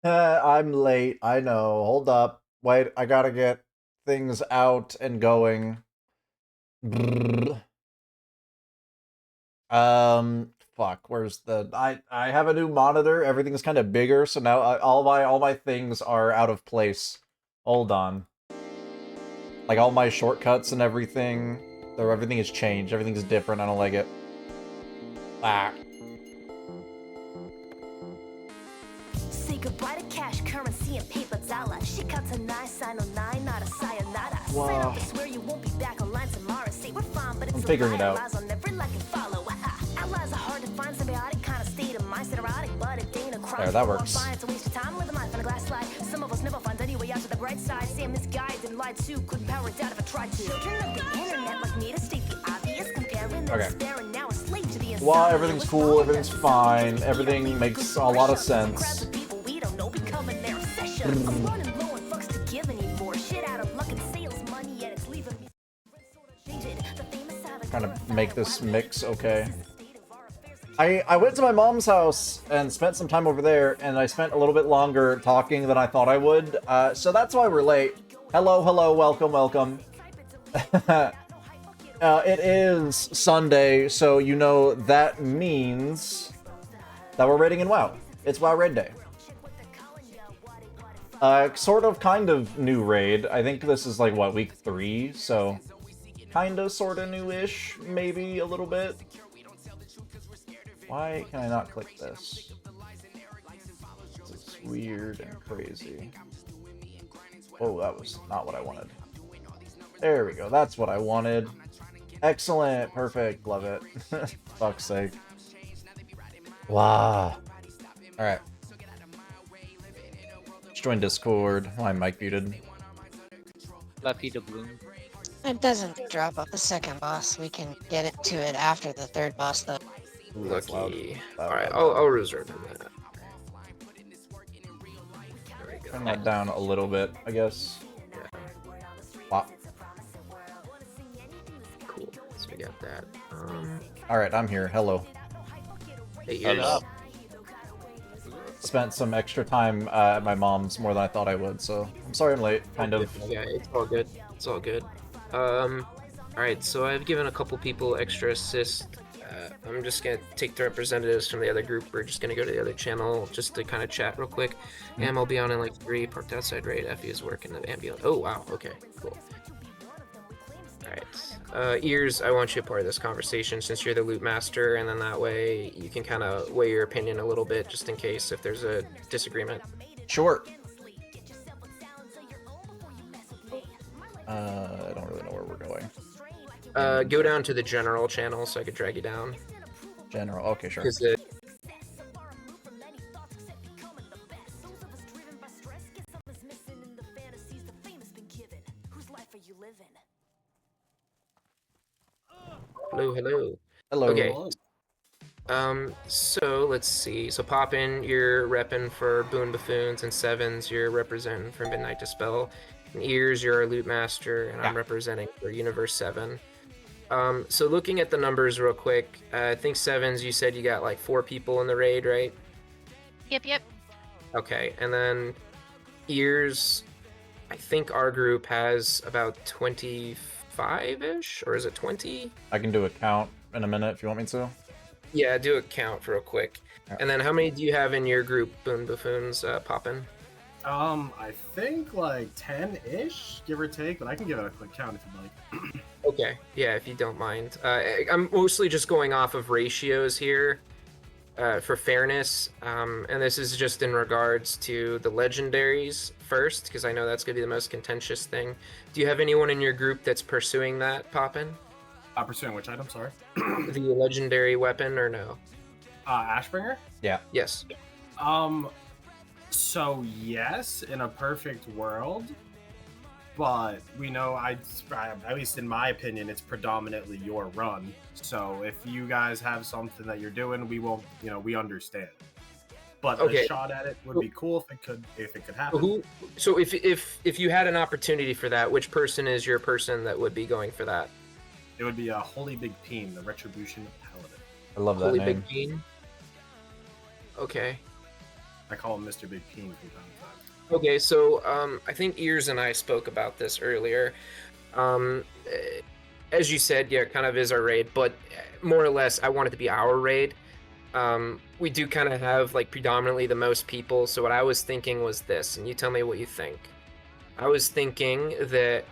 I'm late. I know. Hold up. Wait, I gotta get things out and going. Brrr. Fuck. Where's the? I have a new monitor. Everything's kind of bigger, so now all my things are out of place. Hold on. Like all my shortcuts and everything. Everything has changed. Everything's different. I don't like it. Ah. Say goodbye to cash, currency, and paper dollar. She cuts a 9, not a sayonara. Sign up to swear you won't be back online tomorrow. Say we're fine, but it's I'm figuring it out. lies on every like and follow. Allies are hard to find, symbiotic kind of state of mind, erotic, but it ain't a crime. There, that works. It's a waste of time, live a life on a glass slide. Some of us never find any way out to the bright side. Sam misguided and lied too, couldn't power it down if I tried to. Children of the internet like me to state the obvious, comparing the despairing, now a slave to the inside. Well, everything's cool, everything's fine, everything makes a lot of sense. Trying to make this mix okay. I went to my mom's house and spent some time over there, and I spent a little bit longer talking than I thought I would, so that's why we're late. Hello, welcome, welcome. It is Sunday, so you know that means that we're raiding in WoW. It's WoW Raid Day. Sort of, kind of new raid. I think this is like, what, week 3? So, kinda, sorta new-ish, maybe a little bit. Why can I not click this? It's weird and crazy. Oh, that was not what I wanted. There we go, that's what I wanted. Excellent, perfect, love it. Fuck's sake. Wow. Alright. Let's join Discord. Oh, I'm mic muted. Lucky to bloom. It doesn't drop off the second boss. We can get it to it after the third boss, though. Ooh, Lucky. Alright, I'll reserve him that. There we go. Turn that down a little bit, I guess. Yeah. Wow. Cool. So we got that. Alright, I'm here. Hello. Hey, here's up. Spent some extra time at my mom's, more than I thought I would, so I'm sorry I'm late, kind of. Yeah, it's all good. It's all good. Alright, so I've given a couple people extra assist. I'm just gonna take the representatives from the other group. We're just gonna go to the other channel just to kind of chat real quick. Am will be on in like 3, parked outside raid. Effie is working the ambulance. Oh, wow, okay, cool. Alright. Ears, I want you a part of this conversation since you're the loot master, and then that way you can kind of weigh your opinion a little bit just in case if there's a disagreement. Sure. I don't really know where we're going. Go down to the general channel so I could drag you down. General, okay, sure. Hello, hello. Hello. Okay. So let's see. So Poppin, you're repping for Boon Buffoons, and Sevens, you're representing for Midnight Dispel. And Ears, you're our loot master, and I'm representing for Universe 7. So looking at the numbers real quick, I think Sevens, you said you got like 4 people in the raid, right? Yep. Okay, and then Ears, I think our group has about 25-ish, or is it 20? I can do a count in a minute if you want me to. Yeah, do a count real quick. Right. And then how many do you have in your group, Boon Buffoons, Poppin? I think like 10-ish, give or take, but I can give it a quick count if you'd like. Okay, yeah, if you don't mind. I'm mostly just going off of ratios here for fairness, and this is just in regards to the legendaries first, because I know that's going to be the most contentious thing. Do you have anyone in your group that's pursuing that, Poppin? Pursuing which item, sorry? The legendary weapon, or no? Ashbringer? Yeah. Yes. So yes, in a perfect world, but we know, at least in my opinion, it's predominantly your run. So if you guys have something that you're doing, we won't, we understand. But a shot at it would be cool if it could happen. So if you had an opportunity for that, which person is your person that would be going for that? It would be a Holy Big Peen, the Retribution Paladin. I love that Holy name. Big Peen? Okay. I call him Mr. Big Peen from time to time. Okay, so I think Ears and I spoke about this earlier. As you said, yeah, it kind of is our raid, but more or less, I want it to be our raid. We do kind of have like predominantly the most people, so what I was thinking was this, and you tell me what you think. I was thinking that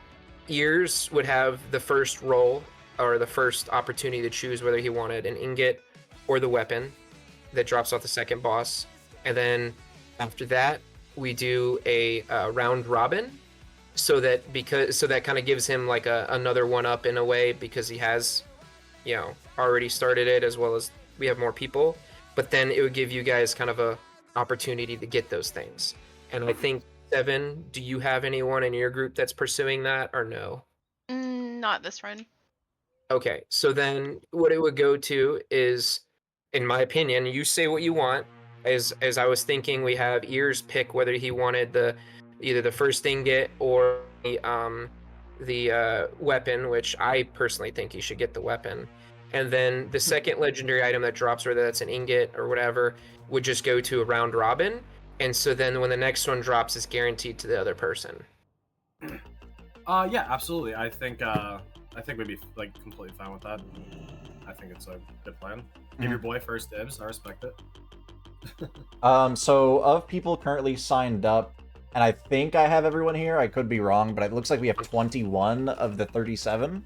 Ears would have the first roll or the first opportunity to choose whether he wanted an ingot or the weapon that drops off the second boss, and then after that we do a round robin, so that kind of gives him like another one up in a way, because he has, you know, already started it, as well as we have more people. But then it would give you guys kind of a opportunity to get those things. And I think, Seven, do you have anyone in your group that's pursuing that, or no? Not this run. Okay, so then what it would go to is, in my opinion, you say what you want. As I was thinking, we have Ears pick whether he wanted either the first ingot or the weapon, which I personally think he should get the weapon. And then the second legendary item that drops, whether that's an ingot or whatever, would just go to a round robin. And so then when the next one drops, it's guaranteed to the other person. Yeah, absolutely. I think we'd be like completely fine with that. I think it's a good plan. Give your boy first dibs. I respect it. So of people currently signed up, and I think I have everyone here, I could be wrong, but it looks like we have 21 of the 37.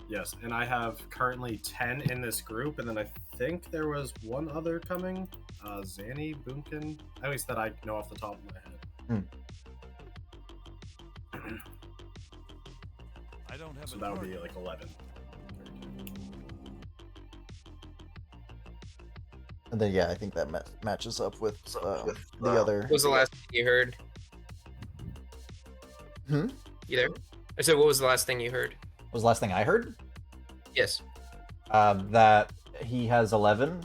Yes, and I have currently 10 in this group, and then I think there was one other coming, Zanny, Boomkin, at least that I know off the top of my head. I don't have So that would be like 11. And then, yeah, I think that matches up with the other. What was the last thing you heard? Hmm? You there? I said, what was the last thing you heard? What was the last thing I heard? Yes. That he has 11.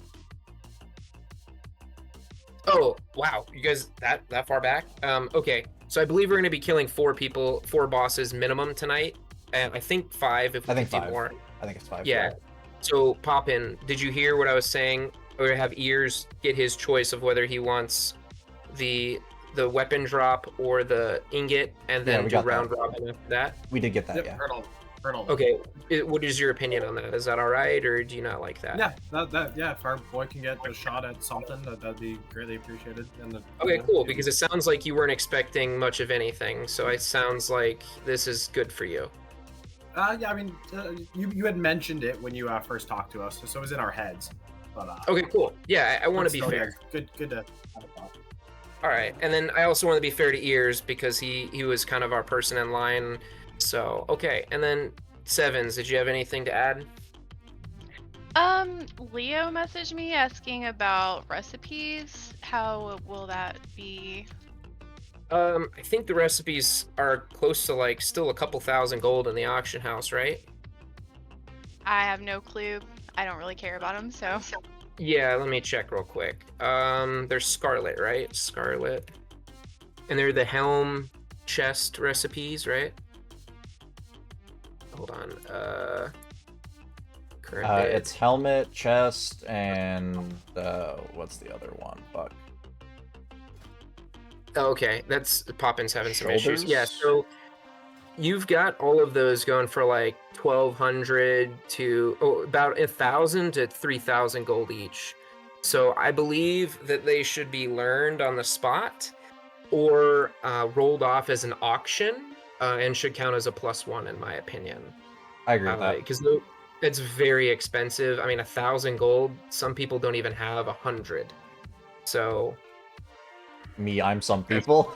Oh, wow. You guys that far back? Okay. So I believe we're going to be killing 4 bosses minimum tonight. And I think 5 if we can do more. I think it's 5. Yeah. So, Poppin, did you hear what I was saying? We're going to have Ears get his choice of whether he wants the weapon drop or the ingot, and then do round robin after that? We did get that, Yep, yeah. Heard all. Okay. What is your opinion on that? Is that all right, or do you not like that? Yeah, yeah. If our boy can get a shot at something, that'd be greatly appreciated. And Okay, cool. Because it sounds like you weren't expecting much of anything, so it sounds like this is good for you. Yeah, I mean, you had mentioned it when you first talked to us, so it was in our heads. But okay, cool. Yeah, I want to be still, fair. Yeah, good to have a talk. All right, and then I also want to be fair to Ears because he was kind of our person in line. So okay, and then Sevens, did you have anything to add? Leo messaged me asking about recipes. How will that be? I think the recipes are close to like still a couple thousand gold in the auction house, right? I have no clue. I don't really care about them, so. Yeah, let me check real quick. There's Scarlet, right? Scarlet. And they're the helm chest recipes, right? Hold on. Current bid. It's helmet, chest, and what's the other one? Fuck. Oh, okay, that's Poppin's having some Shoulders? issues. Yeah, so you've got all of those going for like 1,200 to about 1,000 to 3,000 gold each. So I believe that they should be learned on the spot or rolled off as an auction and should count as a +1 in my opinion. I agree with that. Because it's very expensive. I mean, 1,000 gold. Some people don't even have 100. So. Me, I'm some people.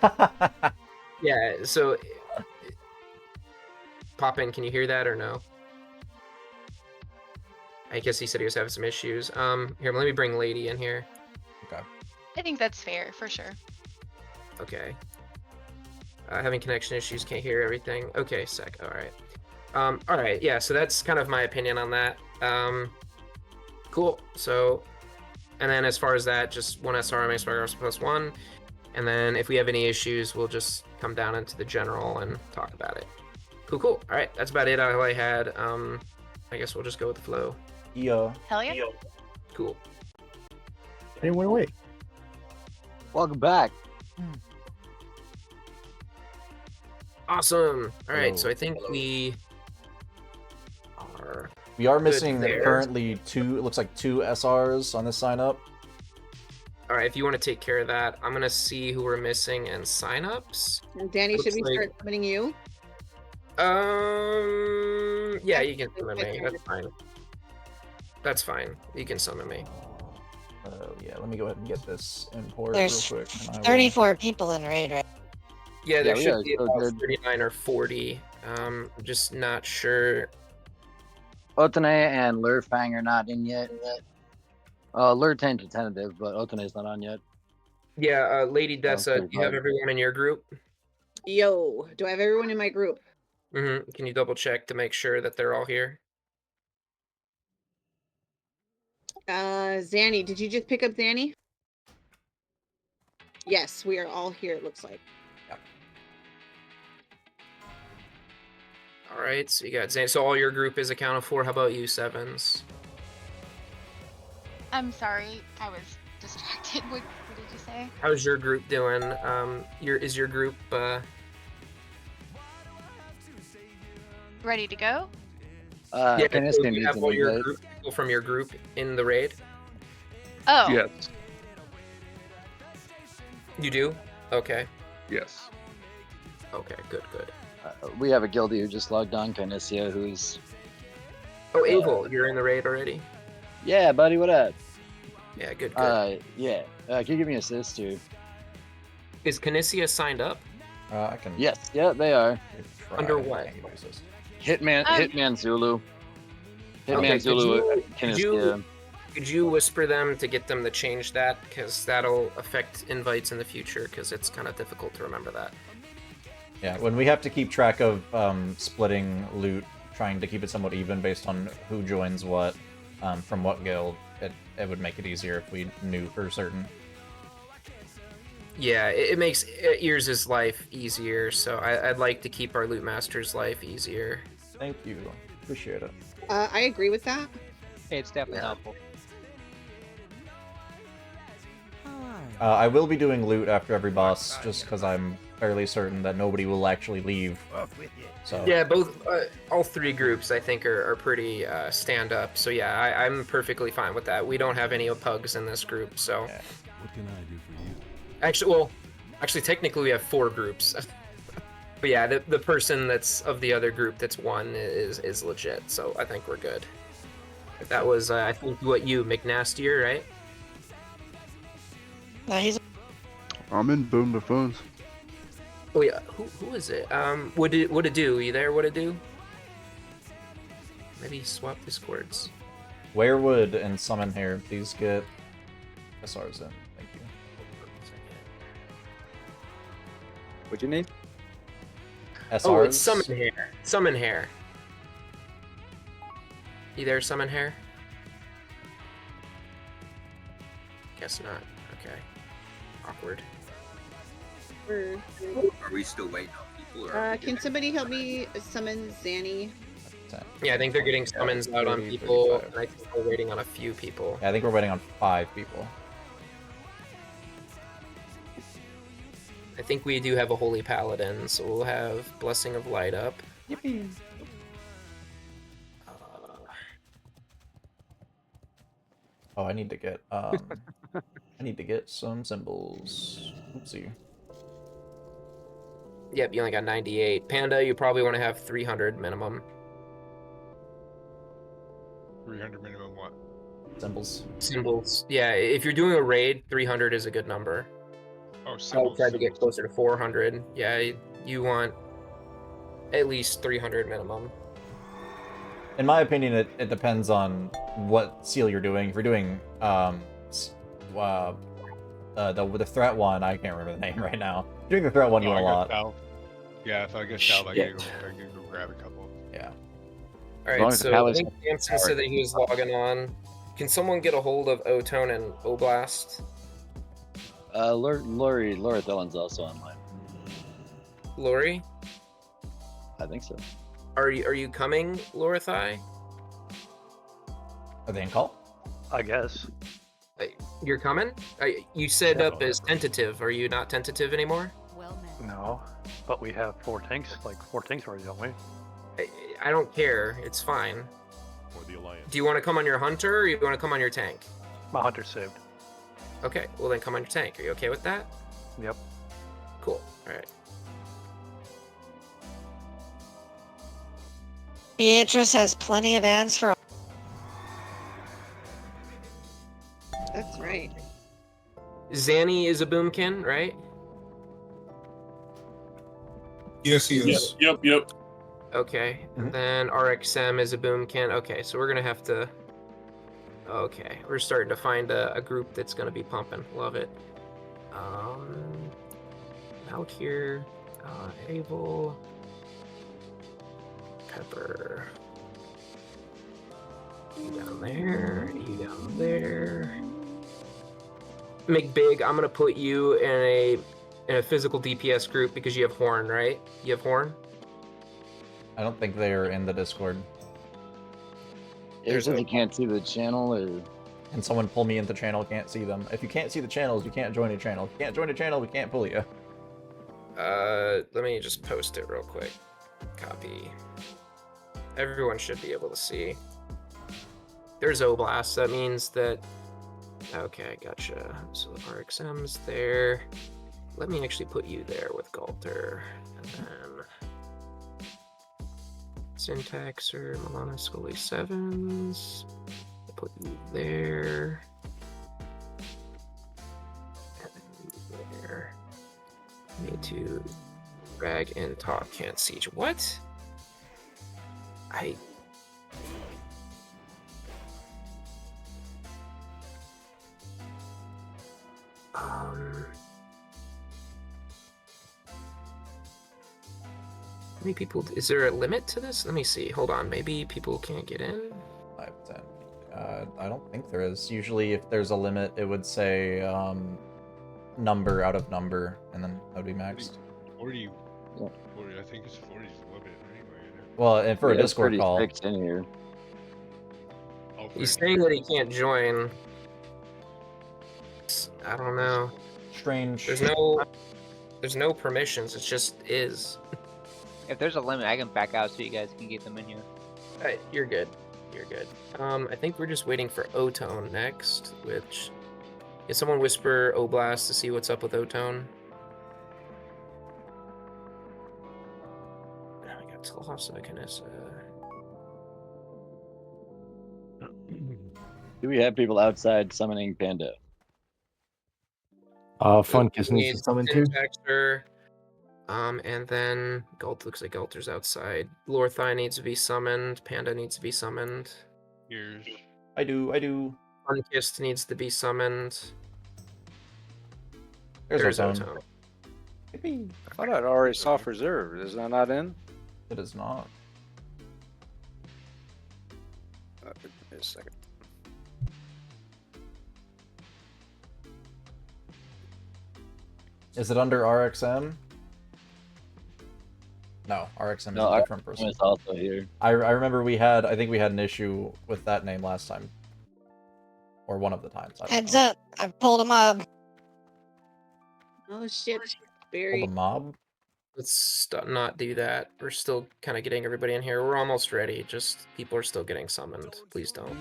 Yeah. So. Poppin, can you hear that or no? I guess he said he was having some issues. Here, let me bring Lady in here. Okay. I think that's fair, for sure. Okay. Having connection issues, can't hear everything. Okay, sec. All right. All right. Yeah. So that's kind of my opinion on that. Cool. So, and then as far as that, just 1 SRM +1, and then if we have any issues, we'll just come down into the general and talk about it. Cool. All right. That's about it. All I had. I guess we'll just go with the flow. Yeah. Hell yeah. Cool. Anyone away? Welcome back. Awesome. All right, so Hello. I think we are. We are Good missing there. currently two. It looks like 2 SRs on this sign up. All right, if you want to take care of that, I'm gonna see who we're missing and signups. And Danny, Looks should we like- start summoning you? Yeah, you can summon me. That's fine. That's fine. You can summon me. Yeah, let me go ahead and get this import There's real quick. and I will- 34 people in raid, right? Yeah, there we should are be so about good. 39 or 40. I'm just not sure. Otane and Lurfang are not in yet. Lurtan's tentative, but Otane's not on yet. Yeah, Lady Dessa, pretty do you have hard. everyone in your group? Yo, do I have everyone in my group? Can you double check to make sure that they're all here? Zanny, did you just pick up Zanny? Yes, we are all here, it looks like. All right, so you got Zane. So all your group is accounted for. How about you, Sevens? I'm sorry, I was distracted. What did you say? How's your group doing? Is your group Ready to go? yeah, Caniston so you needs have an all your invite. group, people from your group in the raid? Oh, Yes. You do? Okay. Yes. Okay, good. We have a guildie who just logged on, Canisia, who's... Oh, Abel, you're in the raid already? Yeah, buddy, what up? Yeah, good. Yeah. Can you give me a assist, dude? Is Canisia signed up? I can. Yes, yeah, they are. try. Under what? Can't use this. Hitman Zulu. Hitman Okay, could Zulu, you- Canisia. Could you whisper them to get them to change that? Because that'll affect invites in the future, because it's kind of difficult to remember that. Yeah, when we have to keep track of splitting loot, trying to keep it somewhat even based on who joins what, from what guild, it would make it easier if we knew for certain. Yeah, it makes Ears' life easier, so I'd like to keep our loot master's life easier. Thank you. Appreciate it. I agree with that. It's definitely Yeah. helpful. I will be doing loot after every boss, just because I'm fairly certain that nobody will actually leave. So Yeah, all three groups I think are pretty stand up. So yeah, I'm perfectly fine with that. We don't have any pugs in this group, so. Yeah. What can I do for you? Actually, technically we have 4 groups. But yeah, the person that's of the other group that's one is legit. So I think we're good. That was I think what you McNastier, right? No, he's I'm in Boom Buffoons. Oh yeah, who is it? What it do? You there? What it do? Maybe swap discords. Werewood and Summon here, please get SRs in. Thank you. What you need? SRs. Oh, it's Summon Hair. Summon Hair. You there, Summon Hair? Guess not. Okay. Awkward. Are we still waiting on people? Or are we Can good? somebody help me summon Zanny? 10. Yeah, I think they're getting summons out on 30, people, 35. and I think we're waiting on a few people. Yeah, I think we're waiting on 5 people. I think we do have a Holy Paladin, so we'll have Blessing of Light up. Yippee! Oh, I need to get I need to get some symbols. Oopsie. Yep, you only got 98. Panda, you probably want to have 300 minimum. 300 minimum what? Symbols. Symbols. Yeah, if you're doing a raid, 300 is a good number. Oh, I would symbols. try to get symbols. closer to 400. Yeah, you want at least 300 minimum. In my opinion, it depends on what seal you're doing. If you're doing the threat one, I can't remember the name right now. If you're doing the threat one, you Oh, want a I got lot. South. Yeah, if I get South, I can go grab a couple. Yeah. long Alright, as the so I Paladin think Samson said that he was logging on. Can someone get a hold of O-Tone and Oblast? Lori Thillen's also online. Lori? I think so. Are you coming, Lorithai? Are they in call? I guess. You're coming? You said up as tentative. Are you not tentative anymore? No, but we have 4 tanks, like 4 tanks already, don't we? I don't care. It's fine. Or the Alliance. Do you want to come on your hunter or you want to come on your tank? My hunter's saved. Okay, well then come on your tank. Are you okay with that? Yep. Cool. All right. Beatrice has plenty of ants for. That's right. Zanny is a boomkin, right? Yes, he is. Yep. Okay, and then RXM is a boomkin. Okay, so we're gonna have to. Okay, we're starting to find a group that's gonna be pumping. Love it. Valkyr, Abel, Pepper. You down there. You down there. McBig, I'm gonna put you in a physical DPS group because you have Horn, right? You have Horn? I don't think they are in the Discord. There's you can't see the channel, or and someone pull me into channel, can't see them. If you can't see the channels, you can't join a channel. If you can't join a channel, we can't pull you. Let me just post it real quick. Copy. Everyone should be able to see. There's Oblast. That means that. Okay, gotcha. So RXM's there. Let me actually put you there with Galter, and then Syntaxer, Milana, Scully 7s. I'll put you there. And then you there. Need to drag and talk, can't siege. What? How many people? Is there a limit to this? Let me see. Hold on. Maybe people can't get in? 5, 10. I don't think there is. Usually, if there's a limit, it would say number out of number, and then that would be maxed. 40, I think it's 40 is the limit anyway. Well, and for a Discord call. In here. He's saying that he can't join. I don't know. Strange. There's no permissions. It just is. If there's a limit, I can back out so you guys can get them in here. Alright, you're good. You're good. I think we're just waiting for O-Tone next, which... Can someone whisper Oblast to see what's up with O-Tone? I got Telhasa, Kanessa. Do we have people outside summoning Panda? Funkus needs to summon too. Texture. And then looks like Galter's outside. Lorthai needs to be summoned. Panda needs to be summoned. Yours. I do. Unkissed needs to be summoned. There's O-Tone. I thought I'd already soft reserve. Is that not in? It is not. Give me a second. Is it under RXM? No, RXM is a different person. It's also here. I remember I think we had an issue with that name last time. Or one of the times. Heads up, I pulled him up. Oh shit, Pull Barry. the mob? Let's not do that. We're still kind of getting everybody in here. We're almost ready. Just people are still getting summoned. Please don't.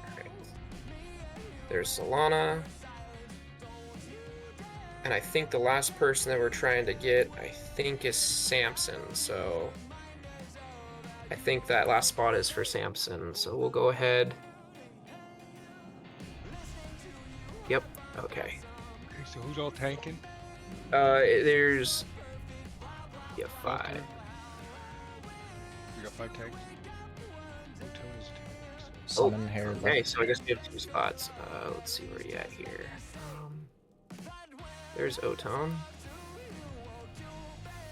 Alright. There's Solana. And I think the last person that we're trying to get, I think, is Samson. So I think that last spot is for Samson. So we'll go ahead. Yep. Okay. Okay, so who's all tanking? There's 5. Okay. We got 5 tanks. Summon hair. Okay, so I guess we have 2 spots. Let's see where you at here. There's O-Tone.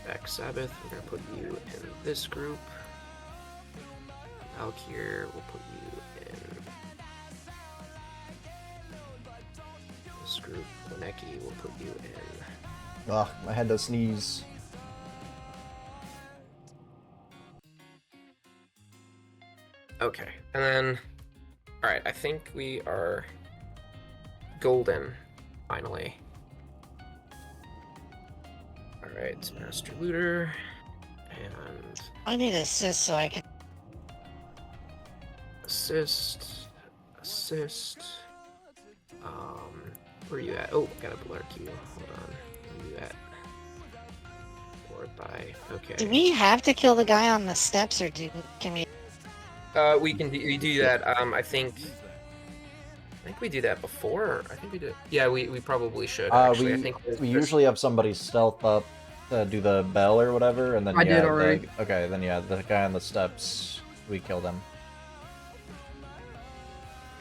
Back Sabbath, we're gonna put you in this group. Valkyr, we'll put you in this group. Koneki, we'll put you in. Ugh, my head does sneeze. Okay, and then, all right, I think we are golden, finally. All right, Master Looter, and I need assist so I can. assist. Where are you at? Oh, gotta blur you. Hold on. Where are you at? Or by. Okay. Do we have to kill the guy on the steps, or can we? We do that. I think we do that before. I think we did. Yeah, we probably should. Actually, I think we usually have somebody stealth up to do the bell or whatever, and then I did already. Okay, then yeah, the guy on the steps, we killed him.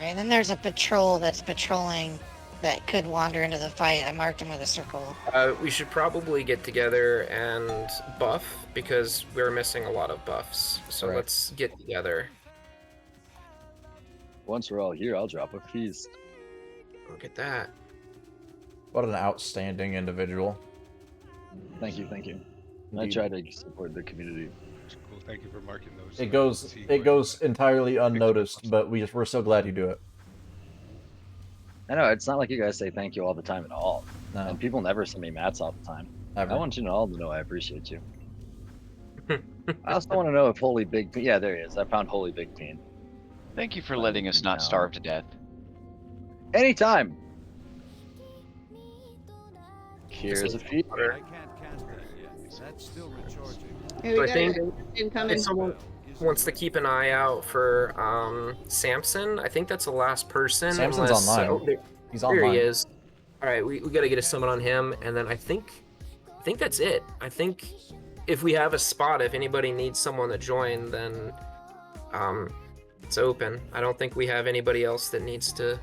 And then there's a patrol that's patrolling that could wander into the fight. I marked him with a circle. We should probably get together and buff because we're missing a lot of buffs. So Right. let's get together. Once we're all here, I'll drop a feast. Look at that. What an outstanding individual. Thank you, thank you. Indeed. I try to support the community. Cool. Thank you for marking those. It goes entirely unnoticed, but we're so glad you do it. I know, it's not like you guys say thank you all the time at all. No. And people never send me mats all the time. Ever. I want you all to know I appreciate you. I also want to know if Holy Big Peen... Yeah, there he is. I found Holy Big Peen. Thank you for letting us not starve to death. Anytime! Here's a feed. Hey, we So I got think an incoming. if someone wants to keep an eye out for Samson, I think that's the last person. Samson's online. He's there online. he is. All right, we got to get a summon on him, and then I think that's it. I think if we have a spot, if anybody needs someone to join, then it's open. I don't think we have anybody else that needs a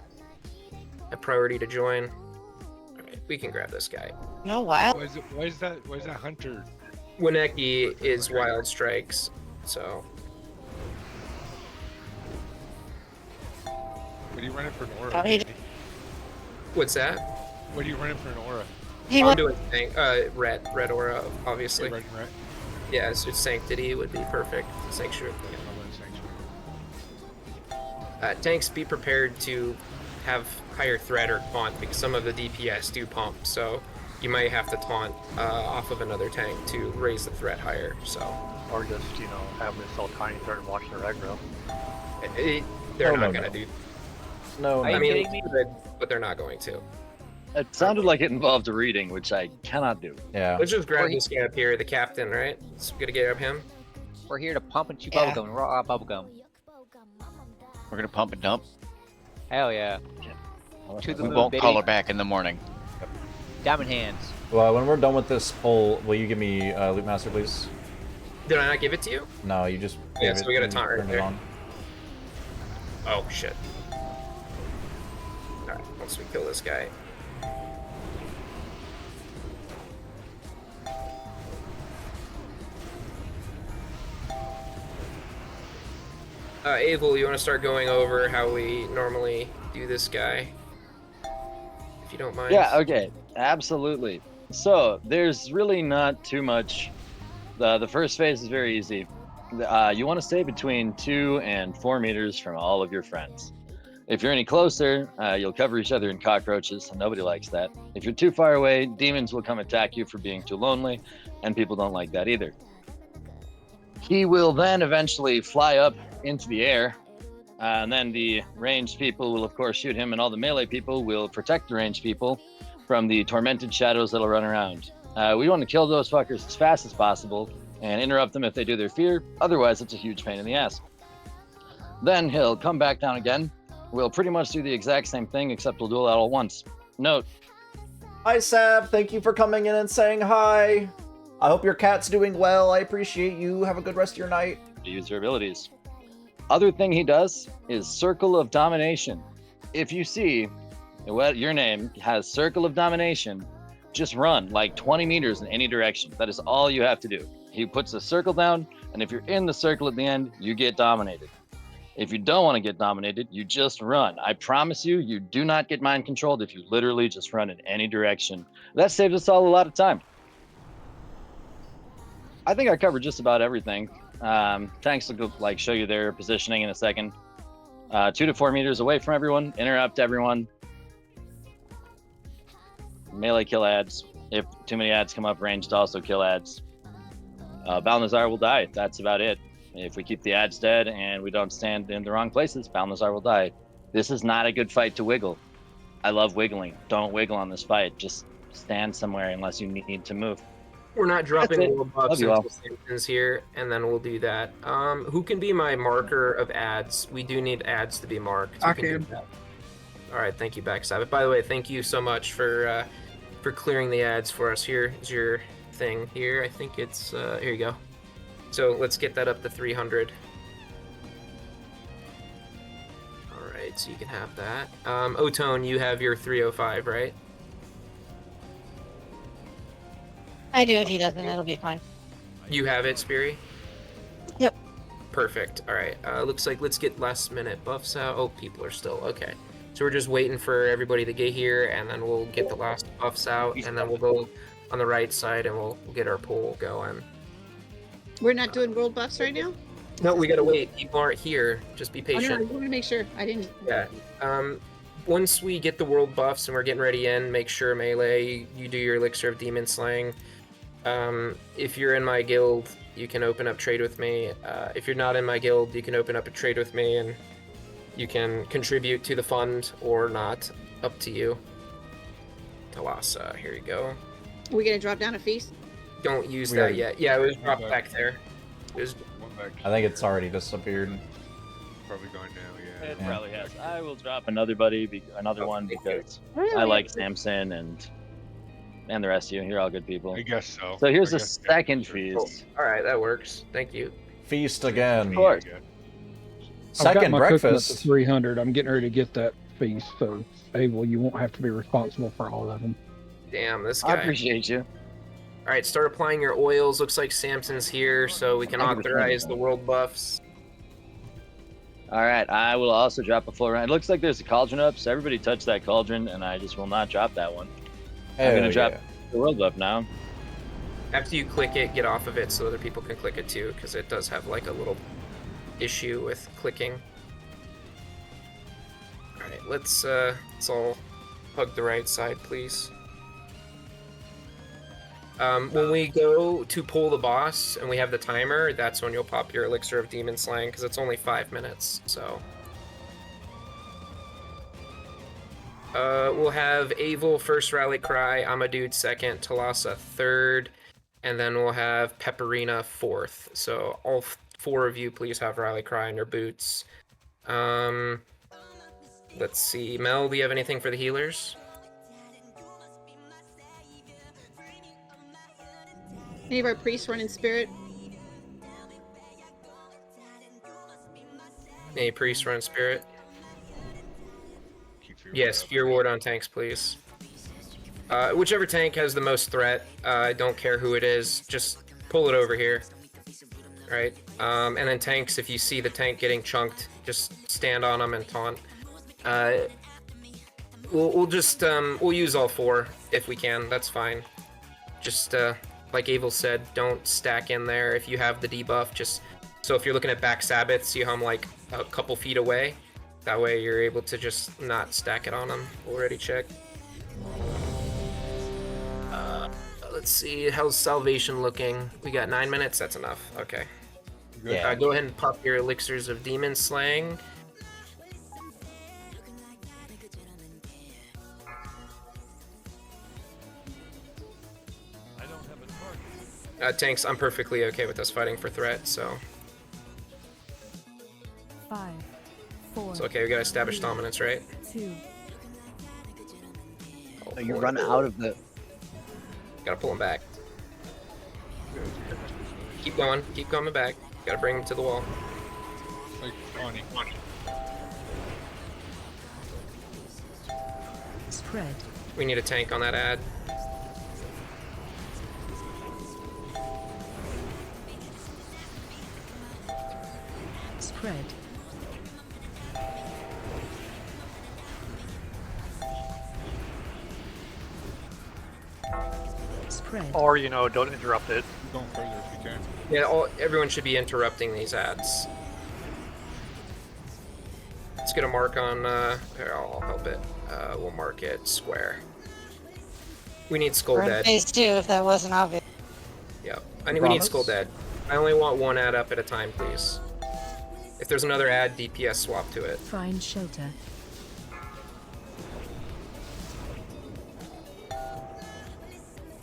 priority to join. All right, we can grab this guy. No wild. Why is that hunter? Wineki is Wild Strikes, so. What are you running for an aura? Oh, he- What's that? What are you running for an aura? I'm doing red aura, obviously. Red. Yeah, it's Sanctity would be perfect. Sanctuary. Tanks, be prepared to have higher threat or taunt because some of the DPS do pump, so you might have to taunt off of another tank to raise the threat higher. So. Or just, have this all tiny turn and watch their aggro. They're not gonna do. No, I mean, they could, but they're not going to. It sounded like it involved a reading, which I cannot do. Yeah. Let's just grab this guy up here, the captain, right? It's good to get up him. We're here to pump and chew Yeah. bubblegum, raw bubblegum. We're gonna pump and dump. Hell yeah. To the We moon, won't baby. call her back in the morning. Diamond hands. Well, when we're done with this poll, will you give me Loot Master, please? Did I not give it to you? No, you just. Yeah, gave so it- we got a you taunt right turned it there. on. Oh shit. Alright, once we kill this guy. Abel, you want to start going over how we normally do this guy? If you don't mind. Yeah, okay. Absolutely. So, there's really not too much. The first phase is very easy. You want to stay between 2 and 4 meters from all of your friends. If you're any closer, you'll cover each other in cockroaches, and nobody likes that. If you're too far away, demons will come attack you for being too lonely, and people don't like that either. He will then eventually fly up into the air, and then the ranged people will, of course, shoot him, and all the melee people will protect the ranged people from the tormented shadows that'll run around. We want to kill those fuckers as fast as possible and interrupt them if they do their fear. Otherwise, it's a huge pain in the ass. Then he'll come back down again. We'll pretty much do the exact same thing, except we'll do it all at once. Note. Hi, Sab. Thank you for coming in and saying hi. I hope your cat's doing well. I appreciate you. Have a good rest of your night. To use their abilities. Other thing he does is Circle of Domination. If you see your name has Circle of Domination, just run like 20 meters in any direction. That is all you have to do. He puts a circle down, and if you're in the circle at the end, you get dominated. If you don't want to get dominated, you just run. I promise you, you do not get mind controlled if you literally just run in any direction. That saves us all a lot of time. I think I covered just about everything. Tanks will like show you their positioning in a second. 2 to 4 meters away from everyone. Interrupt everyone. Melee kill ads. If too many ads come up, ranged also kill ads. Balnazar will die. That's about it. If we keep the ads dead and we don't stand in the wrong places, Balnazar will die. This is not a good fight to wiggle. I love wiggling. Don't wiggle on this fight. Just stand somewhere unless you need to move. We're not dropping world buffs Love you all. until Samson's here, and then we'll do that. Who can be my marker of ads? We do need ads to be marked. Who I can do can. that? All right, thank you, Backstab. By the way, thank you so much for clearing the ads for us. Here is your thing here. I think it's here you go. So let's get that up to 300. All right, so you can have that. Otone, you have your 305, right? I do. If he doesn't, it'll be fine. You have it, Speary? Yep. Perfect. All right. Looks like let's get last minute buffs out. Oh, people are still okay. So we're just waiting for everybody to get here, and then we'll get the last buffs out, and then we'll go on the right side, and we'll get our poll going. We're not doing world buffs right now? No, we gotta wait. People aren't here. Just be Oh, no, I patient. want to make sure. I didn't. Yeah. Once we get the world buffs and we're getting ready in, make sure Melee, you do your Elixir of Demon Slaying. If you're in my guild, you can open up trade with me. If you're not in my guild, you can open up a trade with me, and you can contribute to the fund or not. Up to you. Talassa, here you go. Are we going to drop down a feast? Don't use We that already- yet. Yeah, it was dropped back there. It was... I think it's already disappeared. Probably going now, yeah. It probably has. I will drop another one because I like Samson and the rest of you. You're all good people. I guess so. So here's I a guess second feast. All right, that works. Thank you. Feast again. Of course. I've got Second my cooking up to breakfast. 300. I'm getting ready to get that feast, so Abel, you won't have to be responsible for all of them. Damn, this guy. I appreciate you. All right, start applying your oils. Looks like Samson's here, so we can authorize the world buffs. All right, I will also drop a full round. It looks like there's a cauldron up, so everybody touch that cauldron, and I just will not drop that one. I'm Hell gonna drop yeah. the world buff now. After you click it, get off of it so other people can click it too, because it does have like a little issue with clicking. All right, let's all hug the right side, please. When we go to pull the boss and we have the timer, that's when you'll pop your Elixir of Demon Slaying, because it's only 5 minutes, so. We'll have Avil first rally cry, Amadude second, Talassa third, and then we'll have Pepperina fourth. So all 4 of you please have rally cry on your boots. Let's see, Mel, do you have anything for the healers? Any of our priests run in spirit? Any priest run spirit? Yes, Fear Ward on tanks, please. Whichever tank has the most threat, I don't care who it is, just pull it over here. Right? And then tanks, if you see the tank getting chunked, just stand on them and taunt. We'll use all 4 if we can, that's fine. Just, like Avil said, don't stack in there if you have the debuff, just... So if you're looking at back Sabbath, see how I'm like a couple feet away? That way you're able to just not stack it on them. Already checked. Let's see, how's Salvation looking? We got 9 minutes, that's enough. Okay. Yeah. Go ahead and pop your Elixirs of Demon Slaying. Tanks, I'm perfectly okay with us fighting for threat, so... 5, 4. It's okay, we gotta establish dominance, right? 2. So you run out of the... Gotta pull him back. Keep going, keep coming back. Gotta bring him to the wall. Like, Bonnie. Spread. We need a tank on that ad. Spread. Spread. Or, you know, don't interrupt it. Going further if you can. Yeah, everyone should be interrupting these ads. Let's get a mark on, here, I'll help it. We'll mark it square. We need Skull We're in Dead. phase 2, if that wasn't obvious. Yep. We need Skull Dead. I only want one ad up at a time, please. If there's another ad, DPS swap to it. Find shelter.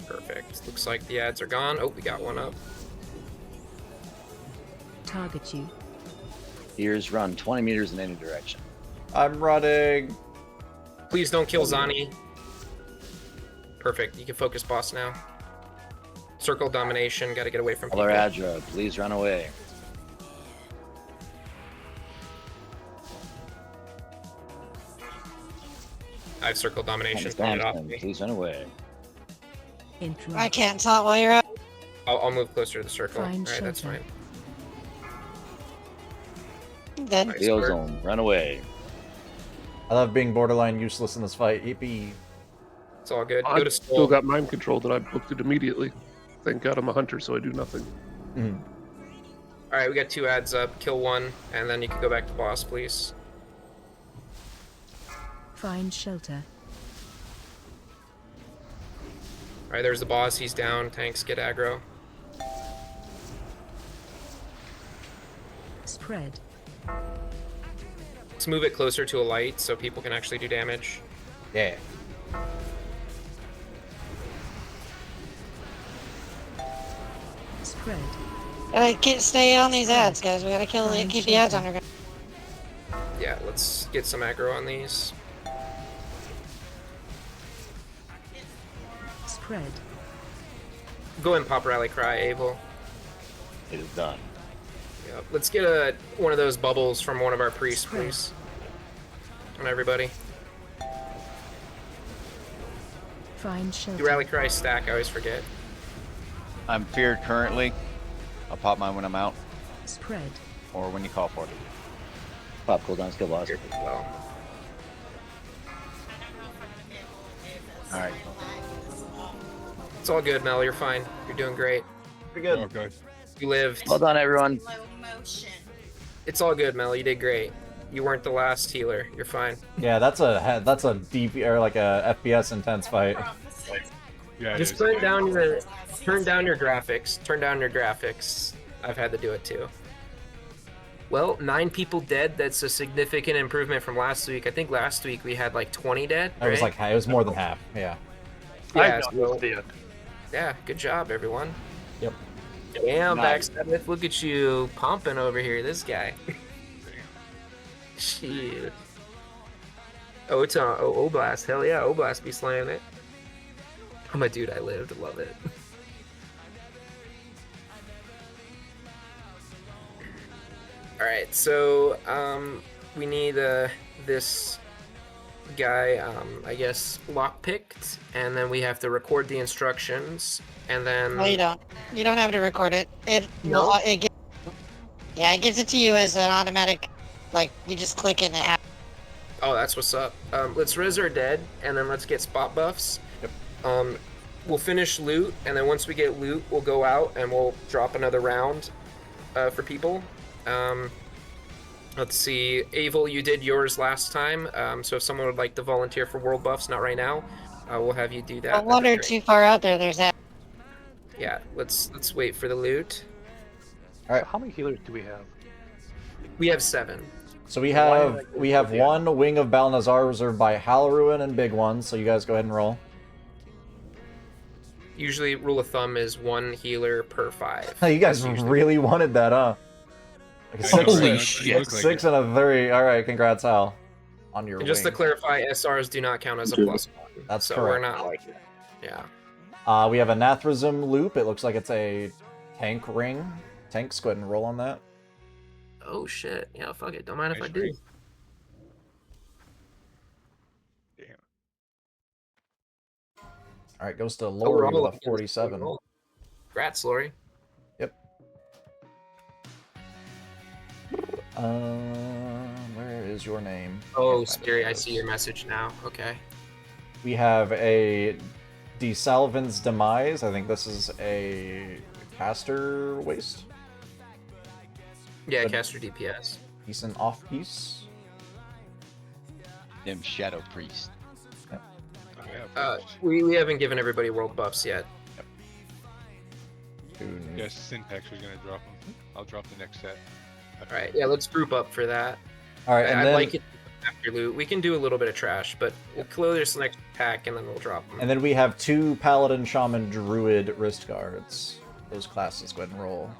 Perfect. Looks like the ads are gone. Oh, we got one up. Target you. Ears run 20 meters in any direction. I'm running. Please don't kill Zani. Perfect. You can focus boss now. Circle domination. Got to get away from people. Color Adra, please run away. I have circle domination. Turn it off. Please run away. I can't taunt while you're up. I'll move closer to the circle. Find Alright, that's shelter. fine. Dead. Nice Leo work. zone, run away. I love being borderline useless in this fight. Yippee. It's all good. Go I to still Skull. got mind control that I booked it immediately. Thank God I'm a hunter, so I do nothing. Alright, we got 2 ads up. Kill one, and then you can go back to boss, please. Find shelter. Alright, there's the boss. He's down. Tanks get aggro. Spread. Let's move it closer to a light so people can actually do damage. Yeah. Spread. Gotta stay on these ads, guys. We gotta keep the ads under. Yeah, let's get some aggro on these. Spread. Go and pop Rally Cry, Abel. It is done. Yep. Let's get one of those bubbles from one of our priests, please. On everybody. Find shelter. Do Rally Cry stack, I always forget. I'm feared currently. I'll pop mine when I'm out. Spread. Or when you call for it. Pop cooldown skill boss. Well. Alright. It's all good, Mel. You're fine. You're doing great. Pretty good. Okay. You lived. Well done, everyone. It's all good, Mel. You did great. You weren't the last healer. You're fine. Yeah, that's a deep or like a FPS intense fight. Yeah. Just turn down your graphics. Turn down your graphics. I've had to do it too. Well, 9 people dead. That's a significant improvement from last week. I think last week we had like 20 dead. It was right? like it was more than half. Yeah. Yeah, so, yeah, good job, everyone. Yep. Damn, Nice. Backstabith, look at you pumping over here, this guy. Shit. Oh, it's on Oblast. Hell yeah, Oblast be slaying it. I'm a dude, I lived. Love it. Alright, so, we need, this guy, I guess, lockpicked, and then we have to record the instructions, and then... No, you don't. You don't have to record it. No? It gives it to you as an automatic, like, you just click in the app. Oh, that's what's up. Let's res our dead, and then let's get spot buffs. Yep. We'll finish loot, and then once we get loot, we'll go out and we'll drop another round for people. Let's see. Avel, you did yours last time, so if someone would like to volunteer for world buffs, not right now, we'll have you do that. I wonder too far out there's that. Yeah, let's wait for the loot. All right. So how many healers do we have? We have 7. So we have one Wing of Balnazar reserved by Halruin and Big One, so you guys go ahead and roll. Usually, rule of thumb is 1 healer per 5. You guys really wanted that, huh? Like a Holy shit. 6 and a 3. Alright, congrats, Hal. On your And just to wing. clarify, SRs do not count as a +1. That's so correct. we're not like, yeah. We have a Nathrazim loop. It looks like it's a tank ring. Tanks, go ahead and roll on that. Oh shit. Yeah, fuck it. Don't mind if I do. Damn. Alright, goes to Overall, Lori with a 47. Congrats, Lori. Yep. Where is your name? Oh, Scary, I see your message now. Okay. We have a Desalvin's Demise. I think this is a caster waste. Yeah, caster DPS. Decent off piece. Them Shadow Priest. We haven't given everybody world buffs yet. Yes, Syntax was gonna drop them. I'll drop the next set. Alright, yeah, let's group up for that. Alright, and I'd then... like it after loot. We can do a little bit of trash, but we'll clear this next pack and then we'll drop them. And then we have 2 Paladin, Shaman, Druid wrist guards. Those classes, go ahead and roll.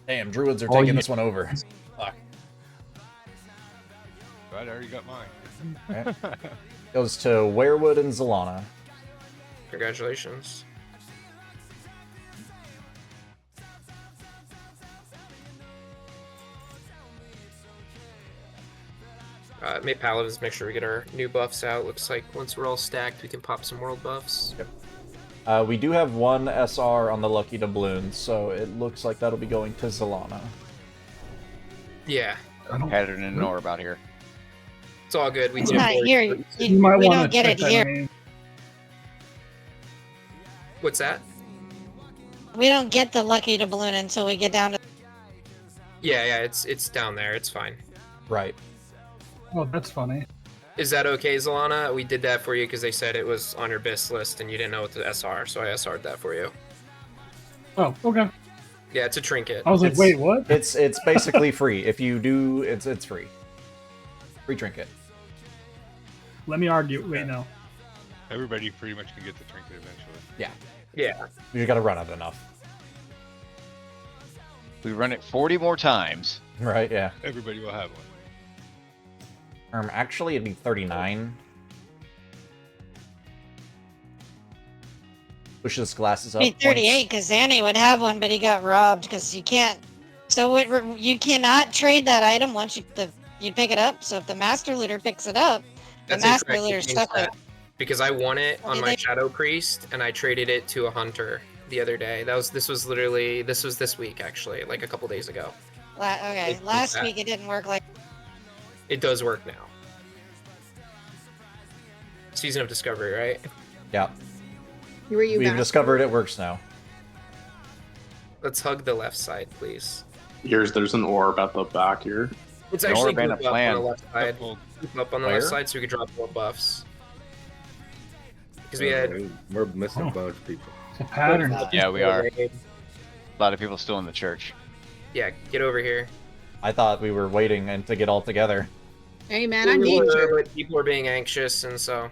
Damn, Druids are taking this one over. Fuck. I already got mine. Right. Goes to Werewood and Zalana. Congratulations. May Paladins make sure we get our new buffs out. Looks like once we're all stacked, we can pop some world buffs. Yep. We do have 1 SR on the Lucky Doubloons, so it looks like that'll be going to Zalana. Yeah. Pattern and Orb out here. It's all good. We It's did not it. here. We don't get it here. What's that? We don't get the lucky doubloon until we get down to. Yeah, it's down there. It's fine. Right. Oh, that's funny. Is that okay, Zalana? We did that for you because they said it was on your BIS list and you didn't know what the SR, so I SR'd that for you. Oh, okay. Yeah, it's a trinket. I was like, wait, what? It's basically free. If you do, it's free. Free trinket. Let me argue. Wait, no. Everybody pretty much can get the trinket eventually. Yeah. Yeah. You just gotta run it enough. We run it 40 more times. Right, yeah. Everybody will have one. Actually, it'd be 39. Push this glasses up. It'd be 38 because Zanny would have one, but he got robbed because you can't. So you cannot trade that item once you pick it up. So if the master looter picks it up, That's the master incorrect. You looter changed stuck with it. that. Because I won it on Did my they? Shadow Priest and I traded it to a hunter the other day. This was this week actually, like a couple days ago. Okay, last week it didn't work like. It does work now. Season of Discovery, right? Yeah. We've discovered it works now. Let's hug the left side, please. There's an orb at the back here. It's actually orb and a grouped up on plan. the left side. Group up on the Where? left side so we can drop more buffs. Because we had We're missing a bunch of people. It's a pattern. Yeah, we are. A lot of people still in the church. Yeah, get over here. I thought we were waiting and to get all together. Hey man, I We need were, you. but people are being anxious, and so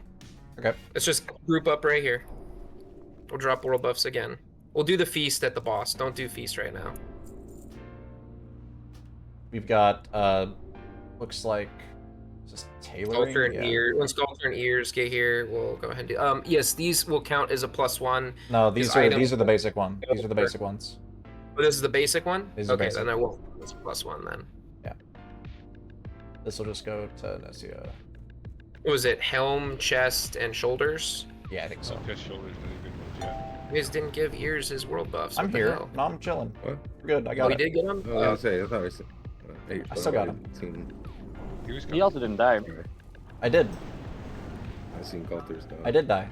Okay. let's just group up right here. We'll drop world buffs again. We'll do the feast at the boss. Don't do feast right now. We've got looks like just tailoring. Sculptor and Yeah. ear. When Sculptor and ears get here, we'll go ahead and do. Yes, these will count as a +1. No, these These are items- these are the basic one. These are the basic ones. Oh, this is the basic one. These are Okay, basic. then I won't. It's a +1 then. This will just go to Nessia. What was it? Helm, chest, and shoulders. Yeah, I think so. Just shoulders really good ones, yeah. You guys didn't give ears his world buffs. I'm What the here. hell? No, I'm chilling. What? We're good. I Oh, got we it. did get him. I was gonna say, I thought I said. I still got him. He was He also didn't die. I did. I seen Gunther's die. I did die.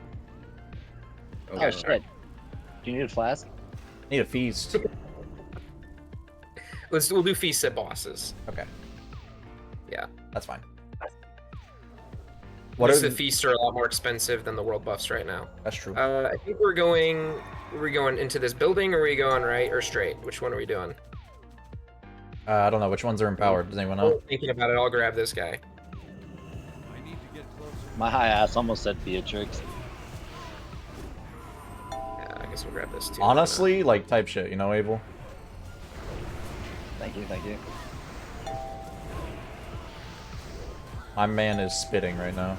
Oh, shit. Do you need a flask? Need a feast. We'll do feast at bosses. Okay. Yeah. That's fine. What What is are the feasts are a lot more expensive than the world buffs right now. That's true. I think we're going. Are we going into this building, or are we going right or straight? Which one are we doing? I don't know which ones are empowered. Does anyone know? Thinking about it, I'll grab this guy. My high ass almost said Beatrix. Yeah, I guess we'll grab this too. Honestly, like type shit, you know, Abel. Thank you, thank you. My man is spitting right now.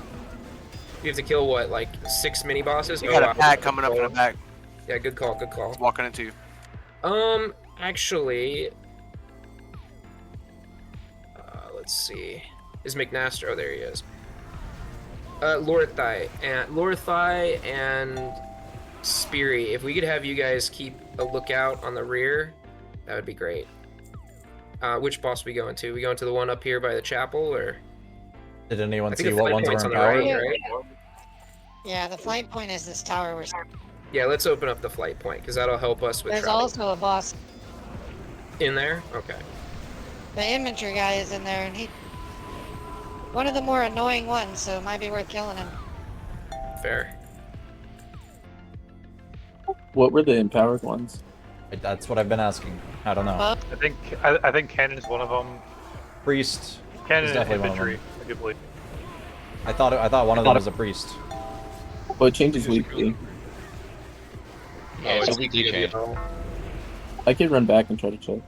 You have to kill what, like 6 mini bosses? You got a pack coming up in the back. Yeah, good call, good call. It's walking into you. Actually, let's see. Is McNaster? Oh, there he is. Lorthai and Speary. If we could have you guys keep a lookout on the rear, that would be great. Which boss we going to? We going to the one up here by the chapel, or? Did anyone I think see the what flight ones were point's on the empowered? right, right? Yeah, the flight point is this tower. Yeah, let's open up the flight point because that'll help us with There's travel. also a boss. In there? Okay. The infantry guy is in there, and he one of the more annoying ones, so it might be worth killing him. Fair. What were the empowered ones? That's what I've been asking. I don't know. I think cannon's one of them. Priest. Cannon is and definitely infantry, one of them. I do believe. I thought one of them was a priest. Well, it changes weekly. Yeah, it's a weekly change. I could run back and try to check.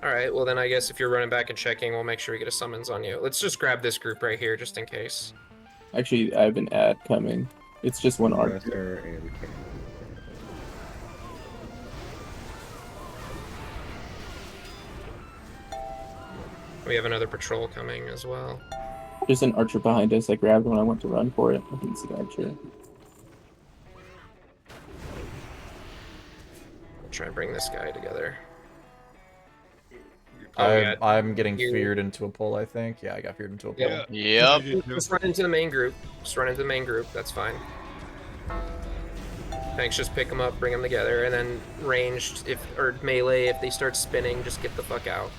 Alright, well then I guess if you're running back and checking, we'll make sure we get a summons on you. Let's just grab this group right here, just in case. Actually, I have an ad coming. It's just one arc. We have another patrol coming as well. There's an archer behind us. I grabbed when I went to run for it. I think it's the archer. I'll try and bring this guy together. I'm getting feared into a pull, I think. Yeah, I got feared into a pull. Yep. Just run into the main group. Just run into the main group. That's fine. Thanks. Just pick them up, bring them together, and then ranged or melee if they start spinning, just get the fuck out.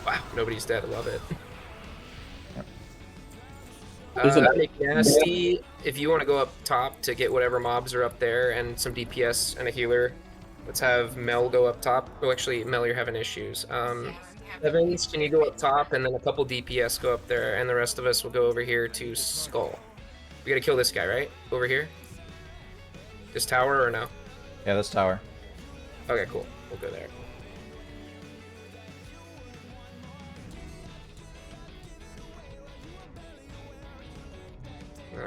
Wow, nobody's dead. I love it. Nasty, if you want to go up top to get whatever mobs are up there and some DPS and a healer, let's have Mel go up top. Oh, actually, Mel, you're having issues. Evans, can you go up top and then a couple DPS go up there and the rest of us will go over here to Skull. We gotta kill this guy, right? Over here? This tower or no? Yeah, this tower. Okay, cool. We'll go there.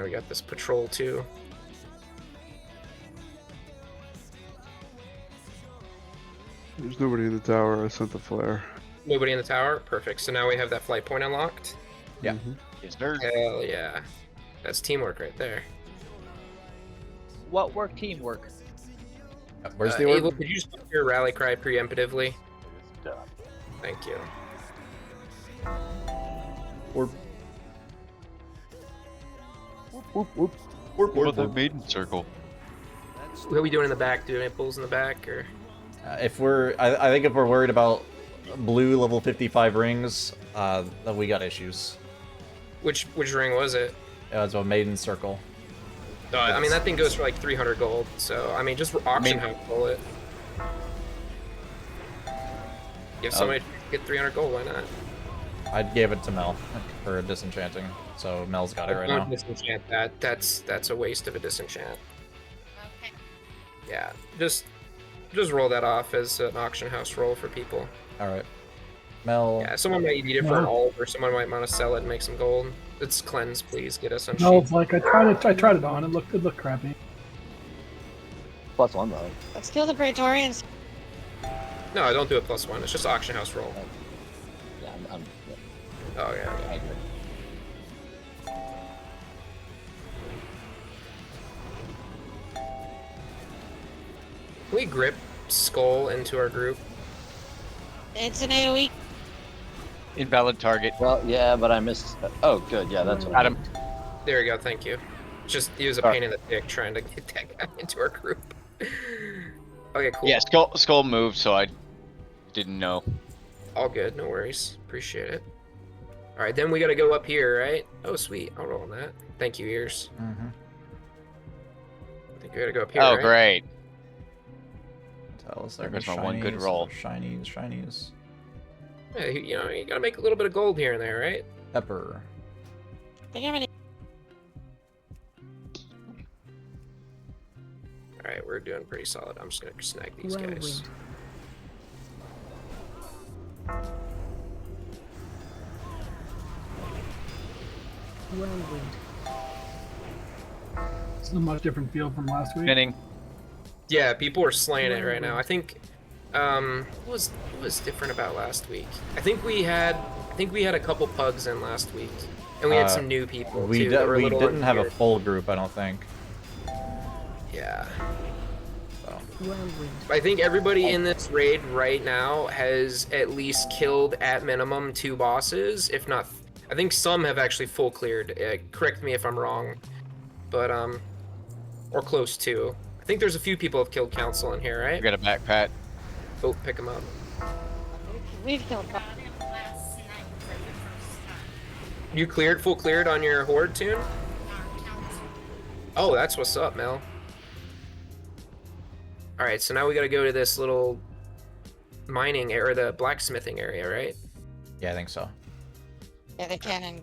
We got this patrol too. There's nobody in the tower. I sent the flare. Nobody in the tower? Perfect. So now we have that flight point unlocked? Yeah. Yes, sir. Hell yeah. That's teamwork right there. What work? Teamwork. Where's the order? Abel, could you just put your rally cry preemptively? Thank you. What about the maiden circle? What are we doing in the back? Do any pulls in the back, or? If we're, I think if we're worried about blue level 55 rings, then we got issues. Which ring was it? It was a maiden circle. I mean, that thing goes for like 300 gold, so, I mean, just auction house pull it. If somebody get 300 gold, why not? I gave it to Mel for disenchanting, so Mel's got it right now. Disenchant that. That's a waste of a disenchant. Okay. Yeah, just roll that off as an auction house roll for people. Alright. Mel... Yeah, someone might need it for an alt, or someone might want to sell it and make some gold. It's cleanse, please, get us on No, sheet. like I tried it on. It looked crappy. +1 though. Let's kill the Praetorians. No, I don't do a +1. It's just auction house roll. Yeah, I'm Oh, yeah. Okay. Can we grip Skull into our group? It's an AoE. Invalid target. Well, yeah, but I missed. Oh, good. Yeah, that's what. Adam. There you go. Thank you. Just he was a pain in the dick trying to get that guy into our group. Okay, cool. Yeah, skull moved, so I didn't know. All good. No worries. Appreciate it. All right, then we got to go up here, right? Oh, sweet. I'll roll on that. Thank you, Ears. Mm-hmm. I think we got to go up here. Oh, right? great. Tell us There there goes my one good roll. Shinies. Yeah, you know, you got to make a little bit of gold here and there, right? Pepper. All right, we're doing pretty solid. I'm just gonna snag these guys. It's a much different feel from last week. Spinning. Yeah, people are slaying it right now. I think what was different about last week? I think we had a couple pugs in last week, and we had some new people We too. That were a we little didn't have a unweird. full group, I don't think. Yeah. I think everybody in this raid right now has at least killed at minimum 2 bosses, if not. I think some have actually full cleared. Correct me if I'm wrong, but or close to. I think there's a few people have killed council in here, right? We got a backpack. Oh, pick them up. We've killed. You cleared, full cleared on your horde tune? Oh, that's what's up, Mel. Alright, so now we gotta go to this little mining area, or the blacksmithing area, right? Yeah, I think so. Yeah, the cannon.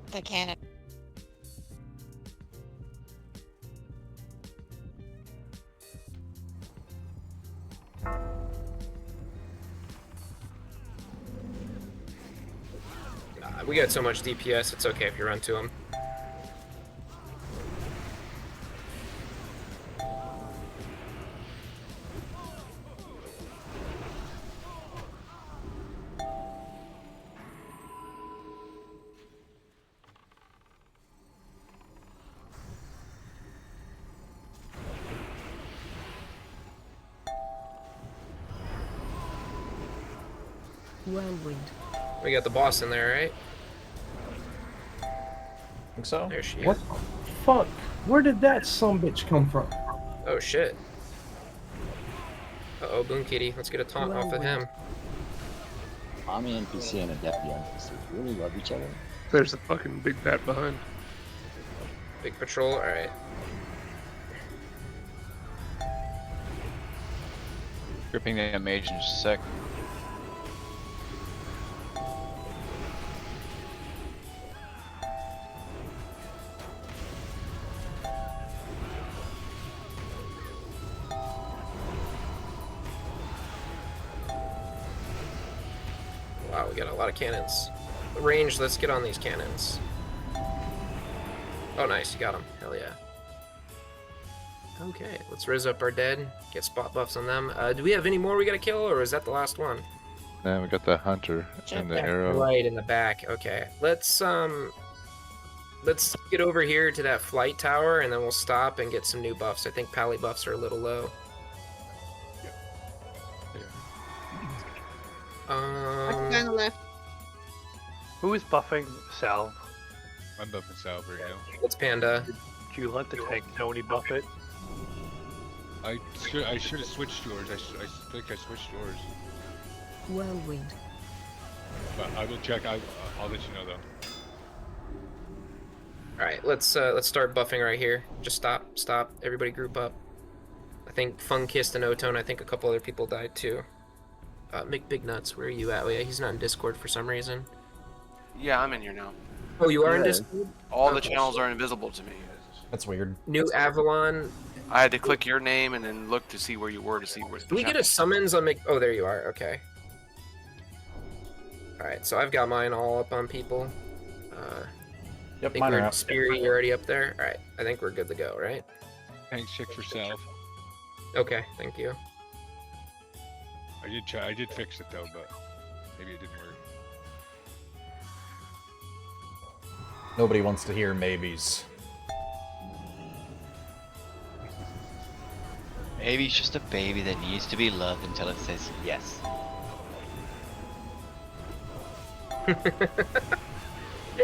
We got so much DPS, it's okay if you run to them. Whirlwind. We got the boss in there, right? Think so? There she is. What the fuck? Where did that sumbitch come from? Oh shit. Uh-oh, Boon Kitty. Let's get a taunt off of him. Mommy NPC and a daddy NPC really love each other. There's a fucking big bat behind. Big patrol, alright. Gripping that mage in just a sec. Wow, we got a lot of cannons. The range, let's get on these cannons. Oh, nice, you got them. Hell yeah. Okay, let's raise up our dead, get spot buffs on them. Do we have any more we gotta kill, or is that the last one? Then we got the hunter and the arrow. Right in the back. Okay, let's get over here to that flight tower, and then we'll stop and get some new buffs. I think pally buffs are a little low. On the left. Who is buffing Sal? I'm buffing Sal right now. It's Panda. Did you let the tank Tony buff it? I should have switched yours. I think I switched yours. Whirlwind. But I will check. I'll let you know though. All right, let's start buffing right here. Just stop. Everybody group up. I think Funkist and Otone. I think a couple other people died too. Mick Big Nuts, where are you at? Oh yeah, he's not in Discord for some reason. Yeah, I'm in here now. Oh, you are in Discord? All the channels are invisible to me. That's weird. New Avalon. I had to click your name and then look to see where you were to see where. Can we get a summons on Mick? Oh, there you are. Okay. All right, so I've got mine all up on people. Yep, I think mine are we're up. Speary, you're already up there. All right, I think we're good to go, right? Thanks, check for self. Okay, thank you. I did fix it though, but maybe it didn't work. Nobody wants to hear maybes. Baby's just a baby that needs to be loved until it says yes.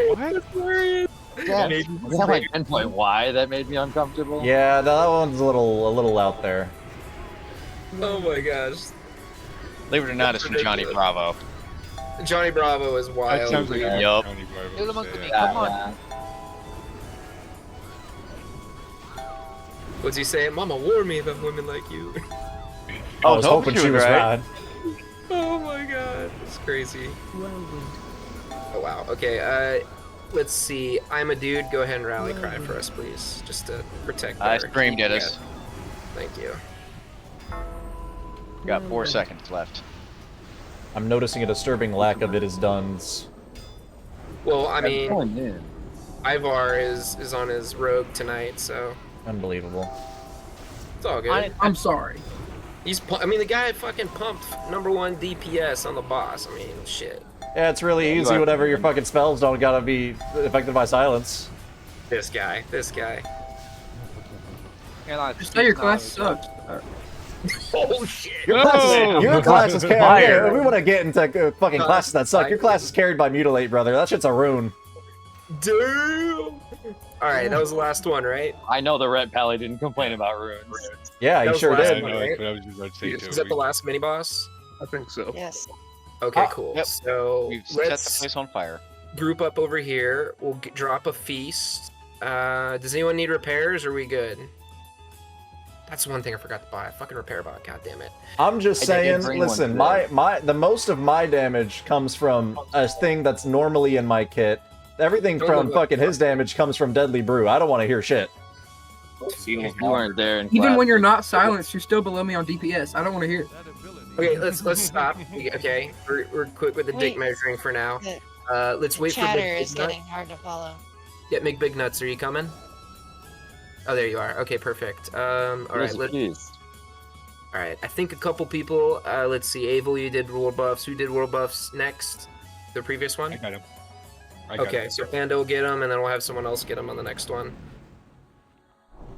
What? Yeah, you have like pinpoint why that made me uncomfortable. Yeah, that one's a little out there. Oh my gosh. Believe it or not, it's from Johnny Bravo. Johnny Bravo is wild. That sounds like a Yup. Johnny Bravo You're the would monkey, say come that. on. What's he saying? Mama warned me about women like you. I was hoping she was right. Oh my god, that's crazy. Whirlwind. Oh wow. Okay. Let's see. I'm a dude. Go ahead and rally cry for us, please, just to protect. I our screamed at DPS. us. Thank you. Got 4 seconds left. I'm noticing a disturbing lack of it is done's. Well, I mean, Ivar is on his rogue tonight, so Unbelievable. it's all good. I'm sorry. I mean, the guy fucking pumped #1 DPS on the boss. I mean, shit. Yeah, it's really easy whenever your fucking spells don't gotta be affected by silence. This guy. You're not- Just say your no, class it's sucks. Oh shit! Your class is carried. Fire. We want to get into fucking classes that suck. Your class is carried by Mutilate, brother. That shit's a rune. Damn! Alright, that was the last one, right? I know the Red Pally didn't complain about runes. Yeah, That he was sure the last did. one, I know, right? that's what I was just about to say too. Is that the last mini boss? I think so. Yes. Okay, cool. Yep. So We've set the let's place on fire. group up over here. We'll drop a feast. Does anyone need repairs, or are we good? That's one thing I forgot to buy. A fucking repair bot. God damn it. I'm just I did saying, bring one listen, today. the most of my damage comes from a thing that's normally in my kit. Everything from fucking his damage comes from Deadly Brew. I don't want to hear shit. You weren't there. In Even class. when you're not silenced, you're still below me on DPS. I don't want to hear it. Okay, let's stop. Okay, we're quick with the dick Wait. measuring for now. Let's The wait for chatter Big is Nut. getting hard to follow. Yeah, Big Nuts, are you coming? Oh, there you are. Okay, perfect. All right, all right. I think a couple people. Let's see. Avel, you did world buffs. Who did world buffs next? The previous one. I got him. I got Okay, him. so Panda will get them, and then we'll have someone else get them on the next one.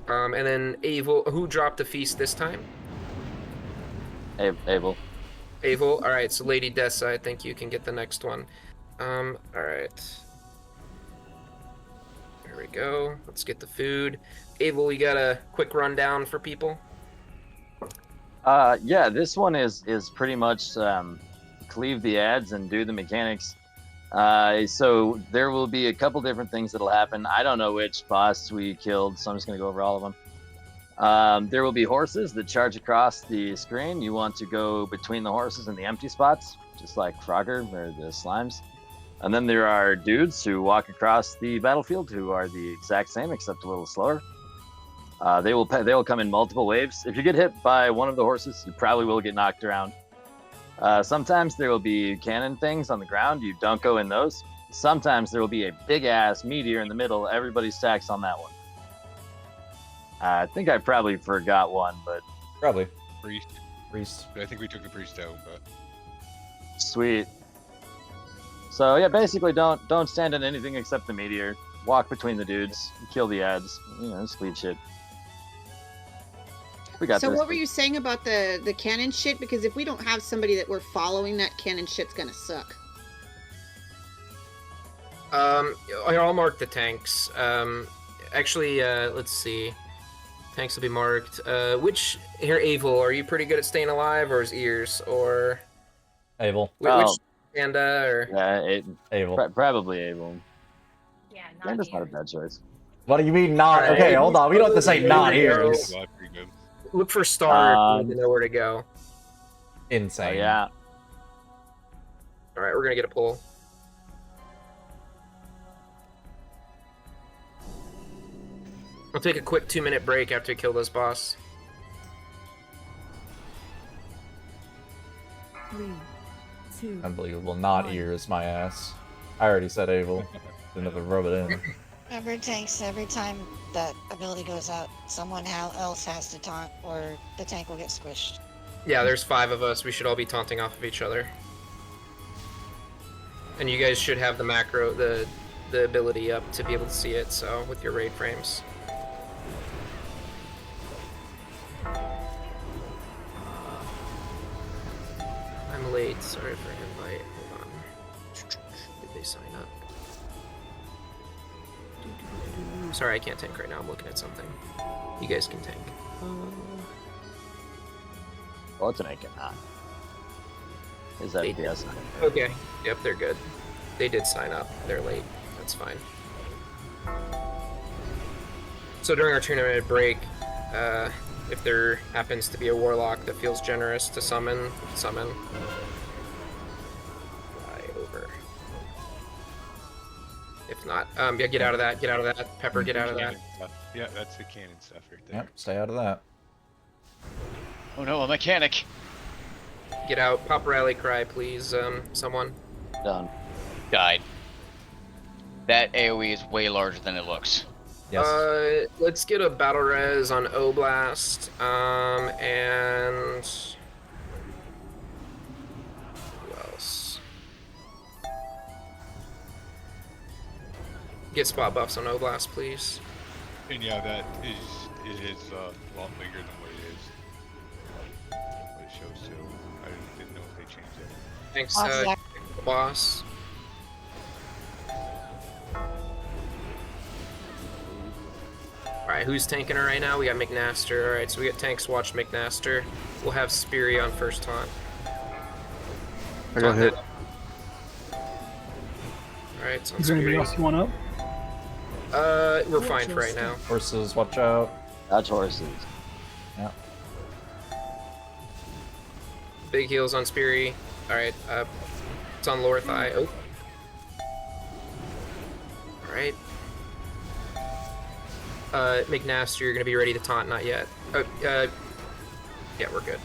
And then Avel, who dropped the feast this time? Abel. Avel. All right, so Lady Dessa, I think you can get the next one. All right. There we go. Let's get the food. Avel, you got a quick rundown for people? Yeah, this one is pretty much cleave the ads and do the mechanics. So there will be a couple different things that'll happen. I don't know which boss we killed, so I'm just gonna go over all of them. There will be horses that charge across the screen. You want to go between the horses and the empty spots, just like Frogger or the slimes. And then there are dudes who walk across the battlefield who are the exact same, except a little slower. They will come in multiple waves. If you get hit by one of the horses, you probably will get knocked around. Sometimes there will be cannon things on the ground. You don't go in those. Sometimes there will be a big-ass meteor in the middle. Everybody stacks on that one. I think I probably forgot one, but... Probably. Priest. I think we took the priest out, but... Sweet. So yeah, basically don't stand in anything except the meteor. Walk between the dudes. Kill the ads. You know, just lead shit. We got So this. what were you saying about the cannon shit? Because if we don't have somebody that we're following, that cannon shit's gonna suck. I'll mark the tanks. Actually, let's see. Tanks will be marked. Which here, Avel? Are you pretty good at staying alive, or is Ears, or Avel? Which Panda or? Yeah, Avel. Probably Abel. Yeah, Panda's not a bad choice. What do you mean not? Alright. Okay, hold on. We don't have to say not Here we Ears. go. Look for Star if you need to know where to go. Insane. Yeah. All right, we're gonna get a pull. We'll take a quick 2-minute break after we kill this boss. 3, 2. Unbelievable. Not Ears, my ass. I already said Avel. Didn't have to rub it in. Remember, tanks, every time that ability goes out, someone else has to taunt, or the tank will get squished. Yeah, there's 5 of us. We should all be taunting off of each other. And you guys should have the macro, the ability up to be able to see it, so, with your raid frames. I'm late, sorry for invite. Hold on. Did they sign up? Sorry, I can't tank right now. I'm looking at something. You guys can tank. What's an cannot? Is that yes? Okay. Yep, they're good. They did sign up. They're late. That's fine. So during our 2-minute break, if there happens to be a warlock that feels generous to summon. Fly over. If not, yeah, get out of that. Get out of that. Pepper, get out of that. Yeah, that's the cannon stuff right there. Yep, stay out of that. Oh no, a mechanic. Get out. Pop rally cry, please. Someone. Done. Died. That AoE is way larger than it looks. Yes. Let's get a battle res on Oblast. And who else? Get spot buffs on Oblast, please. And yeah, that is a lot bigger than what it is. it shows too. I didn't know if they changed it. Thanks, Zach. boss. Alright, who's tanking her right now? We got McNaster. Alright, so we got tanks watch McNaster. We'll have Speary on first taunt. I got hit. Alright, it's on Is there anybody Speary. else you want up? We're fine for right now. Horses, watch out. That's horses. Yeah. Big heals on Speary. Alright, it's on lower thigh. Oh. Alright. McNaster, you're gonna be ready to taunt, not yet. Yeah, we're good.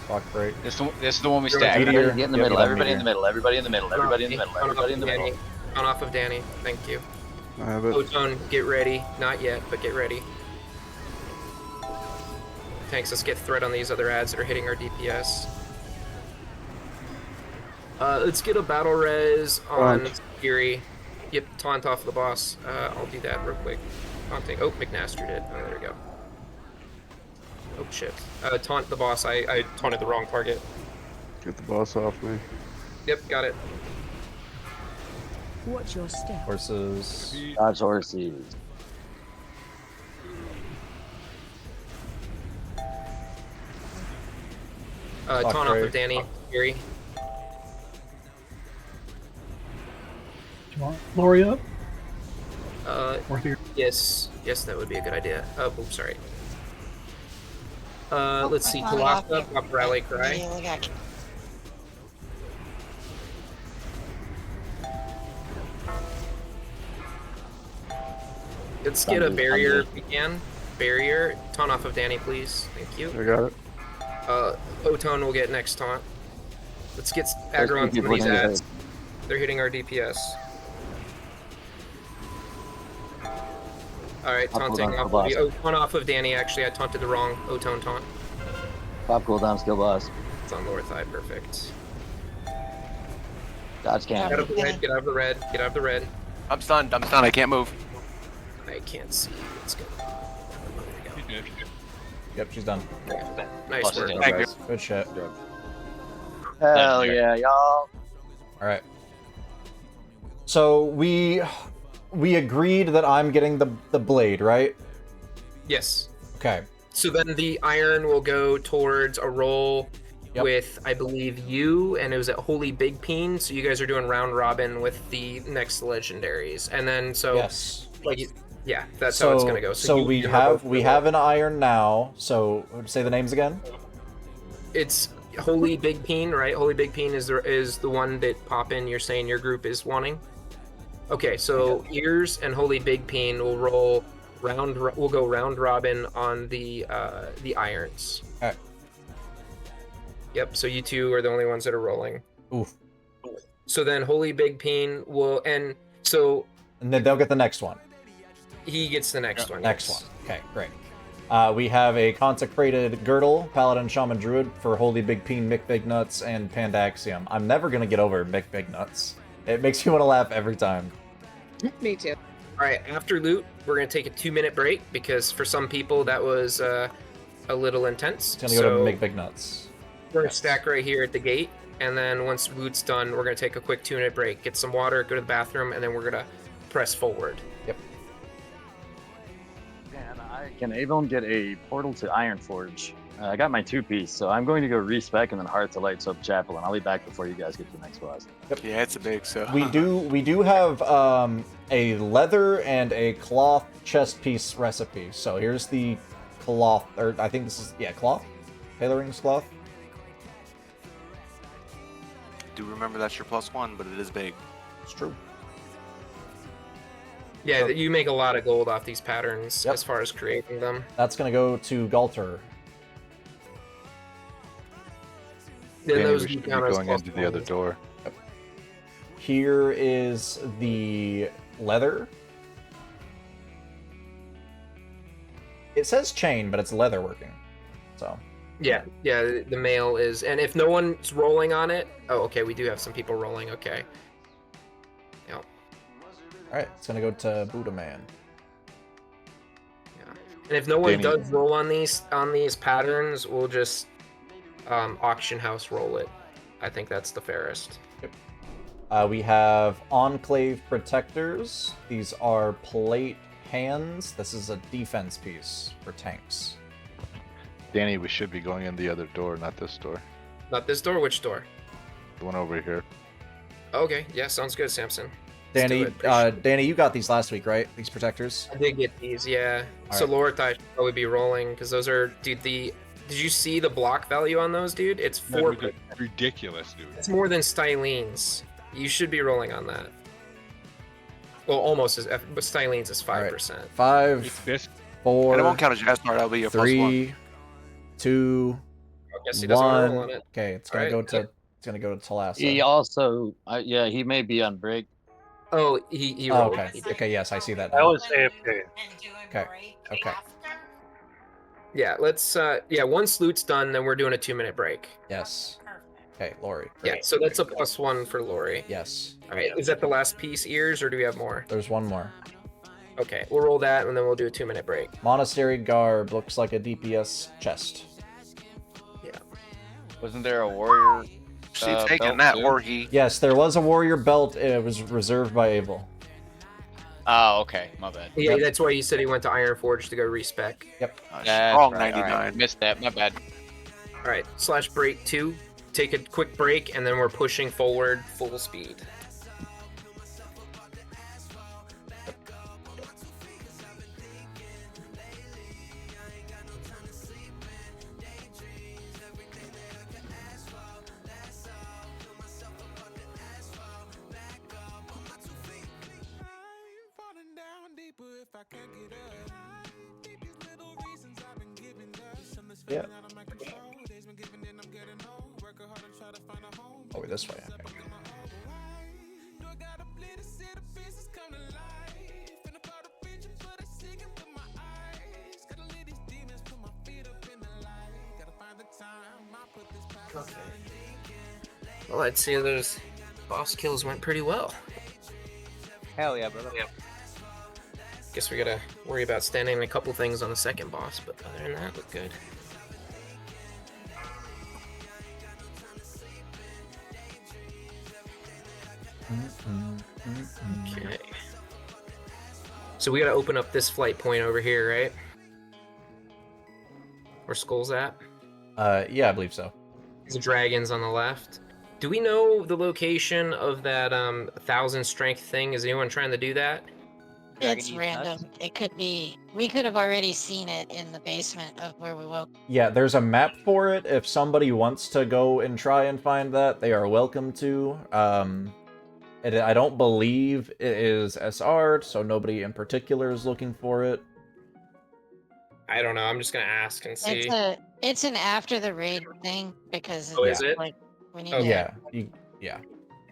Block break. This is the one we stacked. Everybody get in the middle. Everybody in the middle. Everybody in the middle. Everybody in the middle. Everybody in the middle. On off of Danny. Thank you. I have it. Ozone, get ready. Not yet, but get ready. Tanks, let's get threat on these other ads that are hitting our DPS. Let's get a battle res on Fury. Yep, taunt off the boss. I'll do that real quick. Taunting. Oh, McNaster did. Oh, there we go. Oh shit. Taunt the boss. I taunted the wrong target. Get the boss off me. Yep, got it. Watch your step. Horses. That's horses. Taunt off of Danny. Fury. Do you want Lori up? Or here? Yes, that would be a good idea. Oh, oops, sorry. Let's see, I found it off Talaka, here. up Rally Cry. Yeah, look at- Let's get a barrier if we can. Barrier. Taunt off of Danny, please. Thank you. I got it. Otone will get next taunt. Let's get aggro on some of these ads. They're hitting our DPS. Alright, taunting off of taunt off of Danny, actually. I taunted the wrong Otone taunt. Pop cooldown, skill boss. It's on lower thigh, perfect. Dodge can't. Get out of the red, get out of the red, get out of the red. I'm stunned, I can't move. I can't see what's going on. Yep, she's done. Nice work. Thank you. Good shit. Hell yeah, y'all. Alright. So we agreed that I'm getting the blade, right? Yes. Okay. So then the iron will go towards a roll with, I believe, you, and it was at Holy Big Peen. So you guys are doing round robin with the next legendaries, and then so yes, like yeah, that's how it's gonna go. So we have an iron now. So say the names again. It's Holy Big Peen, right? Holy Big Peen is the one that Poppin, you're saying your group is wanting. Okay, so Ears and Holy Big Peen will roll round. We'll go round robin on the irons. All right. Yep. So you two are the only ones that are rolling. Oof. So then Holy Big Peen will, and then they'll get the next one. He gets the next one. Next one. Okay, great. We have a consecrated girdle, paladin, shaman, druid for Holy Big Peen, Mick Big Nuts, and Pandaxium. I'm never gonna get over Mick Big Nuts. It makes me want to laugh every time. Me too. All right, after loot, we're gonna take a 2-minute break because for some people that was a little intense. It's gonna go to Mick Big Nuts. We're gonna stack right here at the gate, and then once loot's done, we're gonna take a quick 2-minute break, get some water, go to the bathroom, and then we're gonna press forward. Yep. Can Avon get a portal to Ironforge? I got my 2-piece, so I'm going to go respec and then Heart to Light Soap Chapel, and I'll be back before you guys get to the next boss. Yep. Yeah, it's a big so. We do have a leather and a cloth chest piece recipe. So here's the cloth, or I think this is cloth, Tailorings cloth. Do remember that's your +1, but it is big. It's true. Yeah, you make a lot of gold off these patterns as far as creating them. That's gonna go to Galter. Then those we should be count as going into the other door. Yep. Here is the leather. It says chain, but it's leather working. So. Yeah, the mail is, and if no one's rolling on it, oh, okay, we do have some people rolling. Okay. Yep. All right, it's gonna go to Buddha Man. Yeah. And if no one Danny. does roll on these patterns, we'll just auction house roll it. I think that's the fairest. We have Enclave Protectors. These are plate hands. This is a defense piece for tanks. Danny, we should be going in the other door, not this door. Not this door? Which door? The one over here. Okay, yeah, sounds good, Samson. Let's Danny, do it. Danny, you got these last week, right? These protectors? I did get these, yeah. All So right. Lorithai should probably be rolling, because those are, dude, did you see the block value on those, dude? It's That 4. was ridiculous, dude. It's more than Stylene's. You should be rolling on that. Well, almost as, but Stylene's is 5%. 5, This 4, And it won't count as Jasmine, that'll be a +1. 3, 2, I guess he doesn't wanna roll 1. on it. Okay, it's gonna Alright, go to Talassa. He also, yeah, he may be on break. Oh, he Oh, rolled. okay. He did. Okay, yes, I see that That now. was AFK. Okay. Yeah, let's, once loot's done, then we're doing a 2-minute break. Yes. Okay, Lori. Yeah, Great. so that's a +1 for Lori. Yes. Alright, is that the last piece, ears, or do we have more? There's one more. Okay, we'll roll that, and then we'll do a 2-minute break. Monastery Garb looks like a DPS chest. Yeah. Wasn't there a warrior? She's taking belt that, too? or he. Yes, there was a warrior belt. It was reserved by Abel. Oh, okay. My bad. Yeah, Yep. that's why you said he went to Ironforge to go respec. Yep. That's Strong right. 99. Alright, missed that. My bad. Alright, /break 2. Take a quick break, and then we're pushing forward full speed. Yeah. Oh, this way. Okay. Okay. Well, I'd say those boss kills went pretty well. Hell yeah, brother. Guess we gotta worry about standing a couple things on the second boss, but other than that, look good. Okay. So we gotta open up this flight point over here, right? Where Skull's at? Yeah, I believe so. The dragons on the left. Do we know the location of that 1,000 strength thing? Is anyone trying to do that? It's random. It could be. We could have already seen it in the basement of where we woke. Yeah, there's a map for it. If somebody wants to go and try and find that, they are welcome to. I don't believe it is SR'd, so nobody in particular is looking for it. I don't know. I'm just gonna ask and see. It's an after the raid thing because Oh, it's is it? like we need Oh, to. Yeah, yeah.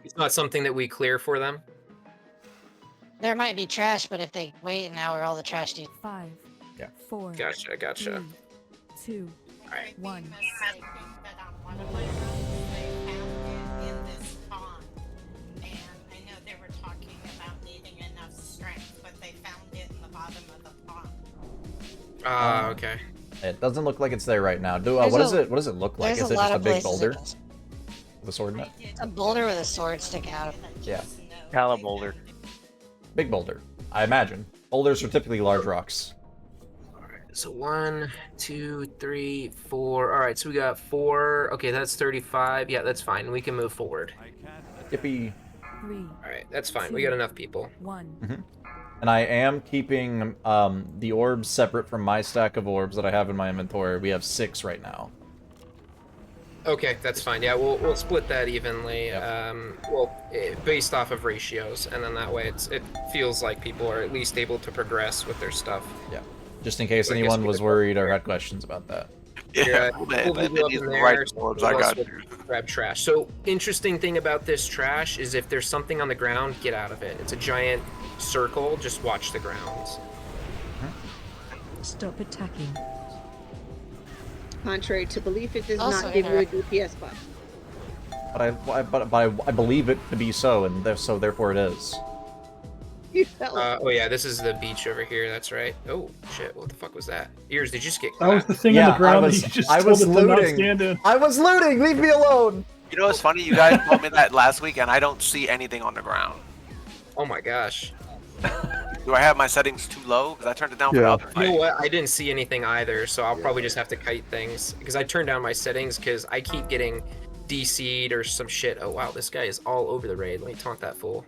It's not something that we clear for them. There might be trash, but if they wait an hour, all the trash do. 5, Yeah. 4, Gotcha. 3, 2, Alright. 1. Ah, okay. It doesn't look like it's there right now. There's What a- does it look like? there's Is a it lot just a of big places boulder it is. with a sword in it? It's a boulder with a sword sticking out of it. Yeah, Cala boulder. big boulder. I imagine boulders are typically large rocks. So 1, 2, 3, 4. All right, so we got 4. Okay, that's 35. Yeah, that's fine. We can move forward. Yippee! 3, All right, that's fine. We got enough people. 1. And I am keeping the orbs separate from my stack of orbs that I have in my inventory. We have 6 right now. Okay, that's fine. Yeah, we'll split that evenly. Based off of ratios, and then that way it feels like people are at least able to progress with their stuff. Yeah. Just in case So I guess anyone we was could- worried or had questions about that. Yeah, We'll man, leave you up these in right there, orbs, so I got we'll you. grab trash. So interesting thing about this trash is if there's something on the ground, get out of it. It's a giant circle. Just watch the ground. Stop attacking. Contrary to belief, it does Also not give you a interact- DPS buff. But I believe it to be so, and so therefore it is. Oh yeah, this is the beach over here. That's right. Oh shit! What the fuck was that? Ears, did you just get That was clapped? the thing on the ground that you just told us to not looting. stand in. I was looting. Leave me alone. You know what's funny? You guys told me that last week, and I don't see anything on the ground. Oh my gosh. Do I have my settings too low? Because I turned it down for the other You know fight. what? I didn't see anything either, so I'll probably just have to kite things because I turned down my settings because I keep getting DC'd or some shit. Oh wow, this guy is all over the raid. Let me taunt that fool.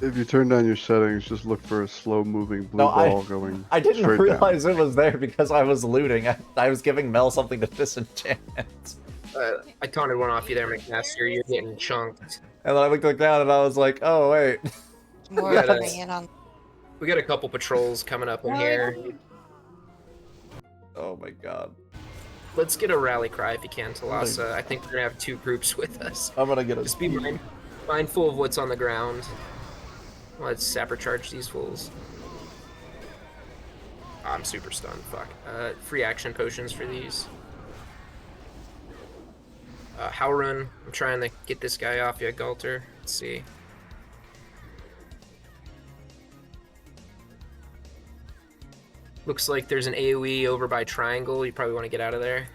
If you turn down your settings, just look for a slow-moving blue ball going I didn't straight realize it was there because I was looting. I was giving Mel something to disenchant. I taunted one off you there, McMaster. You're getting chunked. And then I looked down and I was like, oh wait. More We got a- coming in on. We got a couple patrols coming up in here. Oh my god. Let's get a rally cry if you can, Talassa. I think we're gonna have 2 groups with us. I'm gonna get a. Just be mindful of what's on the ground. Let's sapper charge these fools. I'm super stunned. Fuck. Free action potions for these. Howrun. I'm trying to get this guy off you, Galter. Let's see. Looks like there's an AoE over by Triangle. You probably want to get out of there.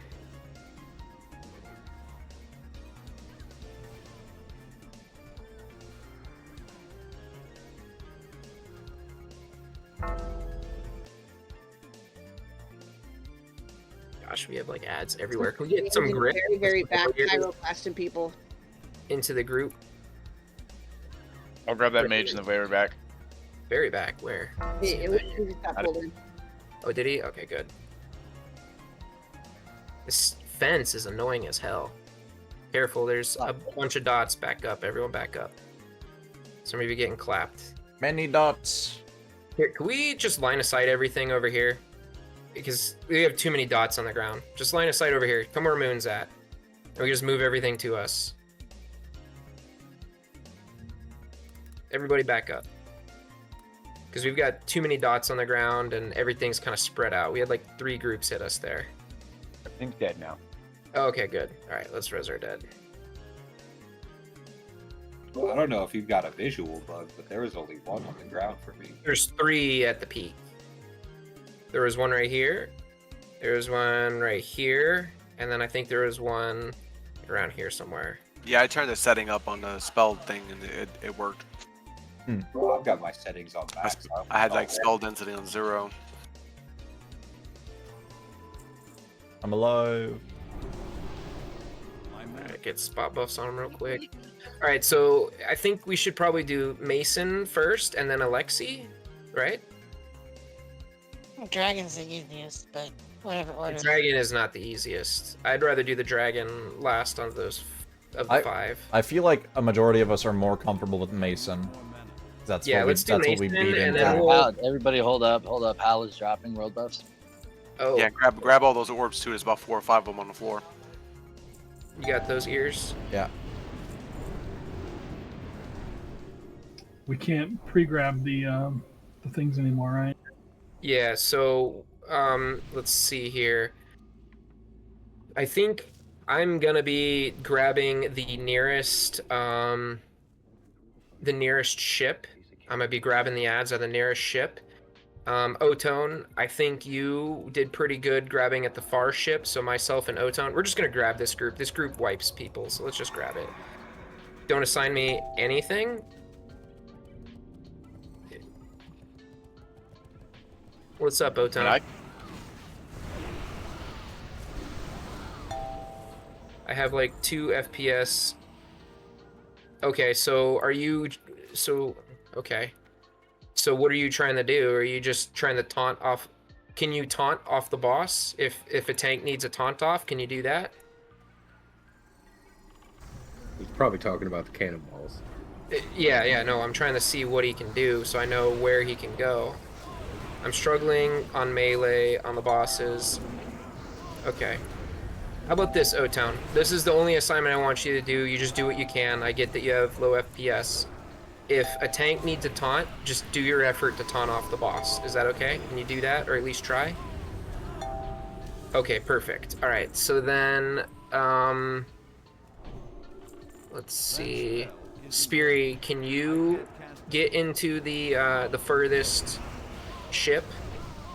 Gosh, we have like ads everywhere. Can we get some grip? Very, very back pyroclasting people. Into the group. I'll grab that mage in the very back. Very back, where? He just got pulled in. Oh, did he? Okay, good. This fence is annoying as hell. Careful, there's a bunch of dots. Back up, everyone back up. Some of you getting clapped. Many dots. Here, can we just line of sight everything over here? Because we have too many dots on the ground. Just line of sight over here. Come where Moon's at. And we just move everything to us. Everybody back up. Because we've got too many dots on the ground and everything's kind of spread out. We had like 3 groups hit us there. I think dead now. Oh, okay, good. All right, let's res our dead. Well, I don't know if you've got a visual bug, but there was only 1 on the ground for me. There's 3 at the peak. There was 1 right here. There was 1 right here. And then I think there was 1 around here somewhere. Yeah, I turned the setting up on the spell thing and it worked. Well, I've got my settings on max. I had like spell density on 0. I'm alive. Alright, get spot buffs on him real quick. Alright, so I think we should probably do Mason first and then Alexi, right? Dragon's the easiest, but whatever order. The dragon is not the easiest. I'd rather do the dragon last on those of the 5. I feel like a majority of us are more comfortable with Mason. That's Yeah, what let's do that's what we Mason, beat and into. then we'll- Everybody hold up, hold up. Hal is dropping world buffs. Oh, Yeah, grab all those orbs too. There's about 4 or 5 of them on the floor. you got those ears? Yeah. We can't pre-grab the things anymore, right? Yeah, so let's see here. I think I'm gonna be grabbing the nearest ship. I'm gonna be grabbing the ads on the nearest ship. Otone, I think you did pretty good grabbing at the far ship, so myself and Otone, we're just gonna grab this group. This group wipes people, so let's just grab it. Don't assign me anything. What's up, Otone? I have like 2 FPS. Okay, so are you... okay. So what are you trying to do? Are you just trying to taunt off... Can you taunt off the boss? If a tank needs a taunt off, can you do that? He's probably talking about the cannonballs. Yeah, no, I'm trying to see what he can do so I know where he can go. I'm struggling on melee, on the bosses. Okay. How about this, O-Town? This is the only assignment I want you to do. You just do what you can. I get that you have low FPS. If a tank needs a taunt, just do your effort to taunt off the boss. Is that okay? Can you do that, or at least try? Okay, perfect. Alright, so then, let's see. Speary, can you get into the furthest ship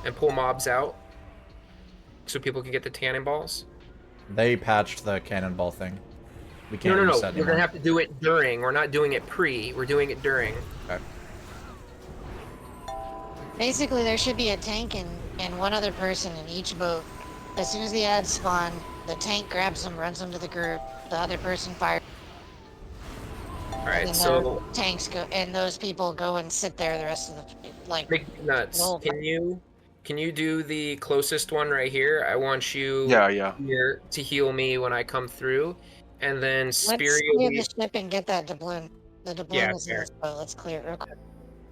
and pull mobs out so people can get the cannonballs. They patched the cannonball thing. We can't No. reset We're anymore. gonna have to do it during. We're not doing it pre. We're doing it during. Okay. Basically, there should be a tank and one other person in each boat. As soon as the ads spawn, the tank grabs them, runs them to the group. The other person fires. All right, and so tanks go, and those people go and sit there the rest of the like. Big nuts. Can you do the closest one right here? I want you here to heal me when I come through, and then Let's Spirit. clear the ship and get that doubloon. The doubloon Yeah, is in this boat. Let's clear it real quick.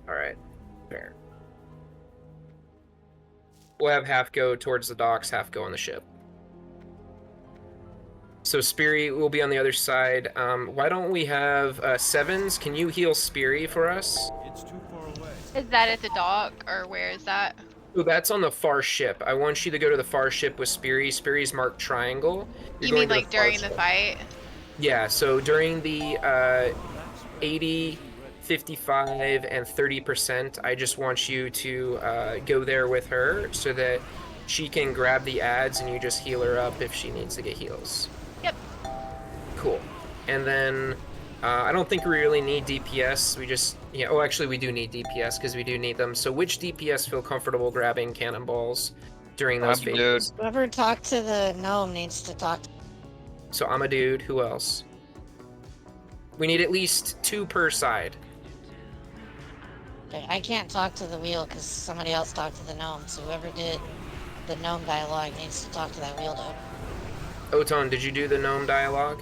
All right, fair. We'll have half go towards the docks, half go on the ship. So Speary will be on the other side. Why don't we have Sevens? Can you heal Speary for us? It's too far away. Is that at the dock, or where is that? Oh, that's on the far ship. I want you to go to the far ship with Speary. Speary's marked triangle. You mean like during the fight? Yeah, so during the 80, 55, and 30%, I just want you to go there with her so that she can grab the ads and you just heal her up if she needs to get heals. Yep. Cool. And then I don't think we really need DPS. We just, yeah, oh, actually we do need DPS because we do need them. So which DPS feel comfortable grabbing cannonballs during those phases? Whoever talked to the gnome needs to talk. So I'm a dude. Who else? We need at least 2 per side. Okay, I can't talk to the wheel because somebody else talked to the gnome. So whoever did the gnome dialogue needs to talk to that wheel though. Otone, did you do the gnome dialogue?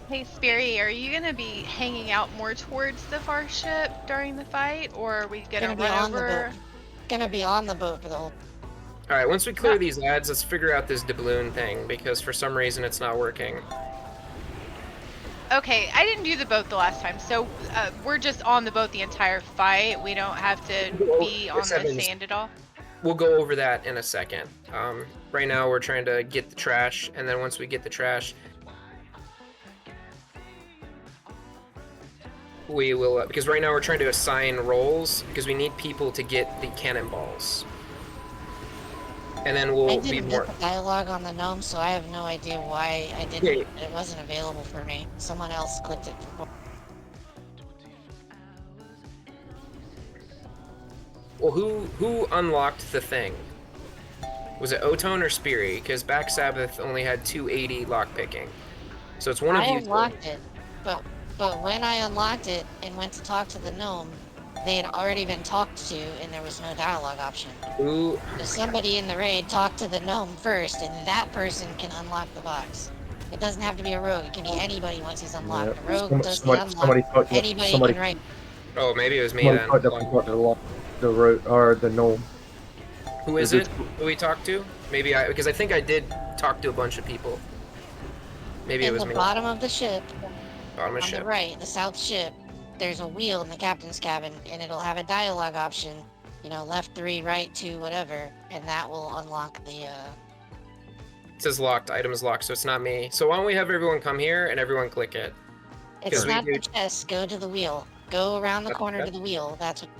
Hey, Speary, are you gonna be hanging out more towards the far ship during the fight, or are we gonna Gonna be run on the over? boat. Gonna be on the boat for the whole. All right, once we clear these ads, let's figure out this doubloon thing because for some reason it's not working. Okay, I didn't do the boat the last time, so we're just on the boat the entire fight. We don't have to be on the sand at all. We'll go over that in a second. Right now we're trying to get the trash, and then once we get the trash, we will, because right now we're trying to assign roles because we need people to get the cannonballs. And then I we'll be didn't more. get the dialogue on the gnome, so I have no idea why I didn't. It wasn't available for me. Someone else clicked it before. Well, who unlocked the thing? Was it Otone or Speary? Because Back Sabbath only had 280 lockpicking. So it's one of I you. unlocked it, but when I unlocked it and went to talk to the gnome, they had already been talked to and there was no dialogue option. Who? So somebody in the raid talked to the gnome first, and that person can unlock the box. It doesn't have to be a rogue. It can be anybody once he's unlocked. A rogue does the unlock. Anybody can write. Oh, maybe it was me then. The road or the gnome. Who is it? Who we talked to? Maybe because I think I did talk to a bunch of people. Maybe it was In me. the bottom of the ship, Bottom of on ship. the right, the south ship, there's a wheel in the captain's cabin, and it'll have a dialogue option. You know, left 3, right 2, whatever, and that will unlock the. It says locked. Item is locked, so it's not me. So why don't we have everyone come here and everyone click it? It's not the chest. Go to the wheel. Go around the corner to the wheel. That's what.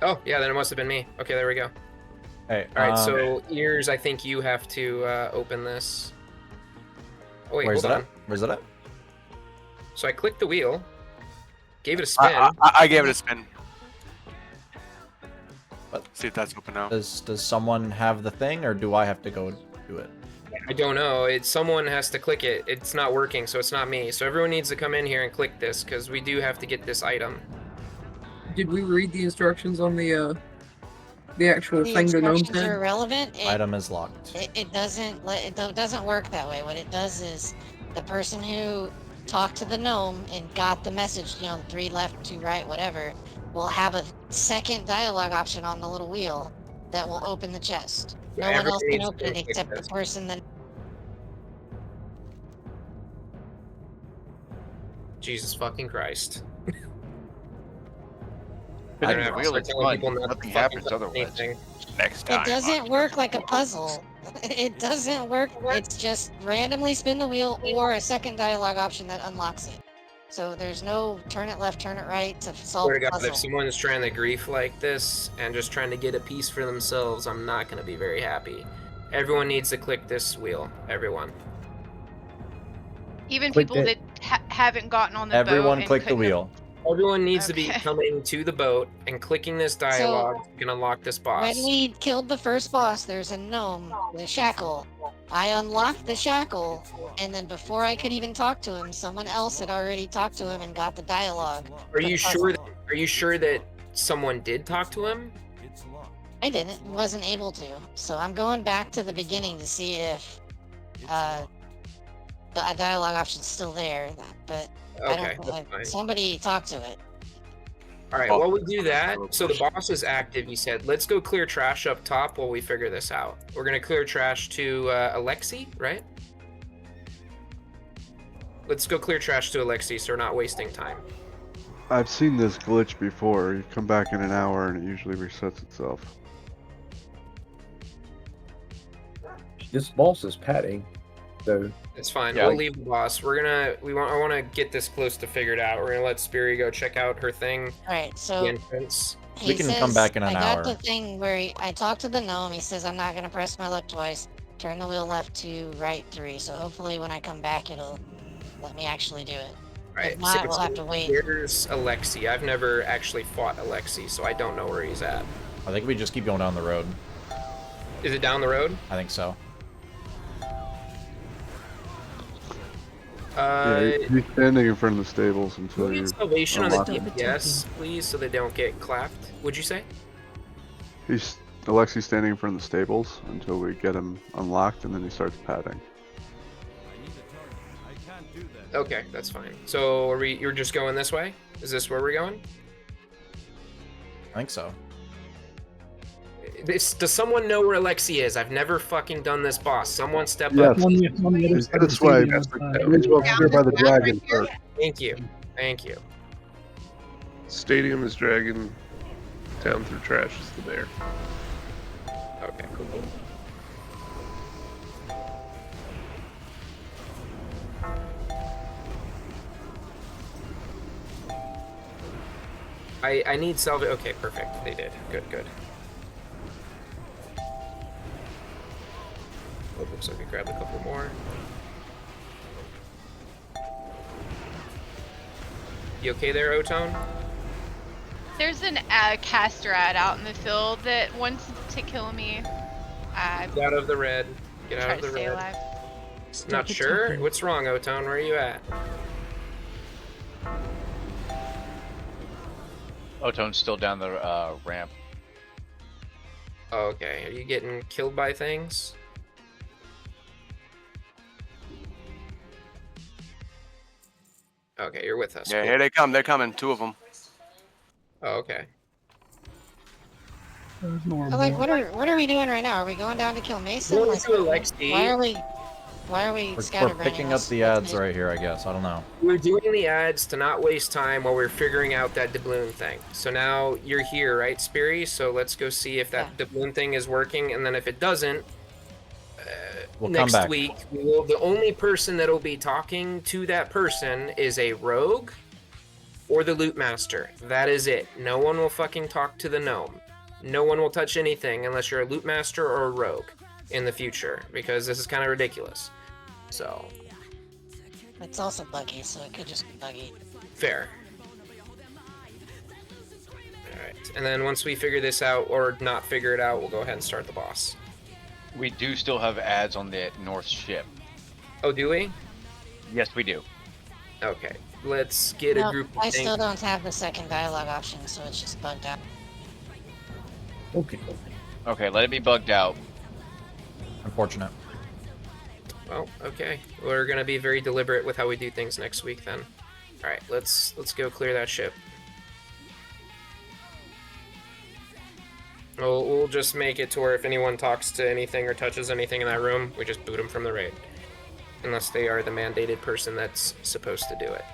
Oh, yeah, then it must have been me. Okay, there we go. Hey, all right, so Ears, I think you have to open this. Oh, wait, where's hold it on. at? Where's it at? So I clicked the wheel, gave it a spin. I gave it a spin. See if that's open now. Does someone have the thing, or do I have to go do it? I don't know. It's someone has to click it. It's not working, so it's not me. So everyone needs to come in here and click this because we do have to get this item. Did we read the instructions on the actual The thing the gnome instructions are said? irrelevant. Item is locked. It doesn't work that way. What it does is the person who talked to the gnome and got the message, you know, 3 left, 2 right, whatever, will have a second dialogue option on the little wheel that will open the chest. No one else can open it except the person that. Jesus fucking Christ. I don't know, it's fun. Nothing happens otherwise. Next time. It doesn't work like a puzzle. It doesn't work. It's just randomly spin the wheel or a second dialogue option that unlocks it. So there's no turn it left, turn it right to solve Swear to the God, puzzle. if someone's trying to grief like this and just trying to get a piece for themselves, I'm not going to be very happy. Everyone needs to click this wheel. Everyone. Even Click people it. that haven't gotten on the boat. Everyone and click the couldn't have- wheel. Everyone needs to be Okay. coming to the boat and clicking this dialogue. You can unlock this boss. When we killed the first boss, there's a gnome, the shackle. I unlocked the shackle, and then before I could even talk to him, someone else had already talked to him and got the dialogue. Are for you the sure? puzzle. Are you sure that someone did talk to him? I didn't, wasn't able to. So I'm going back to the beginning to see if the dialogue option's still there. But I Okay, don't. that's fine. Somebody talked to it. All right, while we do that, so the boss is active, you said. Let's go clear trash up top while we figure this out. We're going to clear trash to Alexi, right? Let's go clear trash to Alexi so we're not wasting time. I've seen this glitch before. You come back in an hour and it usually resets itself. This boss is padding, so It's fine. Yeah. We'll leave the boss. I want to get this close to figured out. We're going to let Spiri go check out her thing. All right, The so entrance. We can come back in an I got hour. the thing where I talked to the gnome. He says I'm not gonna press my luck twice. Turn the wheel left 2, right 3. So hopefully when I come back, it'll let me actually do it. Right, If not, we'll have to wait. Where's Alexi? I've never actually fought Alexi, so I don't know where he's at. I think we just keep going down the road. Is it down the road? I think so. He's standing in front of the stables until Can we you get salvation on the unlock it. DPS, please, so they don't get clapped? Would you say? He's Alexi's standing in front of the stables until we get him unlocked, and then he starts padding. Okay, that's fine. So you're just going this way? Is this where we're going? I think so. Does someone know where Alexi is? I've never fucking done this boss. Someone step Yes. up. On the other He's side of the this way. stadium, He's up here by the dragon first. Thank you. Thank you. Stadium is dragon. Down through trash is the bear. Okay, cool. I need salvage. Okay, perfect. They did. Good, good. Oh, looks like we grabbed a couple more. You okay there, Otone? There's an caster ad out in the field that wants to kill me. Get out of the red. Get Try out of to the stay red. alive. Not sure? What's wrong, Otone? Where are you at? Otone's still down the ramp. Oh, okay. Are you getting killed by things? Okay, you're with us. Yeah, Cool. here they come. They're coming. 2 of them. Oh, okay. There's more. So, like, what are we doing right now? Are we going down to kill Mason? Going Like, to Alexi. why are we We're scatterbrainning picking up us? the ads right here, I guess. I don't know. We're doing the ads to not waste time while we're figuring out that doubloon thing. So now you're here, right, Spiri? So let's go see if that doubloon thing is working, and then if it doesn't, We'll next come back. week, the only person that'll be talking to that person is a rogue or the loot master. That is it. No one will fucking talk to the gnome. No one will touch anything unless you're a loot master or a rogue in the future, because this is kind of ridiculous. So, It's also buggy, so it could just be buggy. fair. Alright, and then once we figure this out, or not figure it out, we'll go ahead and start the boss. We do still have ads on the north ship. Oh, do we? Yes, we do. Okay, let's get a No, group of I still things. don't have the second dialogue option, so it's just bugged out. Okay. Okay, let it be bugged out. Unfortunate. Well, okay. We're gonna be very deliberate with how we do things next week then. Alright, let's go clear that ship. We'll just make it to where if anyone talks to anything or touches anything in that room, we just boot them from the raid. Unless they are the mandated person that's supposed to do it.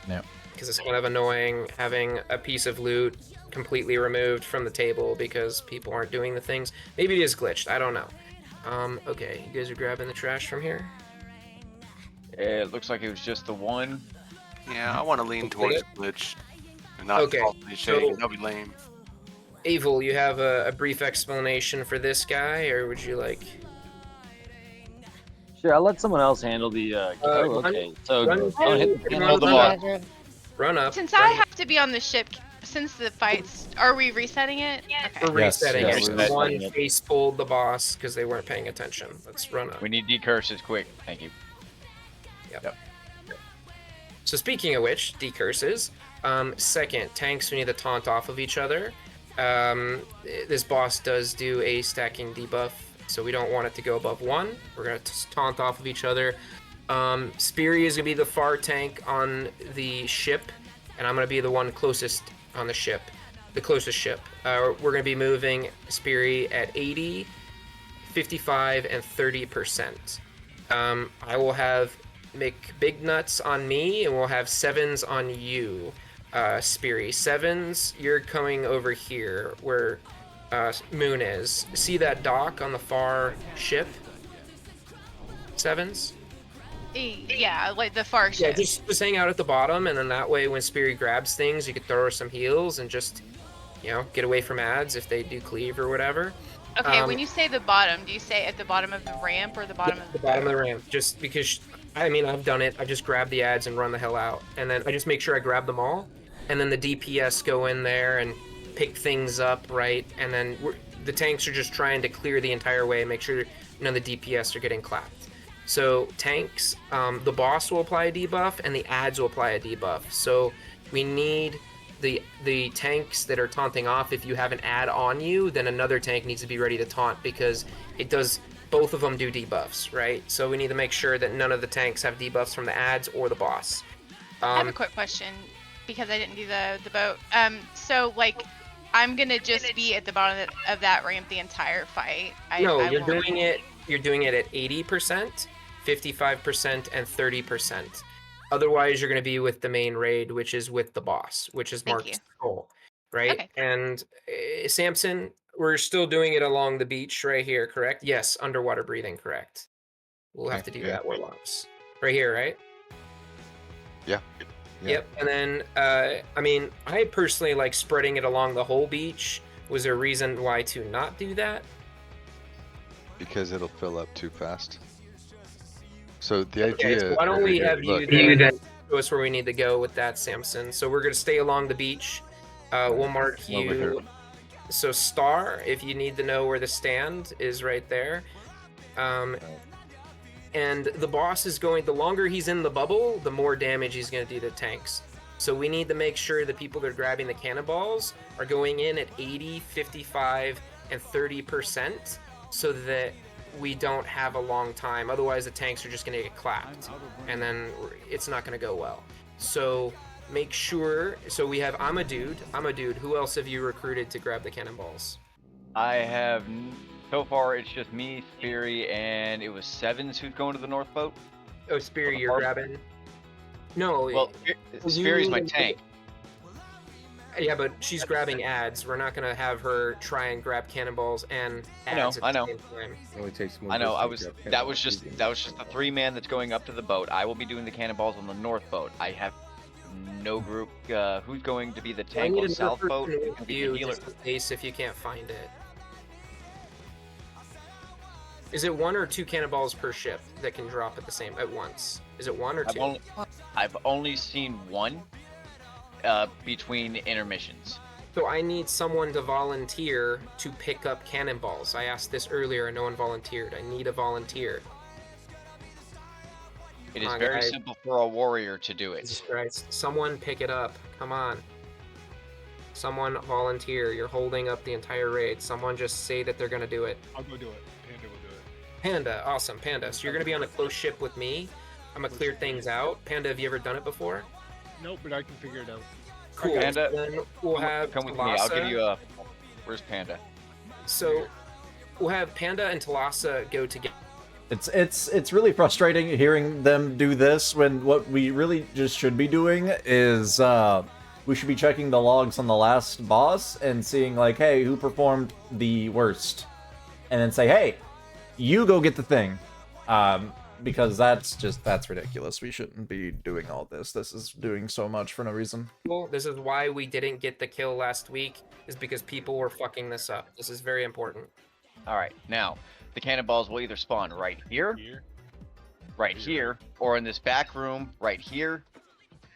Yeah. Because it's kind of annoying having a piece of loot completely removed from the table because people aren't doing the things. Maybe it is glitched, I don't know. Okay, you guys are grabbing the trash from here. It looks like it was just the one. Yeah, I want to lean towards glitch and not Okay, falsely shading. so- That'll be lame. Evil, you have a brief explanation for this guy, or would you like? Sure, I'll let someone else handle the. Okay, so run- don't hit the run- cannon. Run up. Since I have to be on the ship, since the fights, are we resetting it? Okay. We're resetting yes, it. we're One resetting it. face pulled the boss because they weren't paying attention. Let's run up. We need decurses quick. Thank you. Yep. So speaking of which, decurses. Second, tanks we need to taunt off of each other. This boss does do a stacking debuff, so we don't want it to go above 1. We're gonna taunt off of each other. Speary is gonna be the far tank on the ship, and I'm gonna be the one closest on the ship, the closest ship. We're gonna be moving Speary at 80, 55, and 30%. I will have big nuts on me, and we'll have 7s on you, Speary. 7s, you're coming over here where Moon is. See that dock on the far ship? 7s? Yeah, like the far Yeah, ship. just hang out at the bottom, and then that way when Speary grabs things, you could throw her some heals and just, get away from ads if they do cleave or whatever. Okay, when you say the bottom, do you say at the bottom of the ramp or the bottom of the bottom of the ramp? Just because, I've done it. I just grab the ads and run the hell out, and then I just make sure I grab them all, and then the DPS go in there and pick things up, right? And then the tanks are just trying to clear the entire way, make sure none of the DPS are getting clapped. So tanks, the boss will apply a debuff, and the ads will apply a debuff. So we need the tanks that are taunting off. If you have an ad on you, then another tank needs to be ready to taunt, because both of them do debuffs, right? So we need to make sure that none of the tanks have debuffs from the ads or the boss. I have a quick question because I didn't do the boat. So like, I'm gonna just be at the bottom of that ramp the entire fight. You're doing it at 80%, 55%, and 30%. Otherwise, you're going to be with the main raid, which is with the boss, which is marked skull, right? Okay. And Samson, we're still doing it along the beach right here, correct? Yes, underwater breathing, correct. We'll have to do that, Warlocks. Right here, right? Yeah. Yep. And then, I personally like spreading it along the whole beach. Was there a reason why to not do that? Because it'll fill up too fast. So the idea. Okay, so why don't over we here- have look, you then show us where we need to go with that, Samson? So we're gonna stay along the beach. We'll mark Over here. you. So Star, if you need to know where the stand is, right there. And the boss is the longer he's in the bubble, the more damage he's going to do to tanks. So we need to make sure the people that are grabbing the cannonballs are going in at 80, 55, and 30%, so that we don't have a long time. Otherwise, the tanks are just going to get clapped, and then it's not going to go well. So make sure. So we have I'm a dude. Who else have you recruited to grab the cannonballs? I have so far it's just me, Speary, and it was 7s who's going to the north boat. Oh, Speary, you're grabbing. No. Well, Speary's my tank. Yeah, but she's grabbing ads. We're not gonna have her try and grab cannonballs and ads I know. at the same time. It only takes one I know. person to grab That was just cannonballs. the 3-man that's going up to the boat. I will be doing the cannonballs on the north boat. I have no group. Who's going to be the I tank need on the another south boat? person Who's with gonna be you, the healer? just in case if you can't find it. Is it 1 or 2 cannonballs per ship that can drop at once? Is it 1 or 2? I've only seen 1 between intermissions. So I need someone to volunteer to pick up cannonballs. I asked this earlier and no one volunteered. I need a volunteer. It is Come on, very guys. simple for a warrior to do it. Jesus Christ. Someone pick it up. Come on. Someone volunteer. You're holding up the entire raid. Someone just say that they're going to do it. I'll go do it. Panda will do it. Panda. Awesome. Panda. So you're going to be on a close ship with me. I'm going to clear things out. Panda, have you ever done it before? Nope, but I can figure it out. Cool. Panda, So then we'll have come with me. I'll give Talassa. you a. Where's Panda? So we'll have Panda and Talassa go together. It's really frustrating hearing them do this when what we really just should be doing is we should be checking the logs on the last boss and seeing like, hey, who performed the worst, and then say, hey, You go get the thing. Because that's ridiculous. We shouldn't be doing all this. This is doing so much for no reason. This is why we didn't get the kill last week, is because people were fucking this up. This is very important. All right, now the cannonballs will either spawn right here, right here, or in this back room right here,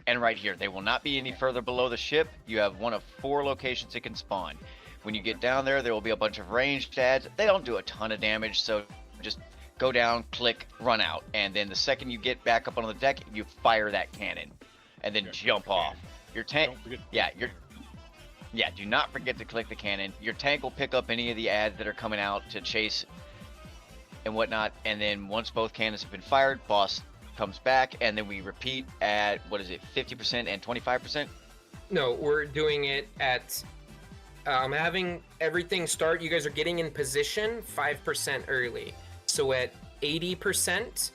and right here. They will not be any further below the ship. You have one of 4 locations it can spawn. When you get down there, there will be a bunch of ranged ads. They don't do a ton of damage, so just go down, click, run out, and then the second you get back up on the deck, you fire that cannon, and then jump off. Your tank, do not forget to click the cannon. Your tank will pick up any of the ads that are coming out to chase and whatnot, and then once both cannons have been fired, boss comes back, and then we repeat at, what is it, 50% and 25%? No, we're doing it at, having everything start, you guys are getting in position 5% early. So at 80%,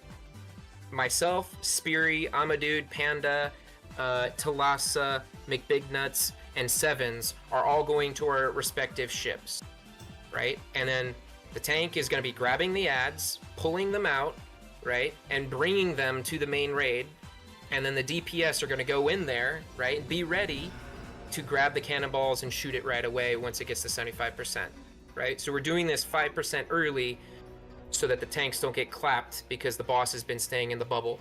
myself, Speary, Amadude, Panda, Talassa, McBignuts, and Sevens are all going to our respective ships, right? And then the tank is going to be grabbing the ads, pulling them out, right? And bringing them to the main raid. And then the DPS are going to go in there, right? And be ready to grab the cannonballs and shoot it right away once it gets to 75%, right? So we're doing this 5% early so that the tanks don't get clapped because the boss has been staying in the bubble.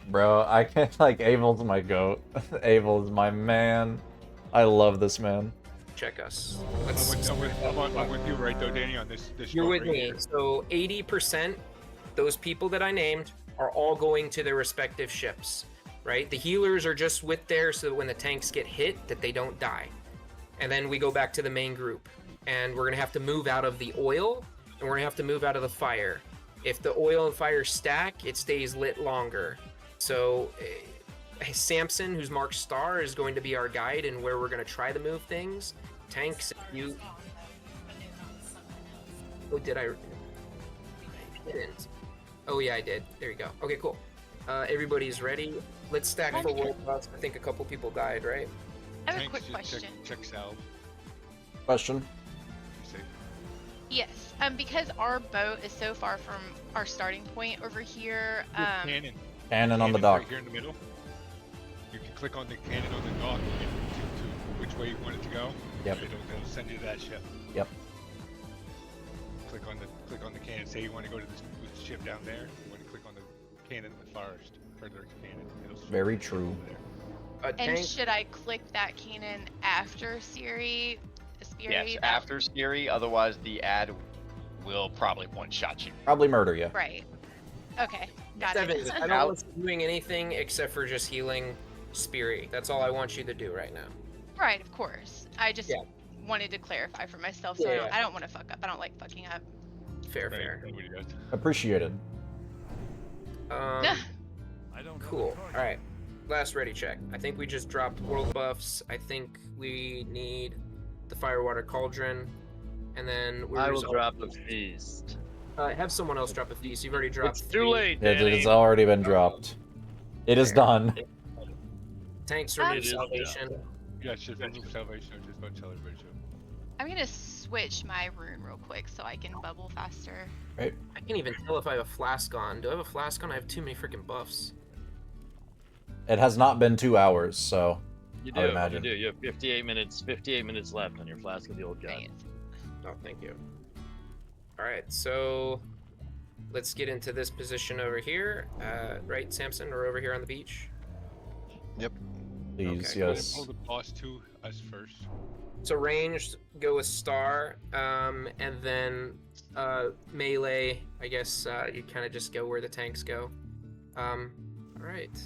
Bro, I can't, like, Abel's my goat. Abel's my man. I love this man. Check us. I'm with you right though, Danny, on this You're with right me. here. So 80%, those people that I named are all going to their respective ships, right? The healers are just with there so that when the tanks get hit, that they don't die. And then we go back to the main group. And we're gonna have to move out of the oil, and we're gonna have to move out of the fire. If the oil and fire stack, it stays lit longer. So Samson, who's marked star, is going to be our guide in where we're going to try to move things. Tanks, you... Oh, did I didn't. Oh yeah, I did. There you go. Okay, cool. Everybody's ready. Let's stack for world boss. I think a couple people died, right? I have a quick question. Check Sal. Question? Yes, because our boat is so far from our starting point over here. Cannon on the dock. Right here in the middle. You can click on the cannon on the dock and to which way you want it to go. Yep. It'll send you to that ship. Yep. Click on the cannon. Say you want to go to this ship down there. You want to click on the cannon in the forest. Further cannon. Very true. And should I click that cannon after Siri? Yes, after Scary, otherwise the ad will probably one-shot you. Probably murder you. Right. Okay, got Sevens, it. I don't want you doing anything except for just healing Speary. That's all I want you to do right now. Right, of course. I just wanted to clarify for myself, so I don't want to fuck up. I don't like fucking up. Fair. Appreciated. Cool. All right. Last ready check. I think we just dropped world buffs. I think we need the Firewater Cauldron, and then I will drop a feast. Have someone else drop a feast. You've already dropped. It's too late, It Danny. has already been dropped. It is done. Tanks remove salvation. Yeah, just remove salvation or just about celebration. I'm gonna switch my rune real quick so I can bubble faster. Right. I can't even tell if I have a flask on. Do I have a flask on? I have too many freaking buffs. It has not been 2 hours, so You I would do. imagine. You do. You have 58 minutes left on your flask of the old god. Oh, thank you. All right, so let's get into this position over here. Right, Samson, we're over here on the beach. Yep. Please, Okay. yes. Pull the boss to us first. So ranged, go with star, and then melee. I guess you kind of just go where the tanks go. All right.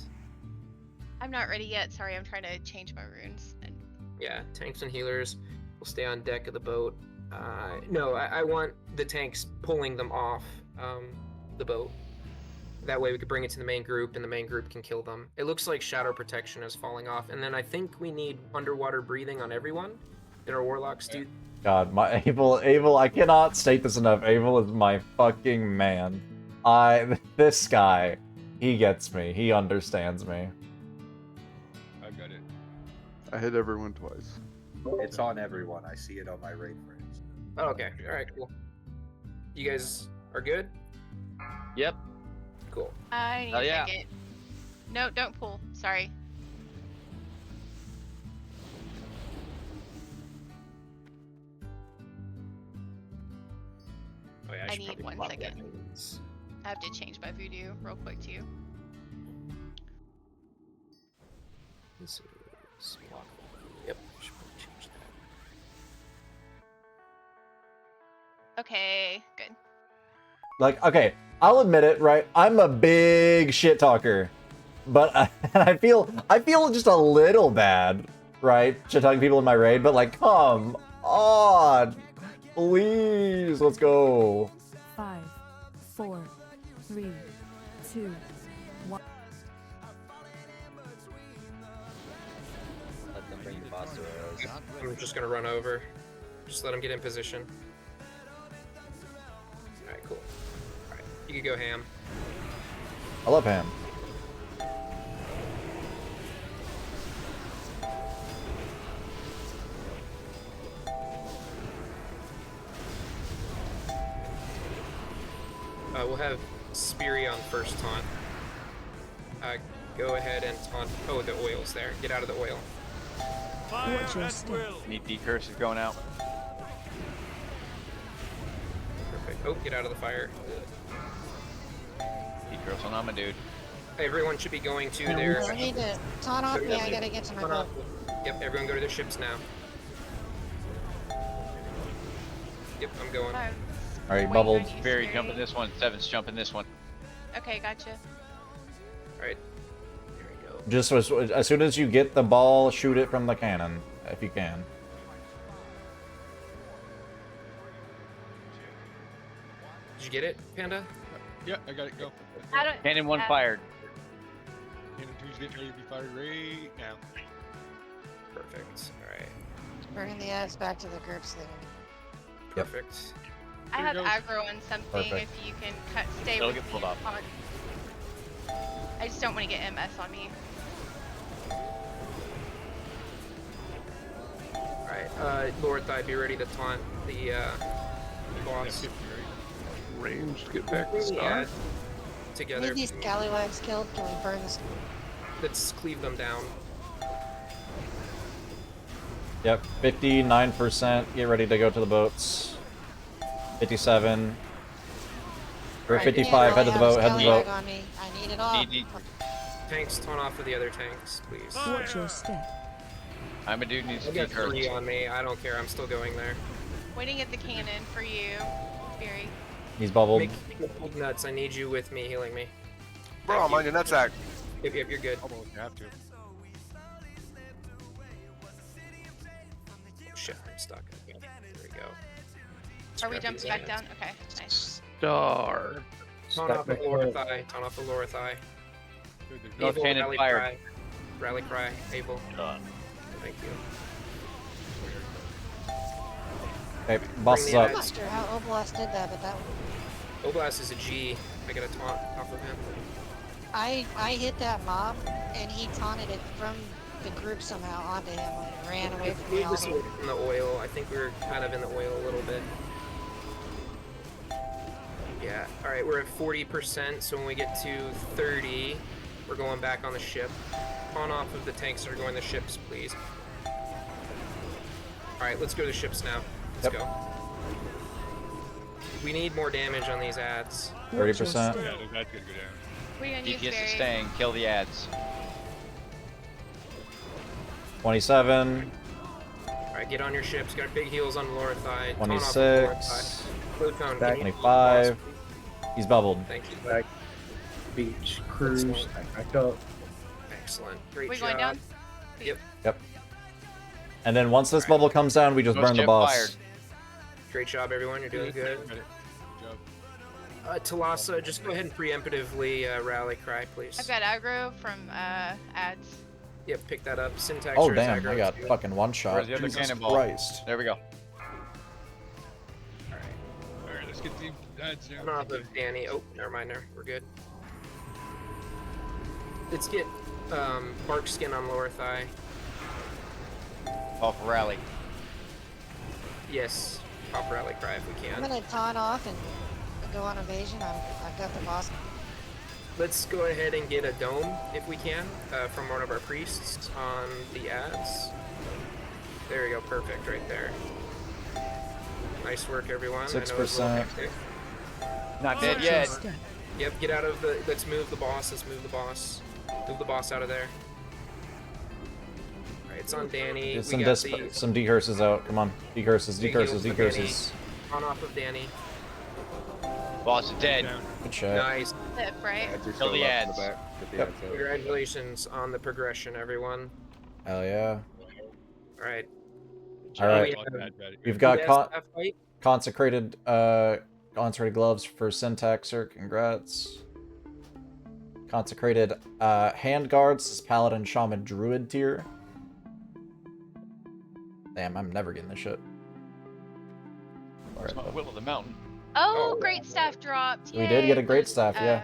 I'm not ready yet. Sorry, I'm trying to change my runes. Yeah, tanks and healers will stay on deck of the boat. No, I want the tanks pulling them off the boat. That way we could bring it to the main group, and the main group can kill them. It looks like shadow protection is falling off, and then I think we need underwater breathing on everyone. Did our warlocks do? God, my Abel, I cannot state this enough. Abel is my fucking man. This guy, he gets me. He understands me. I got it. I hit everyone twice. It's on everyone. I see it on my raid frames. Oh, okay. All right, cool. You guys Are good? Yep. Cool. I need Oh, a yeah. second. No, don't pull. Sorry. Oh yeah, I should need probably 1 plop second. that. I have to change my voodoo real quick too. This is block. Yep, should probably change that. Okay, good. Like, okay, I'll admit it, right? I'm a big shit talker, but I feel just a little bad, right? Shit talking people in my raid, but like, come on, please, let's go. 5, 4, 3, 2, 1. Let them bring the boss to us. I'm just gonna run over. Just let him get in position. Alright, cool. Alright, you can go ham. I love ham. We'll have Speary on first taunt. Go ahead and taunt. Oh, the oil's there. Get out of the oil. Watch your step. Any decurses going out? Perfect. Oh, get out of the fire. Decurse on my dude. Everyone should be going to their. I need to taunt off me. I gotta get to my Taunt boat. off. Yep, everyone go to their ships now. Yep, I'm going. Alright, bubbled. Barry jumping this one. Seven's jumping this one. Okay, gotcha. Alright. Here we go. Just as soon as you get the ball, shoot it from the cannon, if you can. Did you get it, Panda? Yeah, I got it. Go. How do- Cannon 1 fired. Cannon 2's getting ready to be fired right now. Perfect. Alright. Bringing the ads back to the groups thing. Perfect. I have Here goes. aggro on something. Perfect. If you can stay It'll with get me. pulled off. I just don't want to get MS on me. Alright, Lord Thigh, be ready to taunt the boss. Ranged, get back to Yeah. Scar. Together. Need these scallywags killed. Can we burn this? Let's cleave them down. Yep, 59%. Get ready to go to the boats. 57. We're at Right. 55. Head to the boat. Head to the boat. On me. I need it all. Tanks, taunt off of the other tanks, please. Watch your step. I'm a dude needs I to got decurse. 3 on me. I don't care. I'm still going there. Waiting at the cannon for you, Barry. He's bubbled. Make it nuts. I need you with me, healing me. Bro, I'm on your nutsack. Yep, you're good. Almost have to. Shit, I'm stuck. Okay, there we go. Are we Scrap jumped these back ants. down? Okay, nice. Star. Taunt off the lower thigh. Taunt off the lower thigh. No Evil, cannon rally fired. cry. Rally cry. Able. Done. Thank you. Okay, boss is Bring the up. I'm not sure how Oblast did that, but that one. Oblast is a G. I got a taunt off of him. I hit that mob and he taunted it from the group somehow onto him and ran away from me. He was in the oil. I think we were kind of in the oil a little bit. Yeah. All right, we're at 40%. So when we get to 30, we're going back on the ship. On off of the tanks that are going to the ships, please. All right, let's go to the ships now. Let's go. We need more damage on these ads. 30%. Yeah, that's gonna go down. We're gonna use DPS is Barry. staying. Kill the ads. 27. Alright, get on your ships. Got big heals on the lower thigh. Taunt off the lower 26. thigh. Pluton, Back. can you- 25. He's bubbled. Thank you. Back. Beach cruise. Back up. Excellent. Great We job. going down? Yep. Yep. And then once this bubble comes down, we just Ghost burn the jet boss. fired. Great job, everyone. You're doing good. Good job. Talassa, just go ahead and preemptively rally cry, please. I've got aggro from ads. Yep, pick that up. Syntax Oh or damn, aggro I got is good. fucking one shot. Where's the other Jesus cannonball? Christ. There we go. Alright, let's get the ads down. Taunt off of Danny. Oh, never mind there. We're good. Let's get bark skin on lower thigh. Off rally. Yes. Pop rally cry if we I'm can. gonna taunt off and go on evasion. I've got the boss. Let's go ahead and get a dome, if we can, from one of our priests on the ads. There we go, perfect, right there. Nice work, everyone. 6%. Not dead yet. Yep, get out of the... Let's move the boss, Move the boss out of there. Alright, it's on Danny. Get We got the... some decurses out. Come on. Decurses, decurses, decurses. On off of Danny. Boss is dead. Good shot. Nice. Flip, right? Kill the ads. Yep. Congratulations on the progression, everyone. Hell yeah. Alright. Alright. We've got staff fight. consecrated gloves for Syntaxer. Congrats. Consecrated hand guards is Paladin, Shaman, Druid tier. Damn, I'm never getting this shit. It's my will of the mountain. Oh, great staff dropped. We did get a great staff, yeah.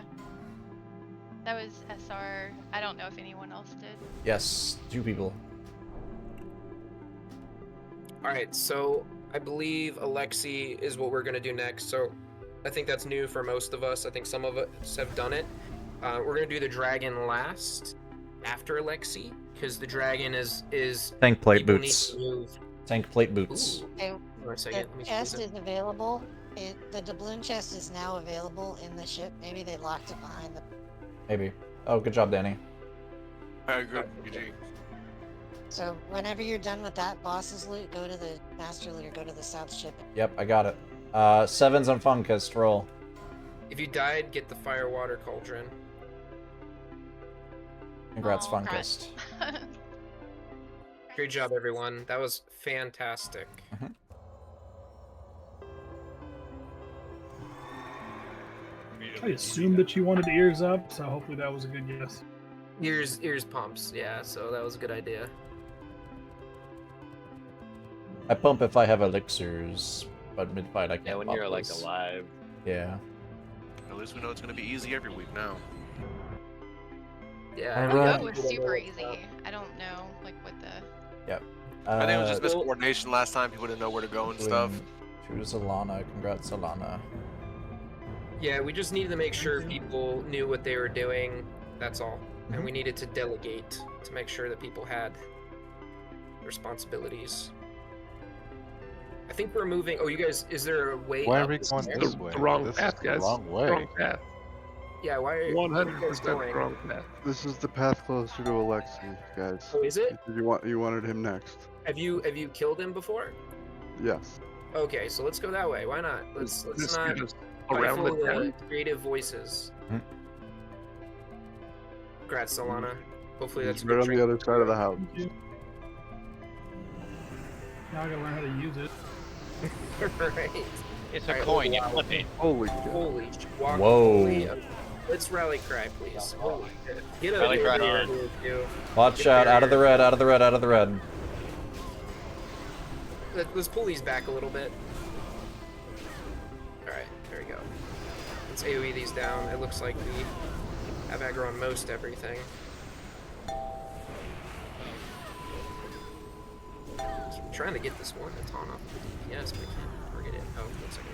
That was SR. I don't know if anyone else did. Yes, 2 people. Alright, so I believe Alexi is what we're going to do next. So I think that's new for most of us. I think some of us have done it. We're going to do the dragon last after Alexi, because the dragon is Tank plate people need boots. to move. Tank plate boots. Okay, For a second, let me the chest squeeze is available. The doubloon chest is now available in the ship. Maybe they locked it behind the... Maybe. Oh, good job, Danny. Good, GG. So whenever you're done with that boss's loot, go to the master loot or go to the south ship. Yep, I got it. 7s on Funkist, roll. If you died, get the fire water cauldron. Congrats, Oh, Funkist. Great job, everyone. That was fantastic. I assumed that you wanted ears up, so hopefully that was a good guess. Ears pumps, yeah, so that was a good idea. I pump if I have elixirs, but mid-fight I can't. Yeah, when pop you're like those. alive. Yeah. At least we know it's gonna be easy every week now. Yeah, That was super easy. I don't know, like, what the... Yep. I think it was just miscoordination last time. People didn't know where to go and stuff. Choose Alana. Congrats, Alana. Yeah, we just needed to make sure people knew what they were doing. That's all. And we needed to delegate to make sure that people had responsibilities. I think we're moving. Oh, you guys, is there a way? Why up are we this going stairs? this way? The wrong This path, is the guys. wrong way. Wrong path. Yeah, why are you 100% going? wrong path. This is the path closer to Alexi, guys. Oh, is it? You wanted him next. Have you killed him before? Yes. Okay, so let's go that way. Why not? Let's This not is around the stifle town. creative voices. Hmm. Congrats, Solana. Hopefully that's It's right on the other side of the house. Now I gotta learn how to use it. right. It's a Alright, coin, you wow. flip it. Holy shit. Holy sh- walk- Whoa. holy, let's rally cry, please. Holy shit. Get Rally over cry here, on. dude. Watch Get out! there. Out of the red! Out of the red! Out of the red! Let's pull these back a little bit. Alright, there we go. Let's AoE these down. It looks like we have aggro on most everything. Keep trying to get this one baton off the DPS, but I can't target it. Oh, looks like it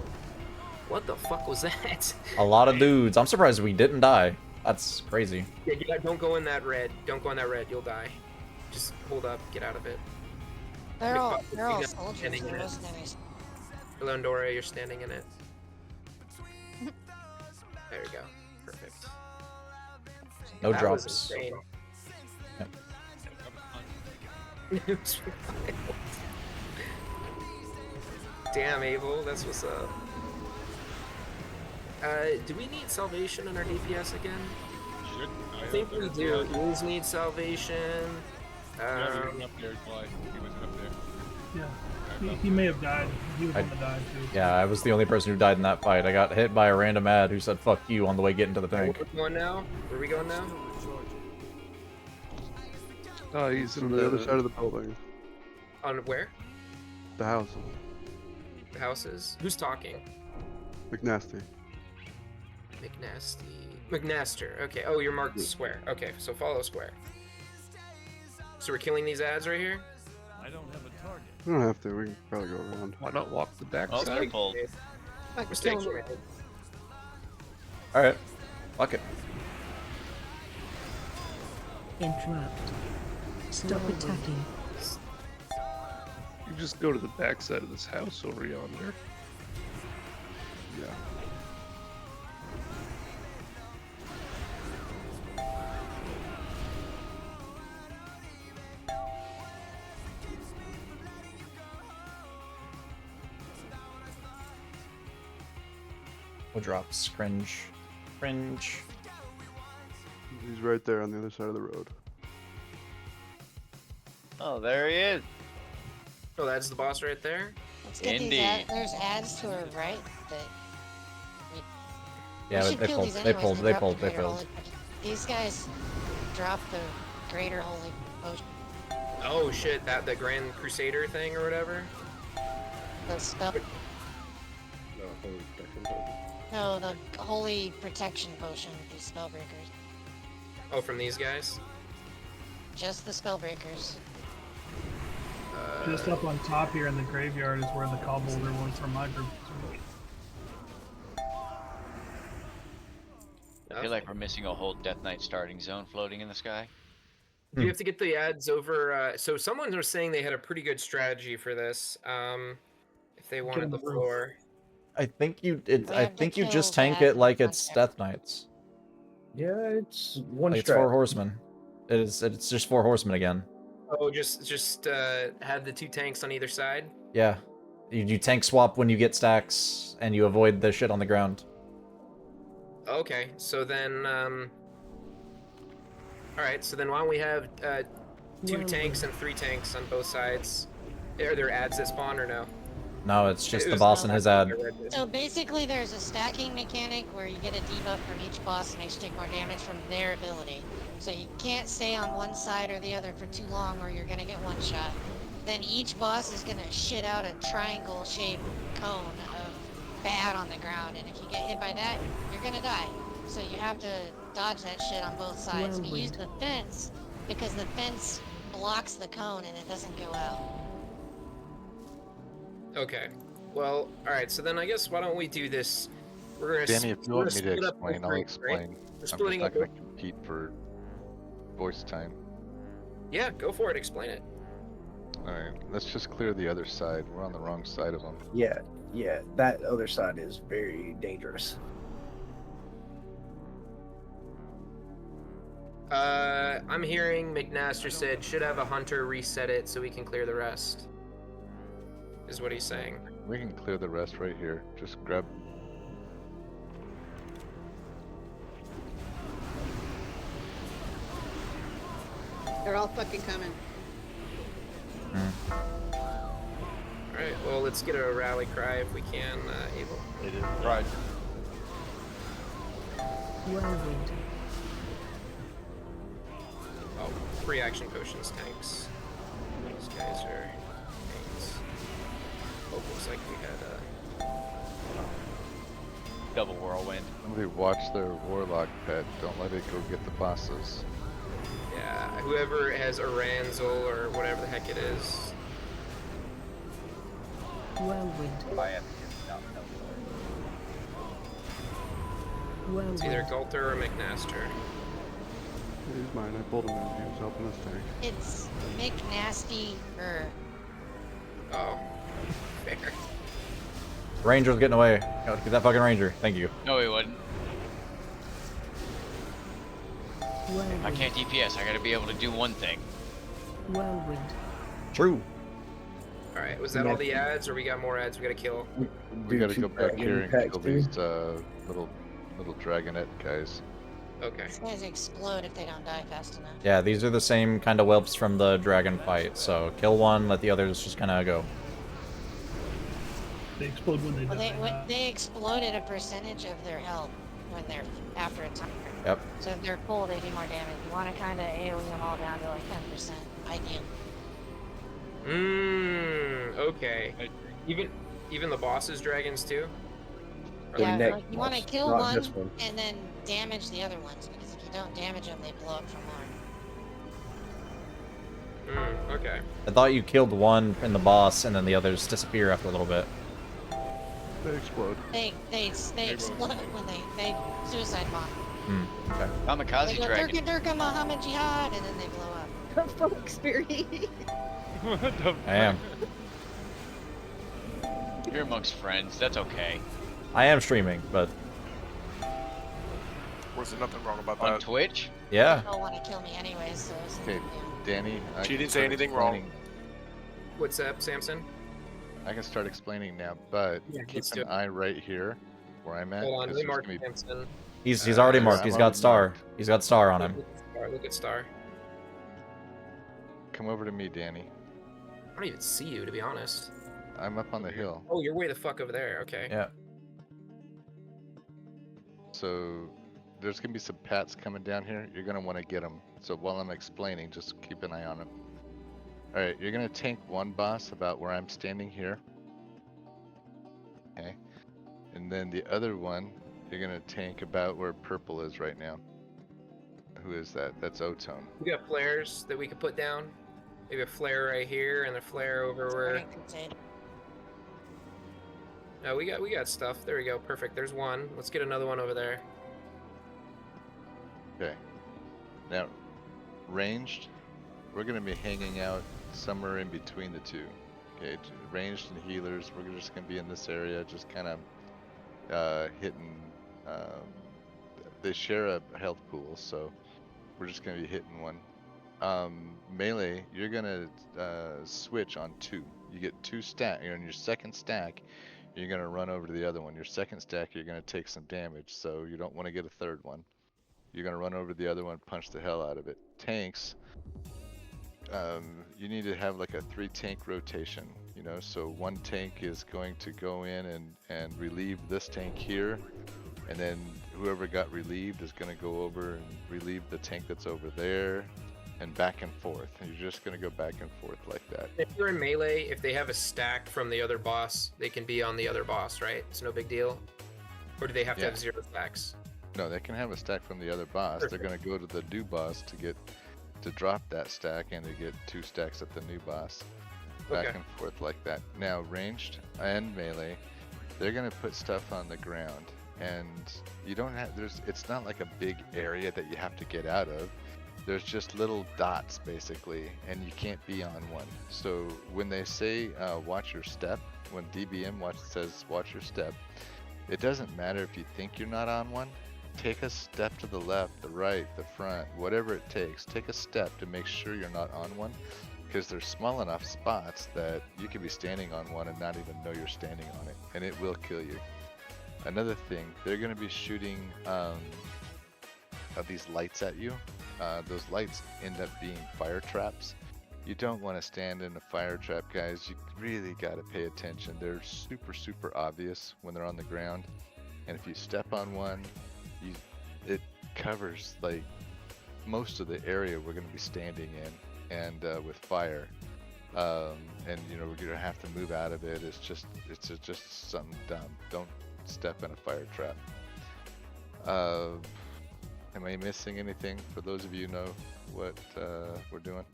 worked. What the fuck was that? A lot of dudes. I'm surprised we didn't die. That's crazy. Yeah, don't go in that red. Don't go in that red. You'll die. Just hold up. Get out of it. They're all Standing soldiers. in They're it. mercenaries. Londora, you're standing in it. There we go. Perfect. No That was drops. insane. Yep. It was wild. Damn, Abel, that's what's up. Do we need salvation in our DPS again? Should. I think we do. Wolves need salvation. Yeah, he wasn't up there, Clyde. He wasn't up there. Yeah. He may have died. He was on the die too. Yeah, I was the only person who died in that fight. I got hit by a random ad who said "fuck you" on the way getting to the tank. Where we going now? Where we going now? Oh, he's On the other side of the building. On where? The house. The houses. Who's talking? McNasty. McNaster. Okay. Oh, you're marked square. Okay, so follow square. So we're killing these ads right here? I don't have a target. We don't have to. We can probably go around. Why not walk the back Oh, side? they're cold. Fuck, Mistakes kill were him. made. Alright. Fuck it. Interrupt. Stop attacking. You just go to the backside of this house over yonder. Yeah. We'll drop cringe. Cringe. He's right there on the other side of the road. Oh, there he is. Oh, that's the boss right there? Let's get these Indeed. there's ads to our right that Yeah, we should they kill pulled. these They anyways, pulled. they They drop the pulled. They greater pulled. holy potion. These guys drop the greater holy potion. Oh shit, that the Grand Crusader thing or whatever? The spell. No, holy protection potion. No, the holy protection potion with these spellbreakers. Oh, from these guys? Just the spellbreakers. Just up on top here in the graveyard is where the Cobbolder was from my group. I feel like we're missing a whole Death Knight starting zone floating in the sky. Do you have to get the ads over? So someone was saying they had a pretty good strategy for this. If they wanted the floor. I think you. We I have to think you kill just tank that it like it's monster. Death Knights. Yeah, it's one Like it's 4 strat. horsemen. It is. It's just 4 horsemen again. Oh, just have the 2 tanks on either side. Yeah. You tank swap when you get stacks, and you avoid the shit on the ground. Okay, so then all right, so then why don't we have 2 tanks and 3 tanks on both sides? Are there ads that spawn or no? No, it's just It the was boss not and his like ad. I read this. So basically there's a stacking mechanic where you get a debuff from each boss and they take more damage from their ability. So you can't stay on one side or the other for too long or you're gonna get one shot. Then each boss is gonna shit out a triangle shaped cone of bad on the ground, and if you get hit by that, you're gonna die. So you have to dodge that shit on both sides. We use the fence because the fence blocks the cone and it doesn't go out. Okay. Well, all right. So then I guess why don't we do this? We're gonna. Danny, if you want me to split up explain, both I'll groups, right? explain. We're I'm just splitting not up. going to compete for voice time. Yeah, go for it. Explain it. Alright, let's just clear the other side. We're on the wrong side of them. Yeah, that other side is very dangerous. I'm hearing McNaster said should have a hunter reset it so we can clear the rest. Is what he's saying. We can clear the rest right here. Just grab. They're all fucking coming. Alright, well, let's get a rally cry if we can, Abel. It is right. Whirlwind. Oh, 3 action potions, tanks. These guys are tanks. Oh, looks like we had Double whirlwind. Somebody watch their warlock pet. Don't let it go get the bosses. yeah, whoever has Aranzel or whatever the heck it is. Whirlwind. It's either Gulter or McNaster. He's mine. I pulled him in. He was helping us tank. It's McNasty Oh, fair. Ranger's getting away. Get that fucking ranger. Thank you. No, he wouldn't. Whirlwind. I can't DPS. I gotta be able to do one thing. Whirlwind. True. Alright, was that all the ads, or we got more ads we gotta kill? We gotta go back here and packs kill too. these little dragonette guys. Okay. These guys explode if they don't die fast enough. Yeah, these are the same kind of whelps from the dragon fight. So kill one, let the others just kind of go. They explode when they Well, die. they exploded a percentage of their health when they're after a timer. Yep. So if they're full, they do more damage. You want to kind of AoE them all down to like 10%, ideal. Okay. Even the bosses dragons too? Or Yeah, next like you want to boss, kill not one this one. and then damage the other ones, because if you don't damage them, they blow up for more. okay. I thought you killed one in the boss, and then the others disappear after a little bit. They explode. They explode when they suicide bomb. Okay. Kamikaze They go dragon. Durka Durka Muhammad Jihad and then they blow up. The fuck, Spirit? What the I am. You're amongst friends. That's okay. I am streaming, but Was there nothing wrong about On that? Twitch? yeah. They don't want to kill me anyways, so it's Okay, Danny. I She can didn't say start anything wrong. explaining- What's up, Samson? I can start explaining now, but Yeah, keep let's do an it. eye right here, where I'm at. Hold on, 'cause let me there's mark gonna be- Samson. He's already Yes, marked. He's I'm got already star. marked. He's got star on him. Look at Star. Come over to me, Danny. I don't even see you, to be honest. I'm up on the hill. Oh, you're way the fuck over there. Okay. Yeah. So there's gonna be some pats coming down here. You're gonna want to get them. So while I'm explaining, just keep an eye on them. All right, you're gonna tank one boss about where I'm standing here. Okay. And then the other one, you're gonna tank about where purple is right now. Who is that? That's Otone. We got flares that we could put down. Maybe a flare right here and a flare over where. No, we got stuff. There we go. Perfect. There's one. Let's get another one over there. Okay. Now, ranged, we're gonna be hanging out somewhere in between the two. Okay, ranged and healers, we're just gonna be in this area, just kind of hitting. They share a health pool, so we're just gonna be hitting one. Melee, you're gonna switch on two. You get two stack. You're on your second stack. You're gonna run over to the other one. Your second stack, you're gonna take some damage, so you don't want to get a third one. You're gonna run over to the other one, punch the hell out of it. Tanks, you need to have like a 3 tank rotation, you know, so one tank is going to go in and relieve this tank here, and then whoever got relieved is gonna go over and relieve the tank that's over there, and back and forth. And you're just gonna go back and forth like that. If you're in melee, if they have a stack from the other boss, they can be on the other boss, right? It's no big deal. Or do they have to Yeah. have 0 stacks? No, they can have a stack from the other boss. They're gonna go to the new boss to drop that stack, and to get 2 stacks at the new boss. Back Okay. and forth like that. Now, ranged and melee, they're gonna put stuff on the ground, and you don't have. It's not like a big area that you have to get out of. There's just little dots basically, and you can't be on one. So when they say watch your step, when DBM says watch your step, it doesn't matter if you think you're not on one. Take a step to the left, the right, the front, whatever it takes. Take a step to make sure you're not on one, because there's small enough spots that you could be standing on one and not even know you're standing on it, and it will kill you. Another thing, they're going to be shooting these lights at you. Those lights end up being fire traps. You don't want to stand in a fire trap, guys. You really got to pay attention. They're super, super obvious when they're on the ground. And if you step on one, it covers like most of the area we're going to be standing in, and with fire. And you know, we're going to have to move out of it. It's just something dumb. Don't step in a fire trap. Am I missing anything? For those of you who know what we're doing.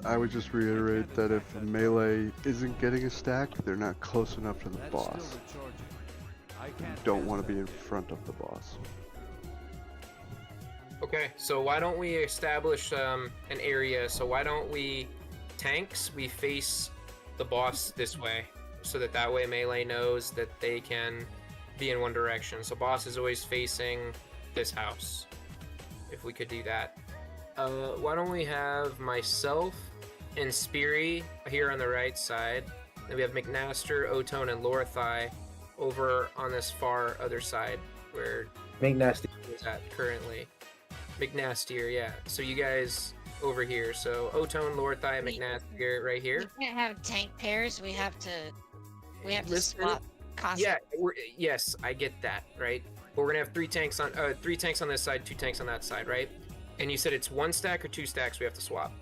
I would just reiterate that if melee isn't getting a stack, they're not close enough to the boss. You don't want to be in front of the boss. Okay, so why don't we establish an area? So why don't we tanks? We face the boss this way, so that way melee knows that they can be in one direction. So boss is always facing this house. If we could do that. Why don't we have myself and Speary here on the right side. Then we have McNaster, Otone, and Lorthai over on this far other side where McNasty is at currently. McNastier, yeah. So you guys over here. So Otone, Lorthai, McNastier right here. We can't have tank pairs. We have to Listen, swap constantly. Yeah, yes, I get that, right? But we're gonna have 3 tanks on this side, 2 tanks on that side, right? And you said it's 1 stack or 2 stacks we have to swap?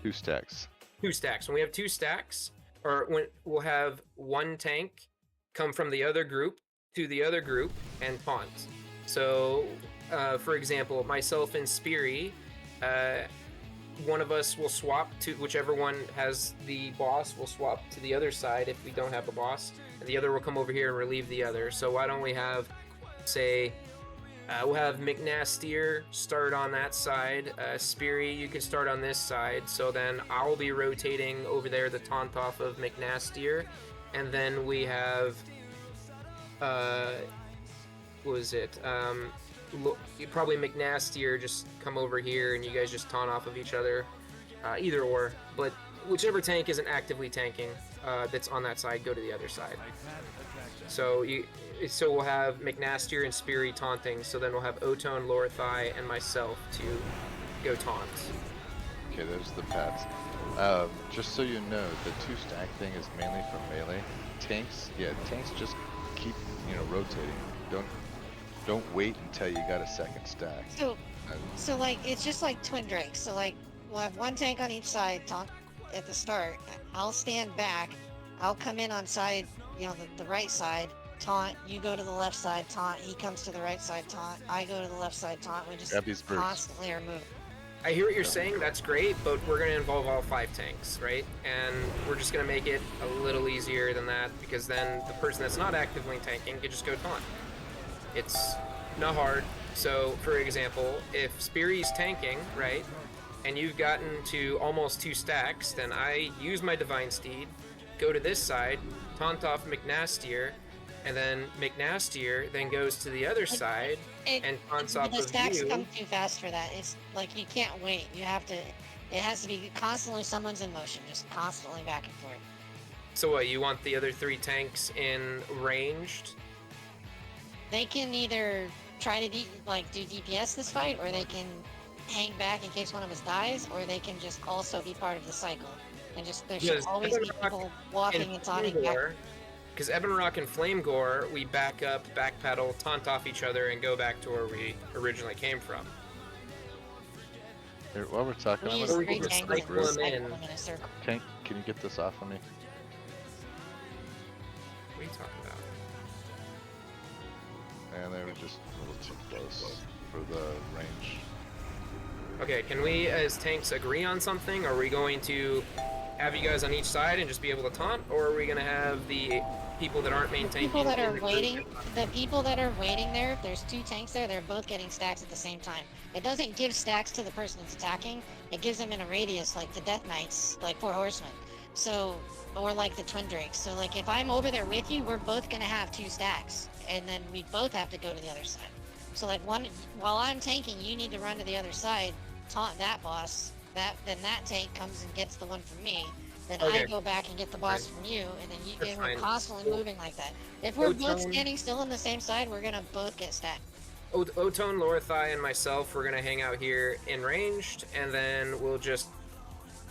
2 stacks. 2 stacks. When we have 2 stacks, we'll have 1 tank come from the other group to the other group and taunt. So, for example, myself and Speary, one of us will swap to whichever one has the boss. Will swap to the other side if we don't have a boss, and the other will come over here and relieve the other. So why don't we have, say, we'll have McNastier start on that side. Speary, you can start on this side. So then I'll be rotating over there the taunt off of McNastier, and then we have what was it? Probably McNastier just come over here and you guys just taunt off of each other. Either or, but whichever tank isn't actively tanking that's on that side, go to the other side. So we'll have McNastier and Speary taunting, so then we'll have Otone, Lorithai, and myself to go taunt. Okay, there's the paths. Just so you know, the 2-stack thing is mainly for melee. Tanks just keep, rotating. Don't wait until you got a second stack. So like, it's just like Twin Drakes. So like, we'll have one tank on each side, taunt at the start. I'll stand back. I'll come in on side, the right side, taunt. You go to the left side, taunt. He comes to the right side, taunt. I go to the left side, taunt. We just constantly are moving. I hear what you're saying, that's great, but we're going to involve all 5 tanks, right? And we're just going to make it a little easier than that, because then the person that's not actively tanking can just go taunt. It's not hard. So, for example, if Speary's tanking, right, and you've gotten to almost 2 stacks, then I use my Divine Steed, go to this side, taunt off McNastier, and then McNastier then goes to the other side and taunts off of you. The stacks come too fast for that. It's like, you can't wait. You have to, it has to be constantly someone's in motion, just constantly back and forth. So what, you want the other 3 tanks in ranged? They can either try to do DPS this fight, or they can hang back in case one of us dies, or they can just also be part of the cycle. And just, there should always be people walking and taunting back. Because Ebonrock and Flamegore, we back up, backpedal, taunt off each other, and go back to where we originally came from. Here, while we're talking, I'm Can you get this off of me? What are you talking about? And they were just a little too close for the range. Okay, can we as tanks agree on something? Are we going to have you guys on each side and just be able to taunt, or are we going to have the people that aren't maintaining? The people that are waiting there, if there's 2 tanks there, they're both getting stacks at the same time. It doesn't give stacks to the person that's attacking, it gives them in a radius, like the Death Knights, like 4 Horsemen. So, or like the Twin Drakes. So like, if I'm over there with you, we're both going to have 2 stacks, and then we both have to go to the other side. So like, while I'm tanking, you need to run to the other side, taunt that boss, then that tank comes and gets the one from me, then I go back and get the boss from you, and then we're constantly moving like that. If we're both standing still on the same side, we're gonna both get stacked. Otone, Lorithai, and myself, we're gonna hang out here in ranged, and then we'll just...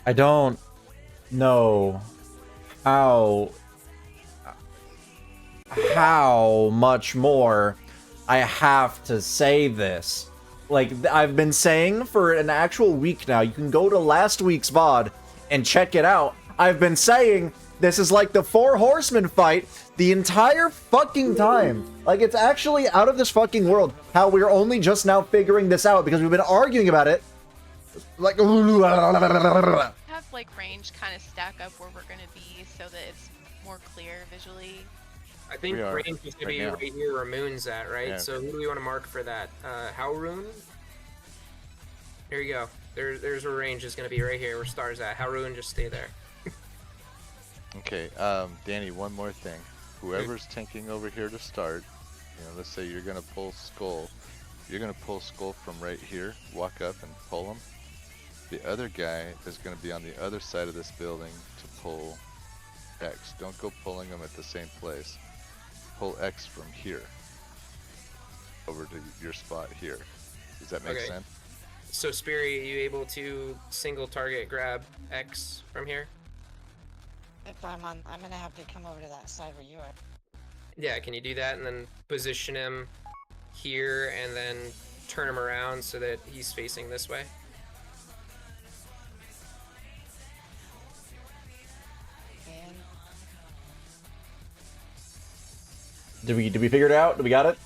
I don't know how much more I have to say this. Like, I've been saying for an actual week now, you can go to last week's VOD and check it out. I've been saying this is like the 4 Horsemen fight the entire fucking time. Like, it's actually out of this fucking world how we're only just now figuring this out, because we've been arguing about it. Like, have like range kind of stack up where we're gonna be so that it's more clear visually. I think range is going to be right here where Moon's at, right? Yeah. So who do we want to mark for that? Haurun? Here you go. There's where range is going to be right here where Star's at. Haurun, just stay there. Okay, Danny, one more thing. Whoever's tanking over here to start, let's say you're going to pull Skull. You're going to pull Skull from right here, walk up and pull him. The other guy is going to be on the other side of this building to pull X. Don't go pulling them at the same place. Pull X from here over to your spot here. Does that make sense? So Speary, are you able to single target grab X from here? If I'm gonna have to come over to that side where you are. Yeah, can you do that and then position him here and then turn him around so that he's facing this way? Did we figure it out? Do we got it?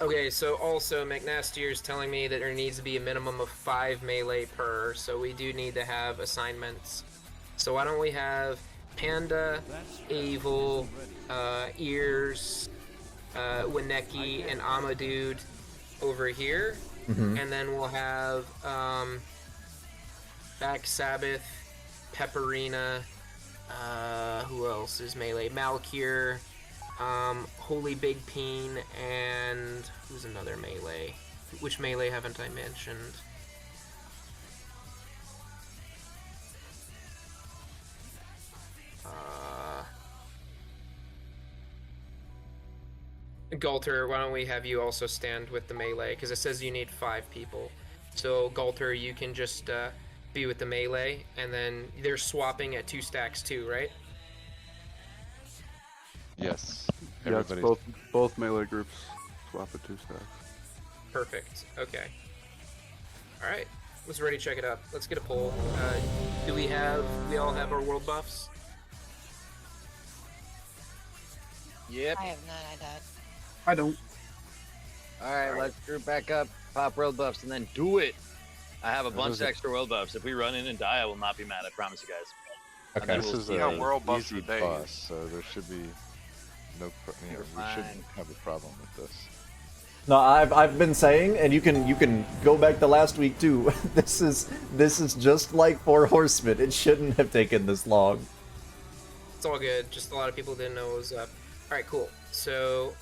Okay, so also McNastier is telling me that there needs to be a minimum of 5 melee per, so we do need to have assignments. So why don't we have Panda, Evil, Ears, Wineki, and Amadude over here, and then we'll have Back Sabbath, Pepperina, who else is melee? Malcure, Holy Big Peen, and who's another melee? Which melee haven't I mentioned? Galter, why don't we have you also stand with the melee? Because it says you need 5 people. So Galter, you can just be with the melee, and then they're swapping at 2 stacks too, right? Yes. Yeah, it's both melee groups swap at 2 stacks. Perfect. Okay. All right. Let's ready to check it out. Let's get a poll. Do we all have our world buffs? Yep. I have none. I died. I don't. Alright, let's group back up, pop world buffs, and then do it! I have a bunch of extra world buffs. If we run in and die, I will not be mad, I promise you guys. Okay. This is a world buffs easy for days. boss, so there should be no, we shouldn't have a problem with this. No, I've been saying, and you can go back to last week too. This is just like 4 Horsemen. It shouldn't have taken this long. It's all good. Just a lot of people didn't know what was up. All right, cool. So,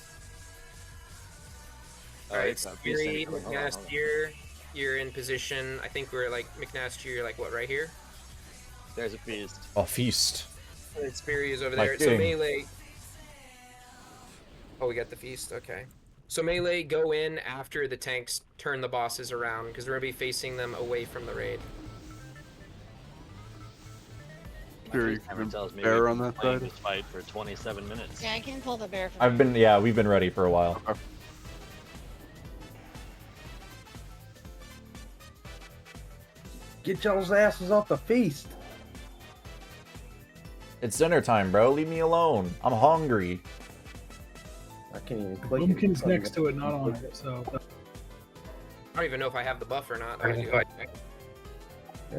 all right, Spirit, McNastier, you're in position. I think we're like McNastier. You're like what, right here? There's a feast. A feast. Spirit is over My there. So king. melee. Oh, we got the feast. Okay. So melee, go in after the tanks turn the bosses around because we're gonna be facing them away from the raid. Fury, Timer tells me bear we've on been that playing side? this fight for 27 minutes. Yeah, I can pull the bear from We've been ready for a while. Get y'all's asses off the feast. It's dinner time, bro. Leave me alone. I'm hungry. I can't even click Lumpkin's next to it, not on it, so. I don't even know if I have the buff or not. There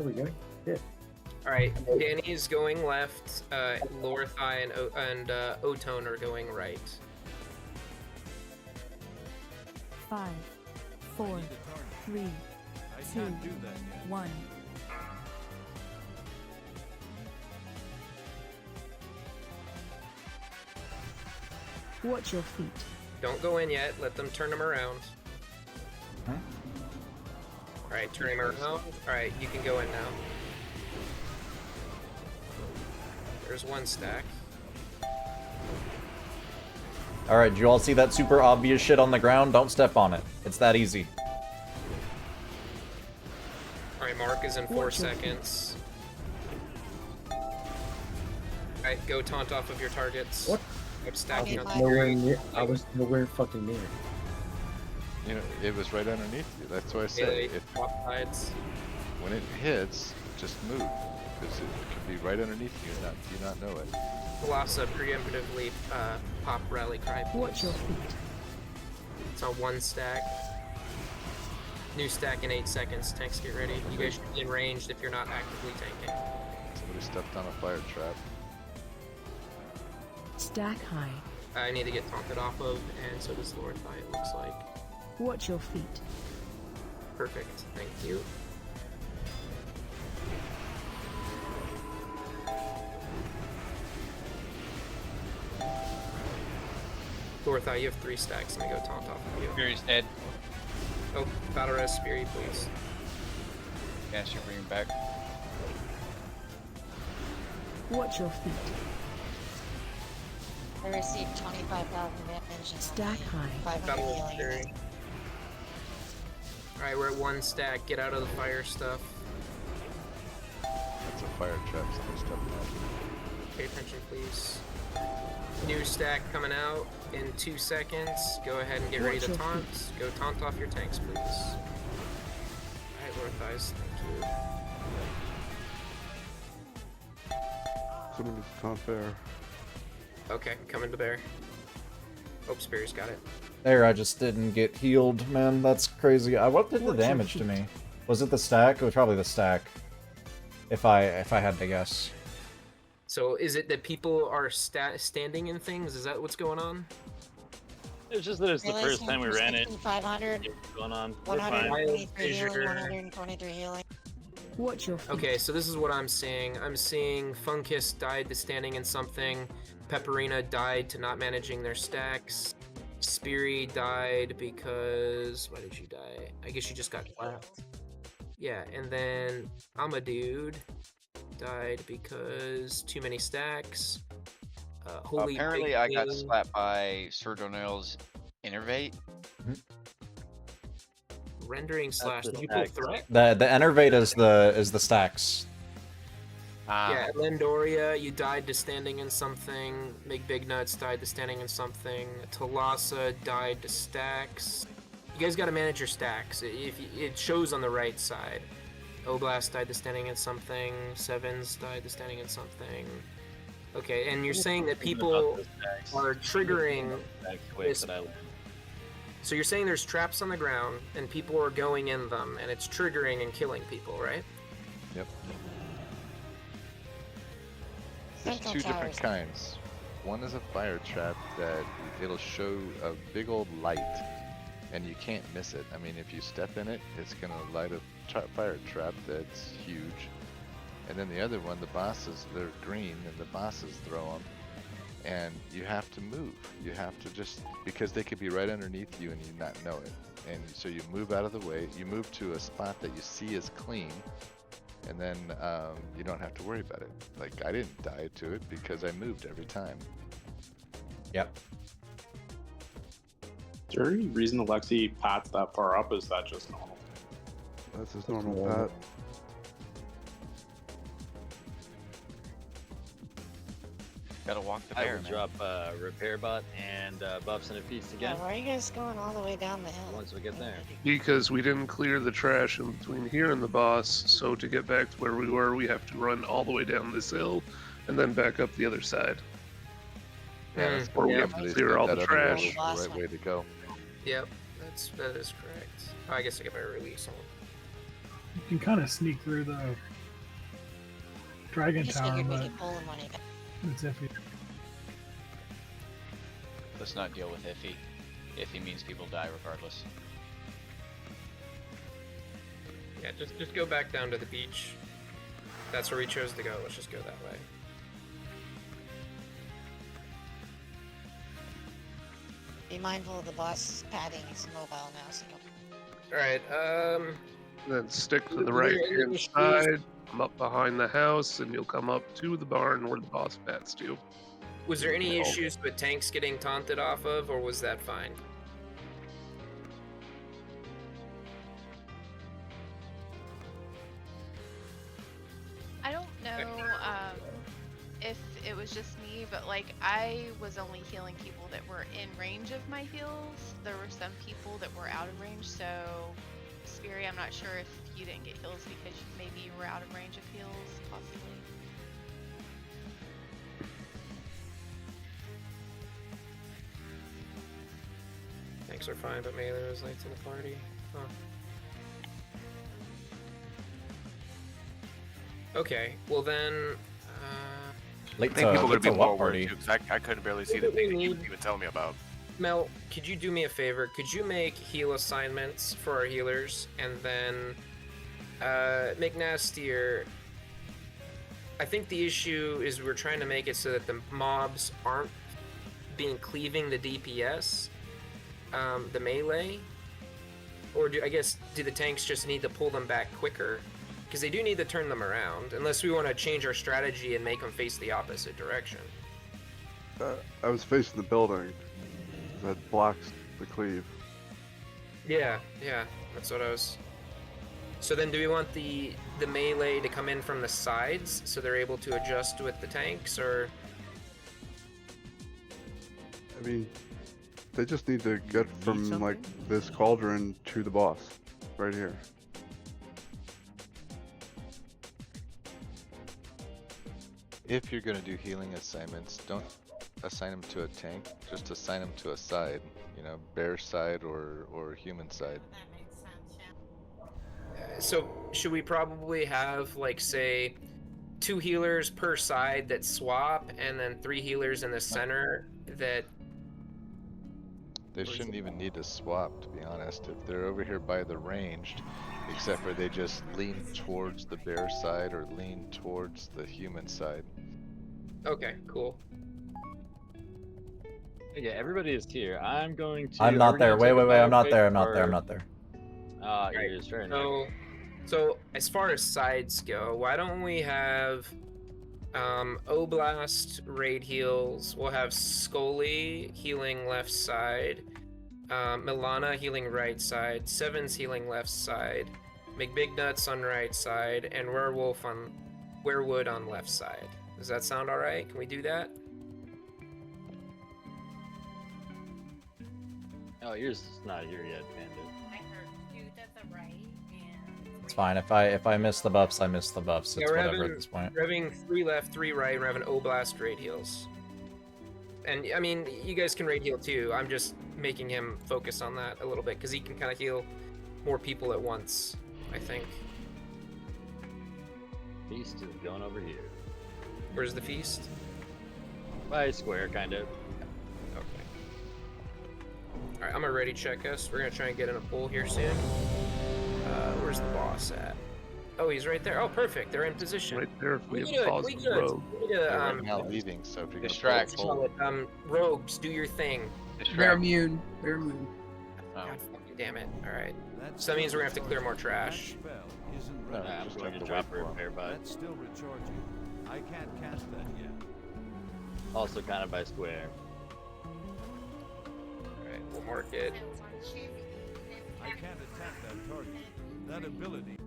we go. Yeah. All right, Danny's going left. Lorthai and Otone are going right. 5, 4, 3, 2, 1. Watch your feet. Don't go in yet. Let them turn them around. All right, turn them around. All right, you can go in now. There's 1 stack. Alright, do you all see that super obvious shit on the ground? Don't step on it. It's that easy. Alright, Mark is in 4 seconds. Alright, go taunt off of your targets. What? I'm stacking on Nowhere near. I was nowhere fucking near. You know, it was right underneath you. That's why I said Melee, swap sides. when it hits, just move. Because it could be right underneath you and do you not know it. Colossus preemptively pop rally cry. Watch your feet. It's on 1 stack. New stack in 8 seconds. Tanks, get ready. You guys should be in ranged if you're not actively tanking. Somebody stepped on a fire trap. Stack high. I need to get taunted off of, and so does Lorthai, it looks like. Watch your feet. Perfect. Thank you. Lorthai, you have 3 stacks. Let me go taunt off of you. Fury's dead. Oh, battle res Fury, please. Yes, you're bringing back. Watch your feet. I received 25,000 damage and Stack high. 500 Battle res healing. Fury. Alright, we're at 1 stack. Get out of the fire stuff. That's a fire trap. Somebody stepped on. Pay attention, please. New stack coming out in 2 seconds. Go ahead and get ready to Watch your taunt. Go taunt off your tanks, please. Alright, Lorthais, thank you. Someone needs to taunt bear. Okay, coming to bear. Hope Spear's got it. There, I just didn't get healed, man. That's crazy. What did the damage to me? Was it the stack? It was probably the stack. If I had to guess. So is it that people are standing in things? Is that what's going on? It's just that it's the first time we ran it. 500. What's going on? We're fine. 123 healing, 123 healing. Watch your feet. Okay, so this is what I'm seeing. I'm seeing Funkus died to standing in something. Pepperina died to not managing their stacks. Speary died because... Why did she die? I guess she just got clapped. Yeah, and then Amadude died because too many stacks. Holy Apparently, Big I got King- slapped by Serge O'Neill's Innervate. Rendering slash. Did you pull threat? The enervate is the stacks. Yeah, Lendoria, you died to standing in something. Big Nuts died to standing in something. Talassa died to stacks. You guys got to manage your stacks. It shows on the right side. Oblast died to standing in something. Sevens died to standing in something. Okay, and you're saying that people are triggering this. So you're saying there's traps on the ground and people are going in them and it's triggering and killing people, right? Yep. There's Central two different towers. kinds. One is a fire trap that it'll show a big old light, and you can't miss it. I mean, if you step in it, it's gonna light a fire trap that's huge. And then the other one, the bosses, they're green, and the bosses throw them. And you have to move. You have to just, because they could be right underneath you and you not know it. And so you move out of the way, you move to a spot that you see is clean, and then you don't have to worry about it. Like, I didn't die to it because I moved every time. Yep. Is there any reason Alexi pats that far up? Is that just normal? That's his normal pat. Gotta walk the I bear, will man. drop repair bot and buffs and a feast again. Why are you guys going all the way down the hill? Once we get there. Because we didn't clear the trash in between here and the boss, so to get back to where we were, we have to run all the way down this hill and then back up the other side. Yeah, that's Or we what have to somebody's clear got all the that other way trash. is the right way to go. Yep, that is correct. Oh, I guess I get my release on. You can kind of sneak through the Dragon Just Tower, figured we but could pull him when he got... it's iffy. Let's not deal with iffy. Iffy means people die regardless. Yeah, just go back down to the beach. That's where we chose to go. Let's just go that way. Be mindful of the boss padding. He's mobile now, so don't... Alright, Then stick to the Are right there any hand issues? side, come up behind the house, and you'll come up to the barn where the boss pats do. was there any issues with tanks getting taunted off of, or was that fine? I don't know if it was just me, but like I was only healing people that were in range of my heals. There were some people that were out of range, so Speary, I'm not sure if you didn't get heals because maybe you were out of range of heals, possibly. Tanks are fine, but melee was late to the party. Huh. Okay, well then, Late I think people would late to be what more party? worried too, because I couldn't barely see the What do we thing that you need? were even telling me about. Mel, could you do me a favor? Could you make heal assignments for our healers, and then make nastier? I think the issue is we're trying to make it so that the mobs aren't cleaving the DPS, the melee, or do the tanks just need to pull them back quicker? Because they do need to turn them around, unless we want to change our strategy and make them face the opposite direction. I was facing the building that blocks the cleave. Yeah, that's what I was. So then do we want the melee to come in from the sides so they're able to adjust with the tanks, or? I mean, they just need to get from like this cauldron to the boss, right here. If you're going to do healing assignments, don't assign them to a tank, just assign them to a side. you know, bear side or human side. So should we probably have, like, say, 2 healers per side that swap, and then 3 healers in the center that... They shouldn't even need to swap, to be honest. If they're over here by the ranged, except for they just lean towards the bear side or lean towards the human side. Okay, cool. Yeah, everybody is here. I'm going to. I'm are not we there. gonna take Wait, a I'm not biopic there. I'm not there. I'm or- not there. Ears, fair enough. So as far as sides go, why don't we have Oblast raid heals? We'll have Scully healing left side, Milana healing right side, Sevens healing left side, McBignuts on right side, and Werewood on left side. Does that sound all right? Can we do that? Oh, yours is not here yet, Panda. It's fine. If I miss the buffs, I miss the buffs. It's we're whatever at this point. We're having 3 left, 3 right, and we're having Oblast raid heals. And I mean, you guys can raid heal too. I'm just making him focus on that a little bit because he can kind of heal more people at once, I think. Feast is going over here. Where's the feast? By square, kind of. Okay. Alright, I'm gonna ready check us. We're gonna try and get in a pool here soon. Where's the boss at? Oh, he's right there. Oh, perfect. They're in position. Right there if we have good. paused We the good. rogue. We need They're to, right now leaving, so if you're gonna Distract. pull, rogues, do your thing. They're immune. They're immune. Oh. God fucking damn it. Alright. So that means we're gonna have to clear more trash. no, I'm just going have to to drop wait a for 'em. repair bot. That's still recharging. I can't cast that yet. Also kind of by square. Alright, we'll mark it. I can't attack that target. That ability.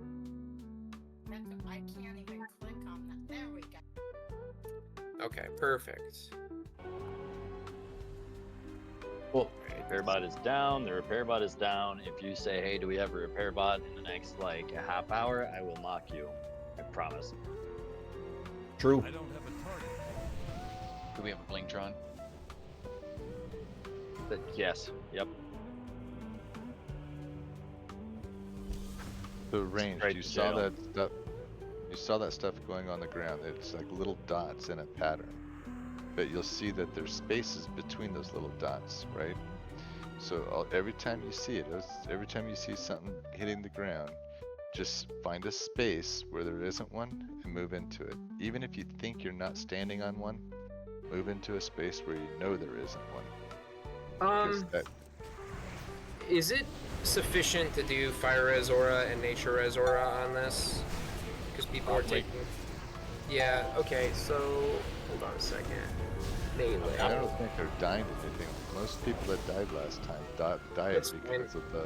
I can't even click on that. There we go. Okay, perfect. Well, Repair bot is down. The repair bot is down. If you say, "Hey, do we have a repair bot in the next like a half hour?" I will mock you. I promise. True. I don't have a target. Do we have a Blingtron? But yes. Yep. The range, Straight you to saw jail. that stuff. You saw that stuff going on the ground. It's like little dots in a pattern, but you'll see that there's spaces between those little dots, right? So every time you see it, every time you see something hitting the ground, just find a space where there isn't one and move into it. Even if you think you're not standing on one, move into a space where you know there isn't one. Because Is it sufficient to do Fire Res Aura and Nature Res Aura on this? Because people are Probably. taking... Yeah, okay, so... Hold on a second. Melee. I don't think they're dying to anything. Most people that died last time died That's because of the...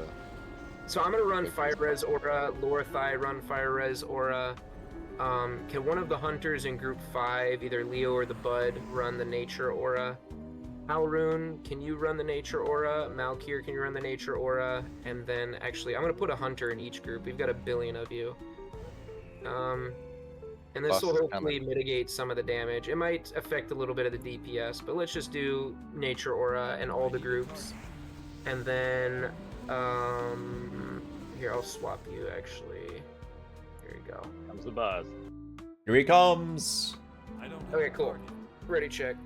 So I'm gonna run Fire Res Aura, Lorithai run Fire Res Aura. Can one of the hunters in group 5, either Leo or the Bud, run the Nature Aura? Alrune, can you run the Nature Aura? Malkir, can you run the Nature Aura? And then, actually, I'm gonna put a hunter in each group. We've got a billion of you. And this Boss will is hopefully coming. mitigate some of the damage. It might affect a little bit of the DPS, but let's just do Nature Aura in all the groups. And then, here, I'll swap you, actually. Here you go. Comes the boss. Here he comes. Okay, cool. Ready, check.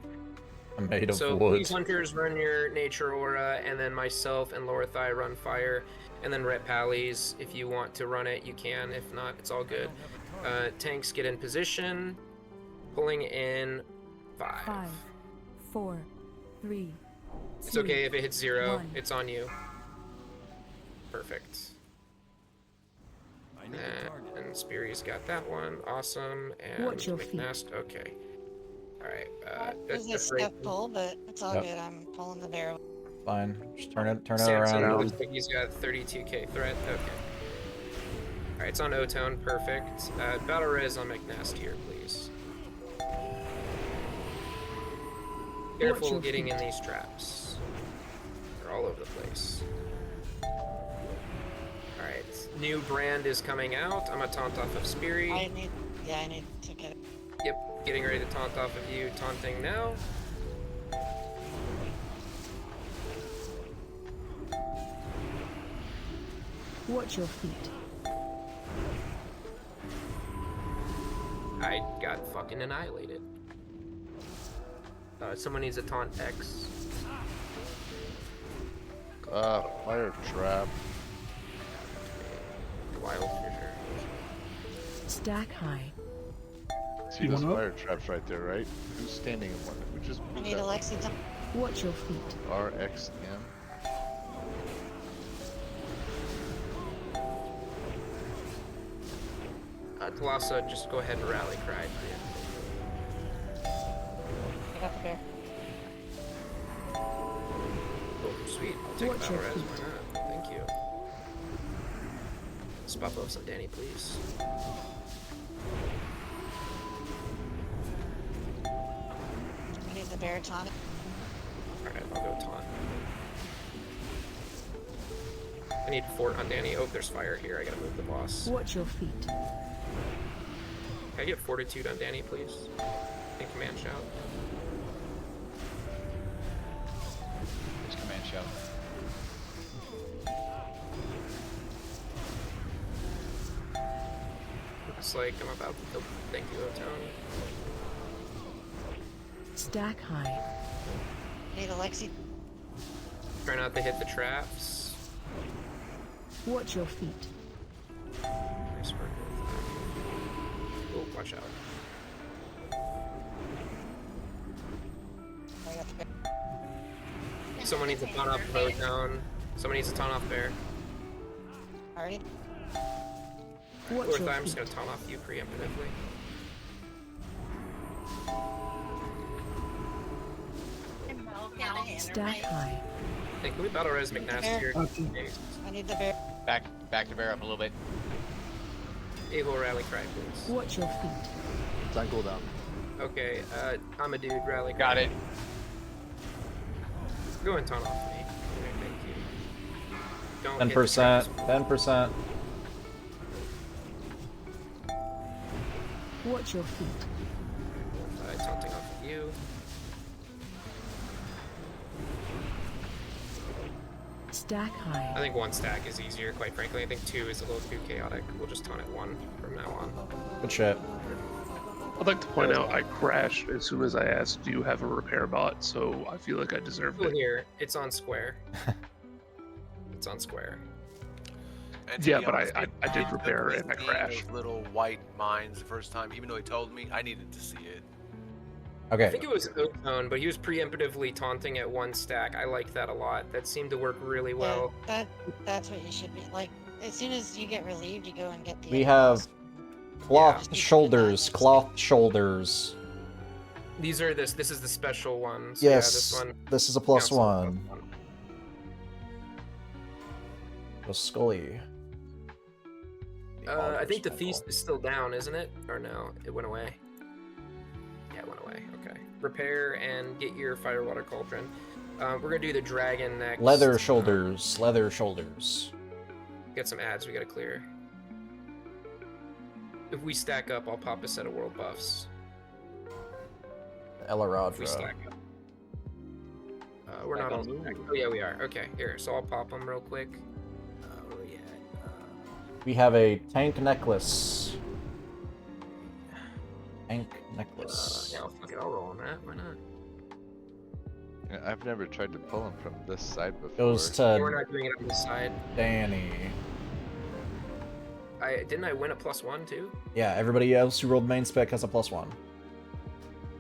I'm made of So wood. these hunters run your Nature Aura, and then myself and Lorithai run Fire, and then Rhett Pallies, if you want to run it, you can. If not, it's all good. Tanks get in position, pulling in 5. 5, 4, 3. It's okay if it hits 0. 1. It's on you. Perfect. And Speary's got that one. Awesome. And Watch your feet. McNast. Okay. All right. There's a that's step great. pull, but it's all Yep. good. I'm pulling the barrel. Fine. Just turn it Samson around. looks like he's got 32k threat. Okay. Alright, it's on O-Tone. Perfect. Battle res on McNast here, please. Careful your getting in feet. these traps. They're all over the place. Alright, new brand is coming out. I'm gonna taunt off of Speary. I need to get it. Yep, getting ready to taunt off of you. Taunting now. Watch your feet. I got fucking annihilated. Someone needs a taunt X. Fire trap. Wild Fisher. Stack high. See those fire traps right there, right? Who's standing in one? Who just I moved need that? Alexi to... Watch your feet. RXM. Talassa, just go ahead and rally cry. I got the bear. Oh, sweet. I'll take Watch battle your res. feet. Why not? Thank you. Spot buffs on Danny, please. I need the bear tonic. Alright, I'll go taunt. I need fort on Danny. Oh, there's fire here. I gotta move the boss. Watch your feet. Can I get fortitude on Danny, please? And command shout. There's command shout. Looks like I'm about to kill. Thank you, O-Town. Stack high. I need Alexi. Try not to hit the traps. Watch your feet. Nice work. Oh, watch out. I got the bear. Someone needs to taunt off the O-Town. Someone needs to taunt off Bear. Alright. Watch Lord, your I'm just feet. gonna taunt off you preemptively. Stack high. Hey, can we battle res McNasty here? I need the bear. Back to bear up a little bit. Able rally cry, please. Watch your feet. It's on cooldown. Okay, I'm a dude, rally cry. Got it. Go and taunt off me. Okay, thank you. Don't hit the 10%. traps. 10%. Watch your feet. Taunting off of you. Stack I high. think one stack is easier, quite frankly. I think two is a little too chaotic. We'll just taunt at one from now on. Good shit. I'd like to point out I crashed as soon as I asked, do you have a repair bot? So I feel like I deserved Oh, it. here. It's on square. It's on square. And to Yeah, be but honest, I did it repair took and I me crashed. those little white mines the first time, even though he told me, I needed to see it. Okay. I think it was O-Tone, but he was preemptively taunting at one stack. I liked that a lot. That seemed to work really well. That's what you should be like. As soon as you get relieved, you go and get the. We other have cloth shoulders. Cloth shoulders. These are this is the special ones. Yes. Yeah, this one. This is a plus counts as a plus one. The Scully. I think the feast is still down, isn't it? Or no, it went away. Yeah, it went away. Okay. Repair and get your fire water cauldron. We're gonna do the dragon next. Leather shoulders. Leather shoulders. Get some ads we gotta clear. If we stack up, I'll pop a set of world buffs. If we Elaradra. stack up. We're not on. Oh yeah, we are. Okay, here. So I'll pop them real quick. Oh yeah. We have a tank necklace. Tank necklace. Yeah, fuck it. I'll roll on that. Why not? Yeah, I've never tried to pull him from this side before. Goes We're to not doing it on this side. Danny. Didn't I win a +1 too? Yeah, everybody else who rolled main spec has a +1.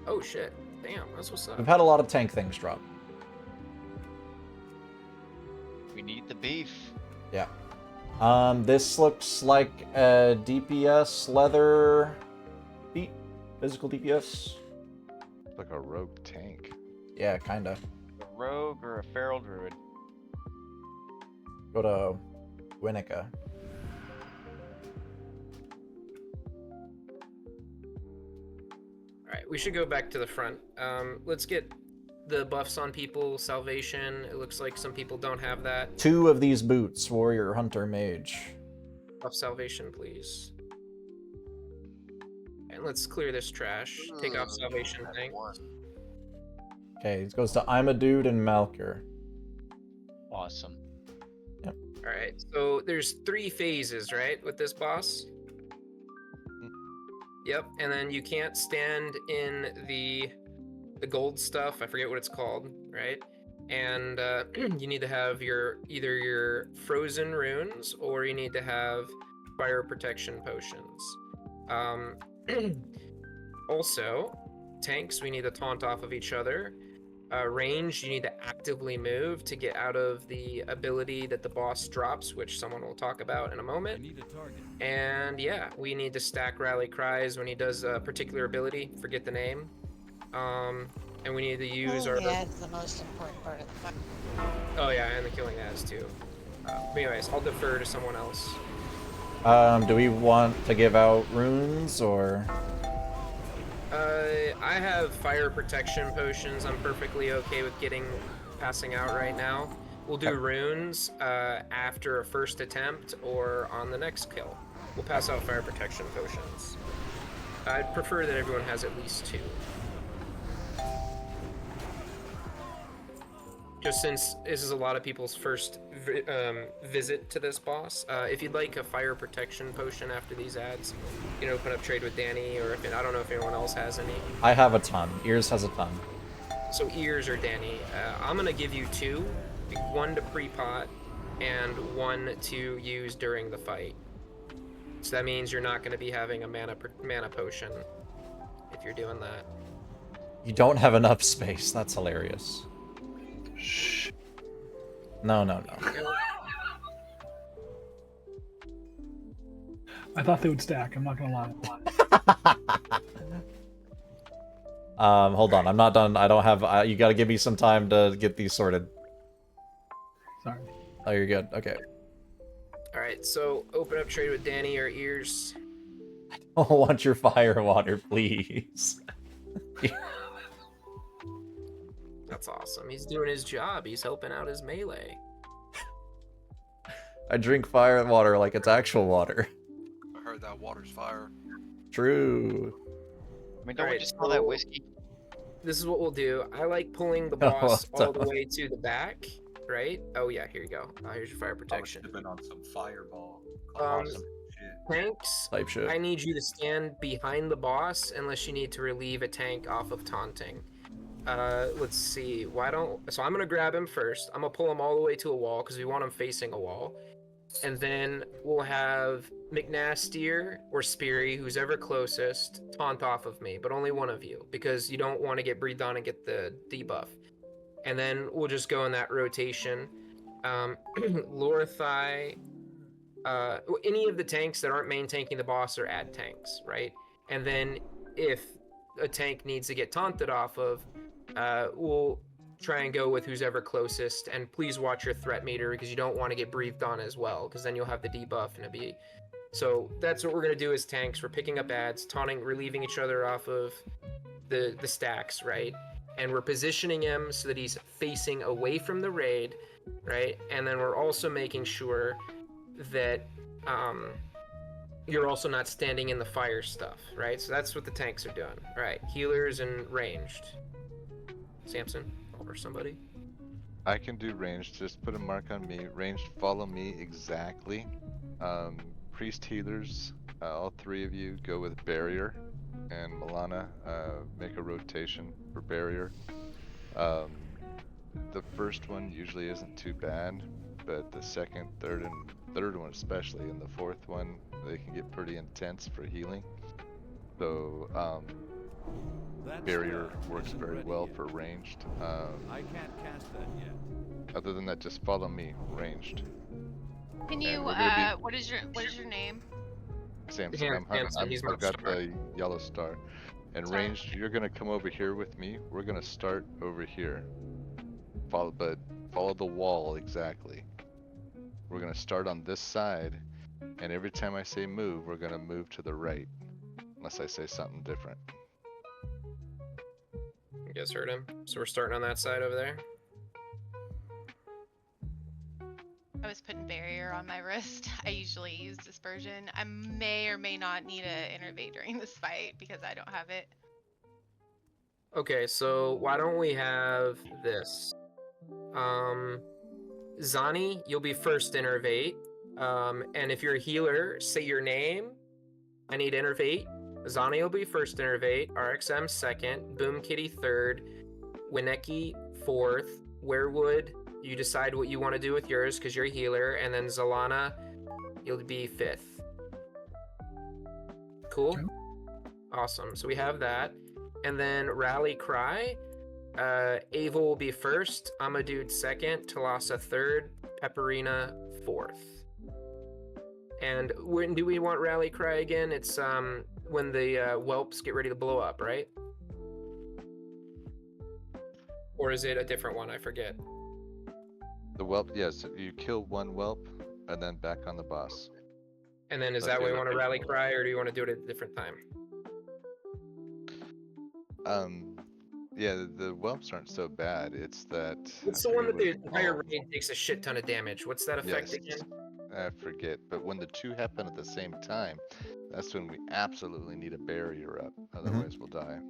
Oh shit. Damn, that's what's up. We've had a lot of tank things drop. We need the beef. Yeah. This looks like a DPS leather feat. Physical DPS. Like a rogue tank. Yeah, kinda. A rogue or a feral druid. Go to Winnica. Alright, we should go back to the front. Let's get the buffs on people. Salvation. It looks like some people don't have that. 2 of these boots, warrior, hunter, mage. Buff salvation, please. And let's clear this trash. Take off salvation thing. Okay, it goes to I'm a dude and Malker. Awesome. Yep. All right. So there's 3 phases, right, with this boss. Yep. And then you can't stand in the gold stuff. I forget what it's called, right? And you need to have either your frozen runes or you need to have fire protection potions. Also, tanks, we need to taunt off of each other. Range, you need to actively move to get out of the ability that the boss drops, which someone will talk about in a moment. And yeah, we need to stack rally cries when he does a particular ability, forget the name. And we need to use our... Yeah, it's the most important part of the fight. Oh yeah, and the killing ads too. Anyways, I'll defer to someone else. Do we want to give out runes, or...? I have fire protection potions. I'm perfectly okay with passing out right now. We'll do runes after a first attempt or on the next kill. We'll pass out fire protection potions. I'd prefer that everyone has at least 2. Just since this is a lot of people's first visit to this boss, if you'd like a fire protection potion after these ads, you can open up trade with Danny, or I don't know if anyone else has any. I have a ton. Ears has a ton. So Ears or Danny, I'm gonna give you 2, 1 to pre-pot and 1 to use during the fight. So that means you're not gonna be having a mana potion if you're doing that. You don't have enough space. That's hilarious. No. I thought they would stack. I'm not gonna lie. Hold on. I'm not done. I don't have... you gotta give me some time to get these sorted. Sorry. Oh, you're good. Okay. Alright, so open up trade with Danny or Ears. I don't want your fire water, please. That's awesome. He's doing his job. He's helping out his melee. I drink fire water like it's actual water. I heard that water's fire. True. I mean, don't we just call that whiskey? This is what we'll do. I like pulling the boss all the way to the back, right? Oh yeah, here you go. Here's your fire protection. I been on some fireball. Tanks, type shit. I need you to stand behind the boss unless you need to relieve a tank off of taunting. Let's see. So I'm gonna grab him first. I'm gonna pull him all the way to a wall because we want him facing a wall. And then we'll have McNastier or Speary, who's ever closest, taunt off of me, but only one of you, because you don't want to get breathed on and get the debuff. And then we'll just go in that rotation. Lorithai, any of the tanks that aren't main tanking the boss are ad tanks, right? And then if a tank needs to get taunted off of, we'll try and go with who's ever closest, and please watch your threat meter because you don't want to get breathed on as well, because then you'll have the debuff and it'll be... So that's what we're going to do as tanks. We're picking up ads, taunting, relieving each other off of the stacks, right? And we're positioning him so that he's facing away from the raid, right? And then we're also making sure that you're also not standing in the fire stuff, right? So that's what the tanks are doing. All right, healers and ranged. Samson? Or somebody. I can do ranged. Just put a mark on me. Ranged, follow me exactly. Priest healers, all 3 of you go with barrier, and Milana, make a rotation for barrier. The first one usually isn't too bad, but the second, third one especially, and the fourth one, they can get pretty intense for healing. So barrier works very well for ranged. I can't cast that yet. Other than that, just follow me, ranged. Can you, what is your name? Samson, I've got the yellow star. And ranged, you're gonna come over here with me. We're gonna start over here. Follow the wall exactly. We're gonna start on this side, and every time I say move, we're gonna move to the right. Unless I say something different. You guys heard him. So we're starting on that side over there. I was putting barrier on my wrist. I usually use dispersion. I may or may not need to innervate during this fight because I don't have it. Okay, so why don't we have this? Zani, you'll be first innervate. And if you're a healer, say your name. I need innervate. Zani will be first innervate. RXM second. Boom Kitty third. Wineki fourth. Werewood, you decide what you want to do with yours because you're a healer. And then Zalana, you'll be fifth. Cool? Awesome. So we have that. And then Rally Cry. Ava will be first. Amadude second. Talasa third. Pepperina fourth. And when do we want Rally Cry again? It's when the whelps get ready to blow up, right? Or is it a different one? I forget. The whelp, yes. You kill one whelp and then back on the boss. And then is That's that the when you other want to big Rally one. Cry, or do you want to do it at a different time? Yeah, the whelps aren't so bad. It's that. What's I the one forget that what the it's entire called. raid takes a shit ton of damage? What's that effect Yes. again? I forget, but when the two happen at the same time, that's when we absolutely need a barrier up. Otherwise, we'll die.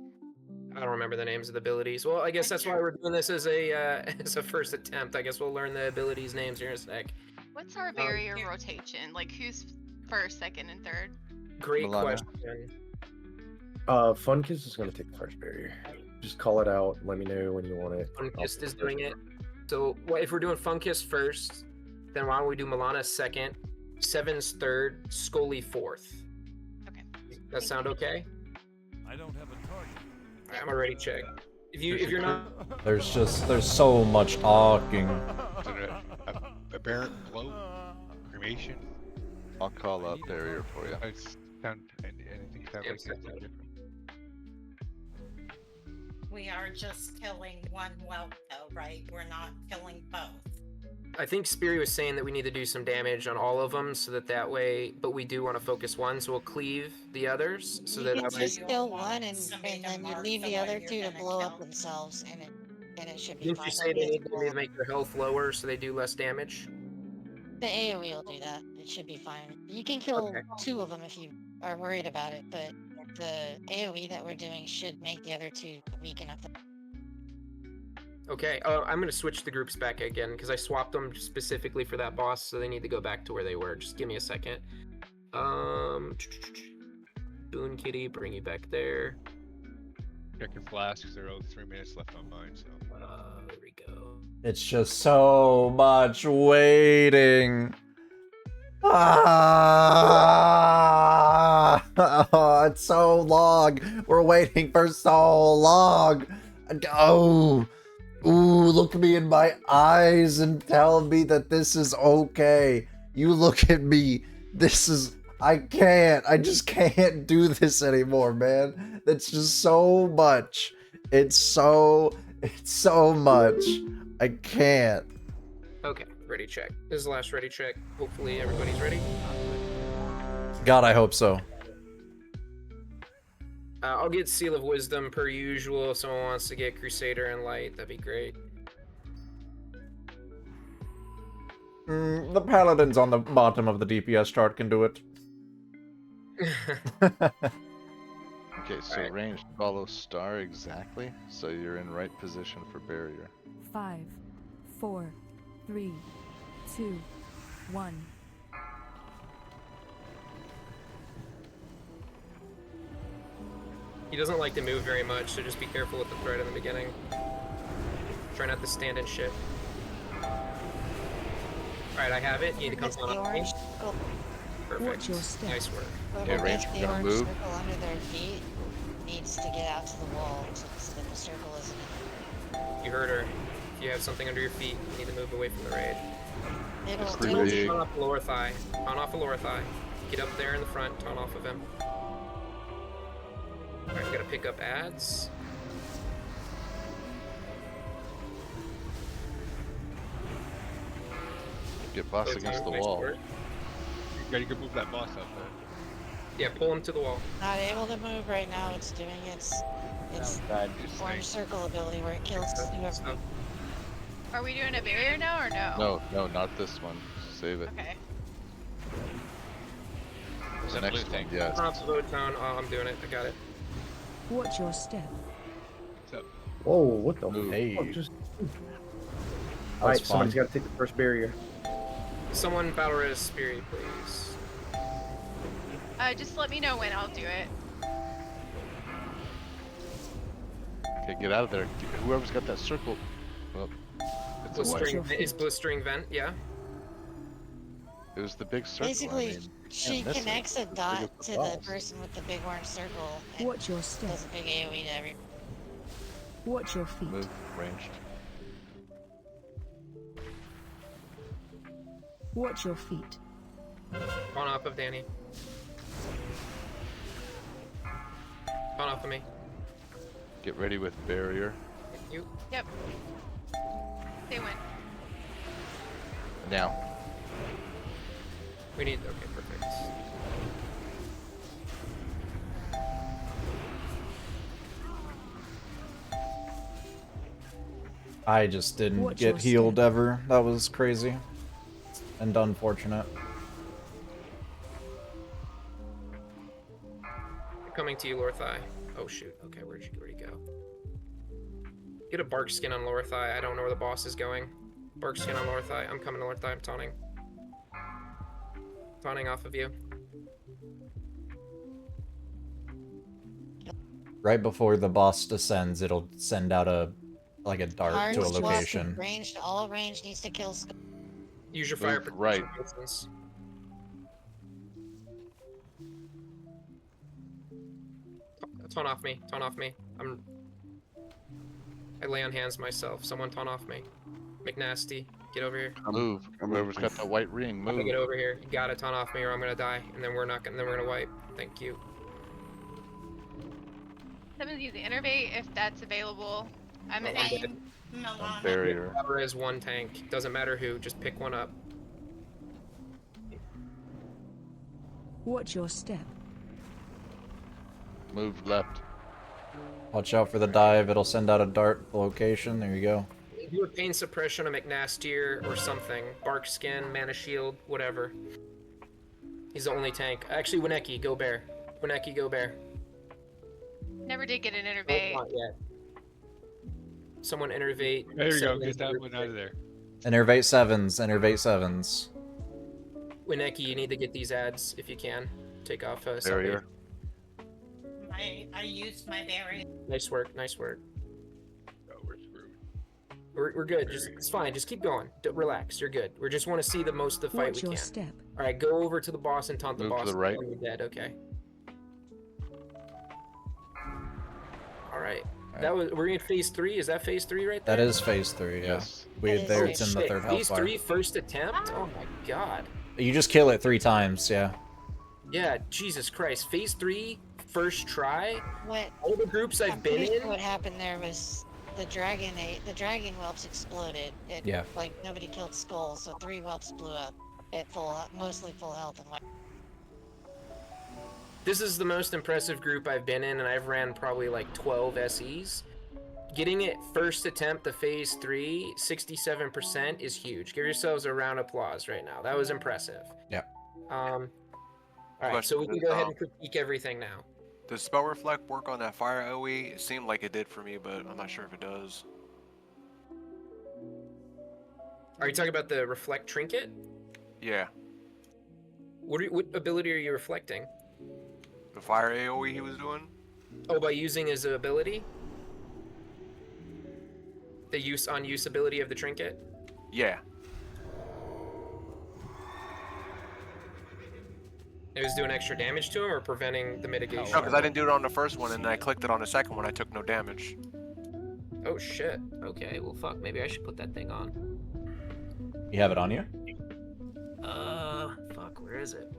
I don't remember the names of the abilities. Well, I guess that's why we're doing this as a as a first attempt. I guess we'll learn the abilities names here in a sec. What's our barrier rotation? Like who's first, second, and third? Great Milana. question. Funkiss is gonna take the first barrier. Just call it out. Let me know when you want it. Funkiss is doing it. So if we're doing Funkiss first, then why don't we do Milana second, Seven's third, Scully fourth? Okay. That sound okay? I don't have a target. Alright, I'm already checked. If you're not, There's so much talking. Is it a aberrant blow? Cremation? I'll call out barrier for you. Anything sound like something different? We are just killing one whelp though, right? We're not killing both. I think Speary was saying that we need to do some damage on all of them, so that way. But we do want to focus one, so we'll cleave the others, so You that can way. just kill one and then you leave the other two to blow up themselves, and it should be Didn't fine. you say they need to make their health lower so they do less damage? The AoE will do that. It should be fine. You can kill two of them if you are worried about it, but the AoE that we're doing should make the other two weak enough. Okay, I'm gonna switch the groups back again because I swapped them specifically for that boss, so they need to go back to where they were. Just give me a second. Boon Kitty, bring you back there. Check your flasks. There are only 3 minutes left on mine, so. There we go. It's just so much waiting. Oh, it's so long. We're waiting for so long. Oh, ooh, look me in my eyes and tell me that this is okay. You look at me. This is. I can't. I just can't do this anymore, man. That's just so much. It's so much. I can't. Okay, ready check. This is the last ready check. Hopefully everybody's ready. God, I hope so. I'll get Seal of Wisdom per usual. If someone wants to get Crusader and Light, that'd be great. The paladins on the bottom of the DPS chart can do it. Okay, so range follow star exactly, so you're in right position for barrier. 5, 4, 3, 2, 1. He doesn't like to move very much, so just be careful with the threat in the beginning. Try not to stand in shit. Alright, I have it. You need to come down on me. Perfect. Nice work. Whoever gets the orange circle under their feet needs to get out to the wall so that the circle isn't. You heard her. If you have something under your feet, you need to move away from the raid. It'll Taunt off the lower thigh. Taunt off the lower thigh. Get up there in the front, taunt off of him. Alright, gotta pick up ads. Get boss against the wall. You can move that boss up there. Yeah, pull him to the wall. Not able to move right now. It's doing its orange circle ability where it kills whoever. Are we doing a barrier now or no? No, not this one. Save it. Okay. The next one, yes. I'm doing it. I got it. Watch your step. Whoa, what the Hey. fuck? Just Alright, fine. somebody's got to take the first barrier. Someone battle res Spirit, please. Just let me know when I'll do it. Okay, get out of there. Whoever's got that circle. Well, it's a Blistering, white. is blistering vent, yeah. It was the big circle. Basically, I mean, she can't miss it. connects a dot Look at to the the balls. person with the big orange circle. And Watch your step. does a big AoE to every. Watch your feet. Move, ranged. Watch your feet. On off of Danny. On off of me. Get ready with barrier. You. Yep. They win. Now. We need. Okay, perfect. I just didn't Watch get your healed ever. That was crazy. And unfortunate. Coming to you, Lorthai. Oh shoot. Okay, where'd you go? Get a bark skin on Lorthai. I don't know where the boss is going. Bark skin on Lorthai. I'm coming to Lorthai. I'm taunting. Taunting off of you. Right before the boss descends, it'll send out a dart Hard to a swap, location. Ranged, all range needs to kill. Use your fire Move protection right. distance. Taunt off me. Taunt off me. I lay on hands myself. Someone taunt off me. McNasty, get over here. Move. Whoever's got that white ring, I'm gonna move. get over here. You gotta taunt off me or I'm gonna die. And then we're gonna wipe. Thank you. Someone's using Innervate if that's available. I'm at Okay. aim. Milana. Barrier. Power is one tank. Doesn't matter who, just pick one up. Watch your step. Move left. Watch out for the dive. It'll send out a dart location. There you go. Do a pain suppression, a McNastier or something. Bark skin, mana shield, whatever. He's the only tank. Actually, Wineki, go bear. Wineki, go bear. Never did get an Oh, Innervate. not yet. Someone innervate. There you go. send Get that me- one out of there. Innervate sevens. Innervate sevens. Wineki, you need to get these ads if you can. Take off Barrier. I used my barrier. Nice work, nice work. Oh, we're screwed. We're good. Just it's fine. Just keep going. Relax. You're good. We just want to see the most of the fight Watch we your can. step. All right, go over to the boss and taunt the Move to boss. the right. When you're dead. Okay. All right. That was. We're in phase 3. Is that phase 3 right there? That is phase 3. Yeah. Yes. We That there. is It's in the Shit, third phase hellfire. 3 first attempt. Oh my god. You just kill it 3 times. Yeah. Yeah. Jesus Christ. Phase 3 first try. What? All the groups I've I'm been pretty in. sure what happened there was the dragon whelps exploded. It, Yeah. Like nobody killed skulls, so 3 whelps blew up at mostly full health and This is the most impressive group I've been in, and I've ran probably like 12 SEs. Getting it first attempt to phase 3, 67% is huge. Give yourselves a round of applause right now. That was impressive. Yeah. All right, Question so we can is, go ahead and critique everything now. Does Spell Reflect work on that fire OE? It seemed like it did for me, but I'm not sure if it does. Are you talking about the reflect trinket? Yeah. What ability are you reflecting? The fire AoE he was doing? Oh, by using his ability? The use ability of the trinket? Yeah. It was doing extra damage to him or preventing the mitigation? No, because I didn't do it on the first one, and then I clicked it on the second one. I took no damage. Oh shit. Okay, well fuck, maybe I should put that thing on. You have it on you? Fuck, where is it?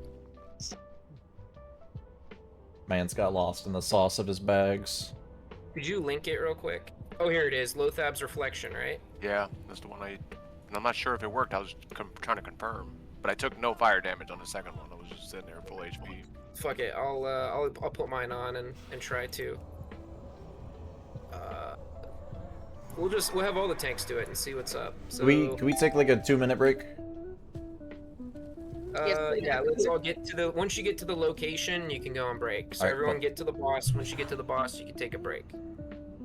Man's got lost in the sauce of his bags. Could you link it real quick? Oh, here it is. Lothab's reflection, right? Yeah, that's the one and I'm not sure if it worked. I was trying to confirm. But I took no fire damage on the second one. I was just sitting there full HP. Fuck it. I'll put mine on and try to. We'll have all the tanks do it and see what's up. So Can we take like a 2-minute break? yeah, let's all get to the. Once you get to the location, you can go on break. So Alright, everyone cool. get to the boss. Once you get to the boss, you can take a break.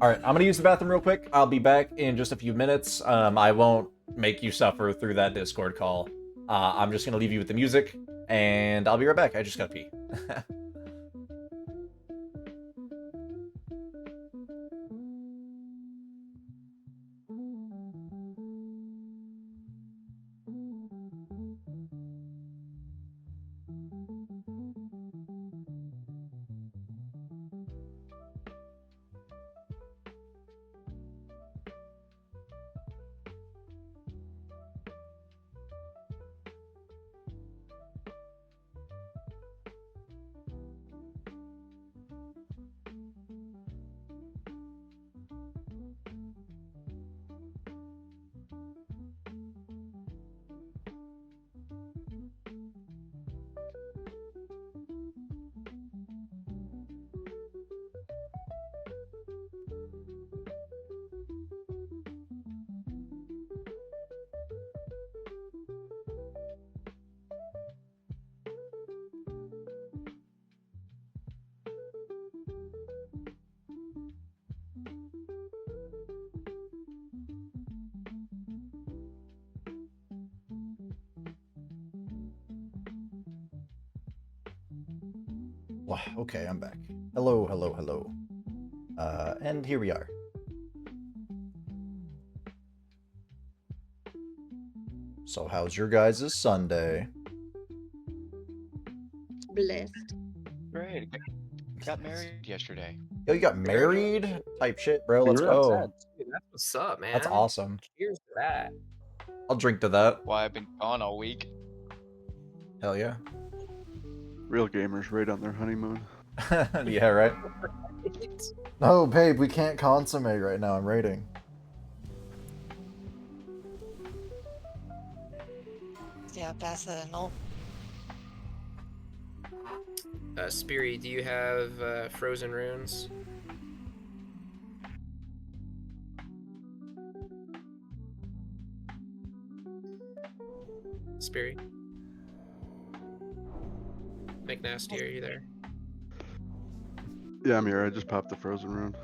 All right, I'm gonna use the bathroom real quick. I'll be back in just a few minutes. I won't make you suffer through that Discord call. I'm just gonna leave you with the music, and I'll be right back. I just gotta pee. Wow, okay, I'm back. Hello, hello, hello. And here we are. So how's your guys' Sunday? Blessed. Great. Got married yesterday. Yo, you got married? Type shit, bro. Let's go. Dude, that's what's up, man. That's awesome. Cheers to that. I'll drink to that. Why I've been gone all week. Hell yeah. Real gamers right on their honeymoon. Yeah, right? No, babe, we can't consummate right now. I'm raiding. Yeah, pass the null. Speary, do you have frozen runes? Speary? McNasty, are you there? Yeah, I'm here. I just popped the frozen rune.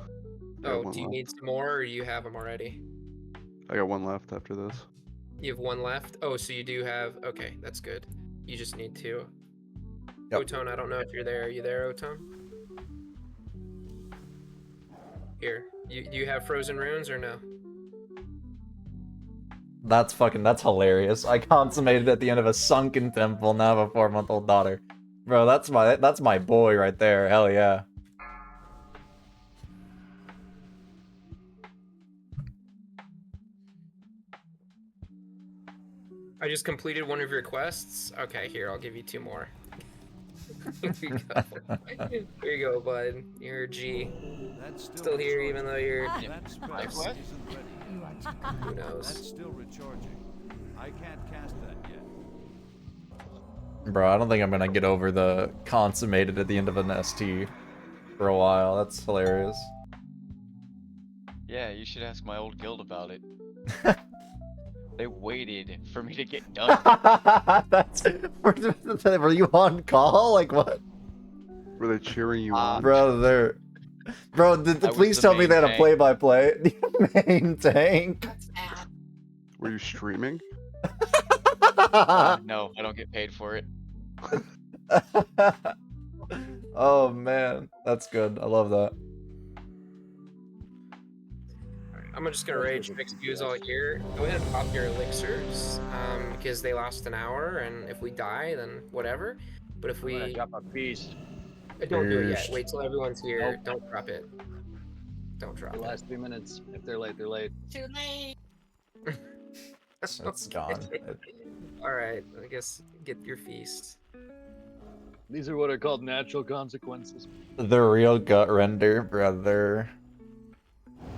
I got Oh, one do you left. need some more, or you have them already? I got one left after this. You have one left? Oh, so you do have... Okay, that's good. You just need two. Yep. Otone, I don't know if you're there. Are you there, Otone? Here. Do you have frozen runes or no? That's hilarious. I consummated at the end of a sunken temple, now have a 4-month-old daughter. Bro, that's my boy right there. Hell yeah. I just completed one of your quests. Okay, here, I'll give you two more. Here you go. Here you go, bud. You're a G. Still here even though you're... What? Who knows? That's still recharging. I can't cast that yet. Bro, I don't think I'm gonna get over the consummated at the end of an ST for a while. That's hilarious. Yeah, you should ask my old guild about it. They waited for me to get done. Were you on call? Like what? Were they cheering you on? Bro, please tell me they had a play-by-play. Main tank. Were you streaming? No, I don't get paid for it. Oh man, that's good. I love that. I'm just gonna rage fix views all here. Go ahead and pop your elixirs, because they last an hour, and if we die, then whatever. But if we drop a beast. Don't do it yet. Wait till everyone's here. Don't drop it. Don't drop The it. last 3 minutes. If they're late, they're late. Too late. It's gone. All right, I guess get your feast. These are what are called natural consequences. The real gut render, brother.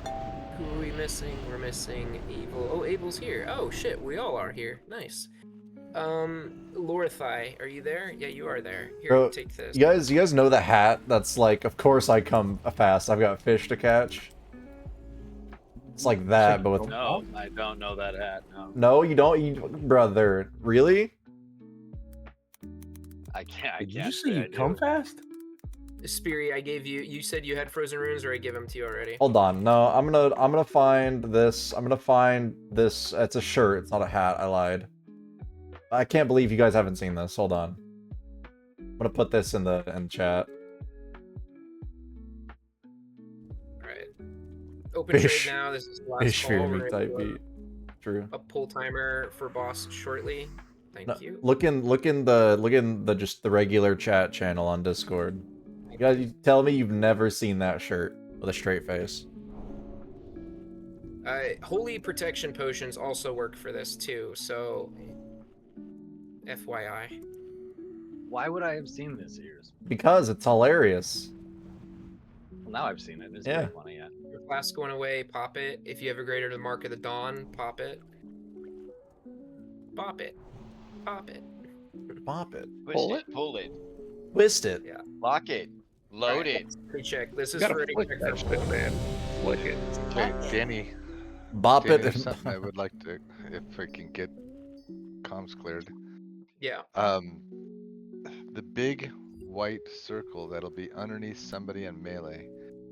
Who are we missing? We're missing Abel. Oh, Abel's here. Oh shit, we all are here. Nice. Lorithai, are you there? Yeah, you are there. Here, Bro, take this. you guys know the hat that's like, of course I come fast. I've got fish to catch. It's like that, but with... No, I don't know that hat. No. No, you don't, brother. Really? I can't. Did you just say you come fast? Speary, I gave you. You said you had frozen runes, or I give them to you already. Hold on. No, I'm gonna find this. I'm gonna find this. It's a shirt. It's not a hat. I lied. I can't believe you guys haven't seen this. Hold on. I'm gonna put this in the chat. Alright. Open trade now. This is the last Fish call. fear We're me gonna type do beat. True. a pull timer for boss shortly. Thank No, you. look in the just the regular chat channel on Discord. You guys, you tell me you've never seen that shirt with a straight face. Holy protection potions also work for this too. So, FYI. Why would I have seen this, Ears? Because it's hilarious. Well, now I've seen it. It's Yeah. pretty funny, yeah. Your flask going away, pop it. If you have a greater than Mark of the Dawn, pop it. Pop it. Pop it. Pop it. Push it. Pull it. Twist it. Yeah. Lock it. Load it. Pre-check. This is Gotta for a flick check that for shit, man. Flick it. Okay, Danny. Bop Danny, it. there's something I would like to, if I can get comms cleared. Yeah. The big white circle that'll be underneath somebody in melee.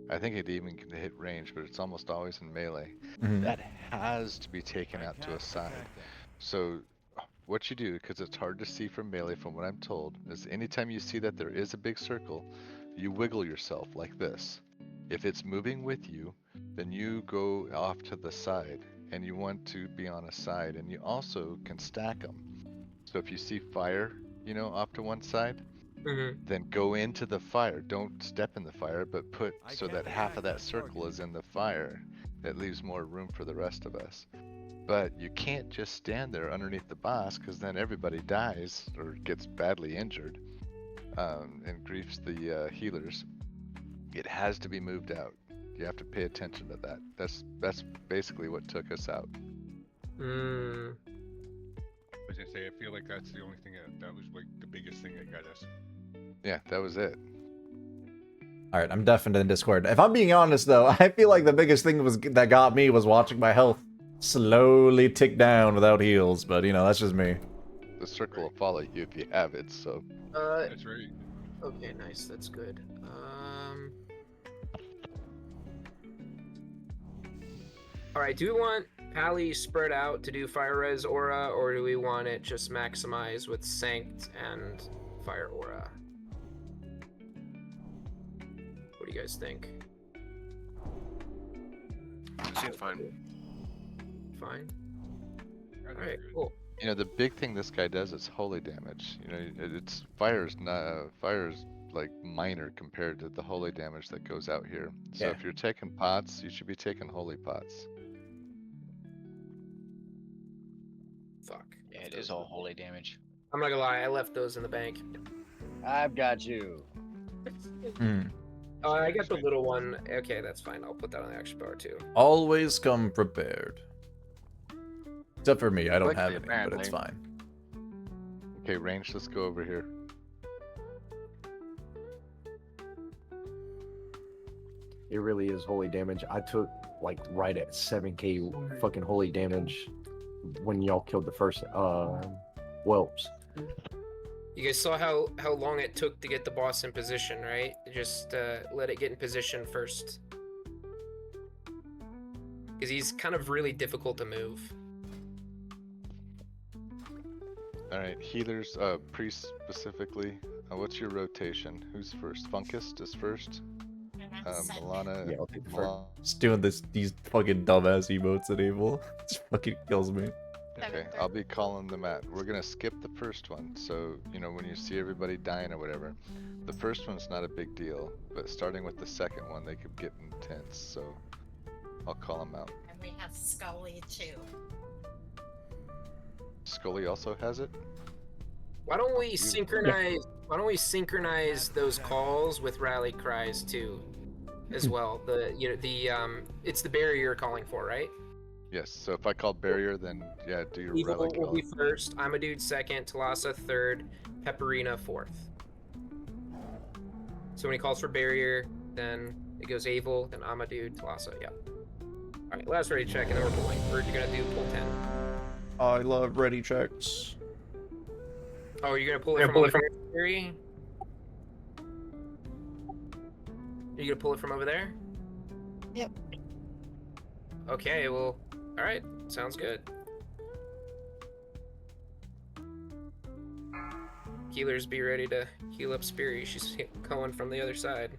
I think it even can hit range, but it's almost always in melee. Mhm. That has to be taken out to a side. So what you do, because it's hard to see from melee from what I'm told, is anytime you see that there is a big circle, you wiggle yourself like this. If it's moving with you, then you go off to the side, and you want to be on a side, and you also can stack them. So if you see fire, you know, off to one side, then go into the fire. Don't step in the fire, but put so that half of that circle is in the fire. That leaves more room for the rest of us. But you can't just stand there underneath the boss, because then everybody dies or gets badly injured and griefs the healers. It has to be moved out. You have to pay attention to that. That's basically what took us out. I was gonna say, I feel like that's the only thing that was like the biggest thing that got us. Yeah, that was it. All right, I'm definitely in Discord. If I'm being honest though, I feel like the biggest thing that got me was watching my health slowly tick down without heals. But you know, that's just me. The circle will follow you if you have it. So. That's right. Okay, nice. That's good. All right. Do we want Pally spread out to do Fire Res Aura, or do we want it just maximize with Sanct and Fire Aura? What do you guys think? Seems fine. Fine. All right. Cool. You know, the big thing this guy does is holy damage. You know, it's fire's like minor compared to the holy damage that goes out here. So Yeah. if you're taking pots, you should be taking holy pots. Fuck. Yeah, it is all holy damage. I'm not gonna lie. I left those in the bank. I've got you. Oh, I got the little one. Okay, that's fine. I'll put that on the action bar too. Always come prepared. Except for me, I don't have any, but apparently. it's fine. Okay, range, let's go over here. It really is holy damage. I took like right at 7k fucking holy damage when y'all killed the first whelps. You guys saw how long it took to get the boss in position, right? Just let it get in position first. Because he's kind of really difficult to move. Alright, healers, priests specifically. What's your rotation? Who's first? Funkist is first. Milana. Yeah, I'll take the first. Just doing these fucking dumbass emotes enable. It fucking kills me. Okay, I'll be calling them out. We're gonna skip the first one, so you know when you see everybody dying or whatever. The first one's not a big deal, but starting with the second one, they could get intense. So I'll call them out. And we have Scully too. Scully also has it. Why don't we synchronize? Why don't we synchronize those calls with rally cries too, as well? It's the barrier you're calling for, right? Yes. So if I call barrier, then yeah, do your Evil relic. will be first. I'm a dude second. Talassa third. Pepperina fourth. So when he calls for barrier, then it goes Evil, then I'm a dude. Talassa, yeah. All right, last ready check, and then we're pulling. We're gonna do pull 10. I love ready checks. Oh, you're gonna pull it from the theory? Are you gonna pull it from over there? Yep. Okay, well, alright. Sounds good. Healers, be ready to heal up Speary. She's going from the other side.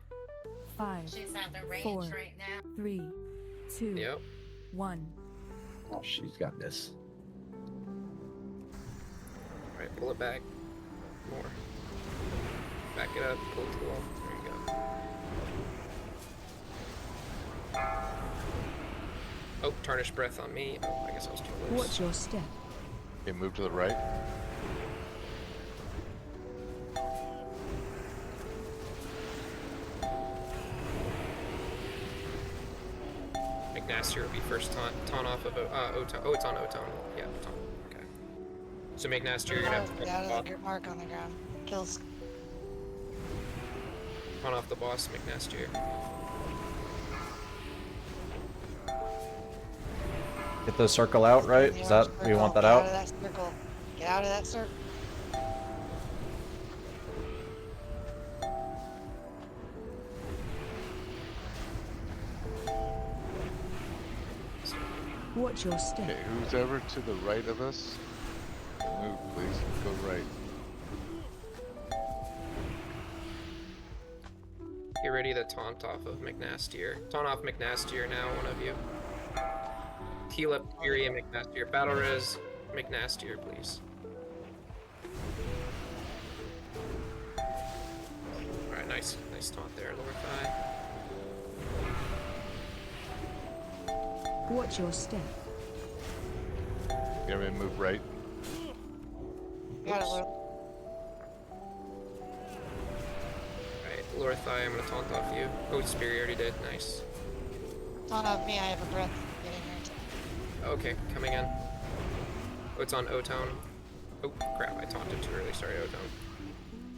5, She's at the range 4, right now. 3, 2, Yep. 1. Oh, she's got this. Alright, pull it back. More. Back it up, pull it to the wall. There you go. Oh, tarnished breath on me. Oh, I guess I was too close. Watch your step. Okay, move to the right. McNastier will be first taunt off of Otone. Oh, it's on Otone. Yeah, Otone. Okay. So McNastier, you're gonna have to Get out of the mark on the ground. Kills. taunt off the boss, McNastier. Get the circle out, right? Is that we want that Get out out? of that circle. Get out of that circle. Watch your step. Okay, who's ever to the right of us? Move, please. Go right. Get ready to taunt off of McNastier. Taunt off McNastier now, one of you. Heal up Fury and McNastier. Battle res McNastier, please. Alright, nice taunt there, lower thigh. Watch your step. You want me to move right? Got it, Lord. Alright, lower thigh, I'm gonna taunt off you. Oh, Spear already did, nice. Taunt off me, I have a breath. Get in here. Okay, coming in. Oh, it's on Otone. Oh, crap, I taunted too early, sorry, Otone.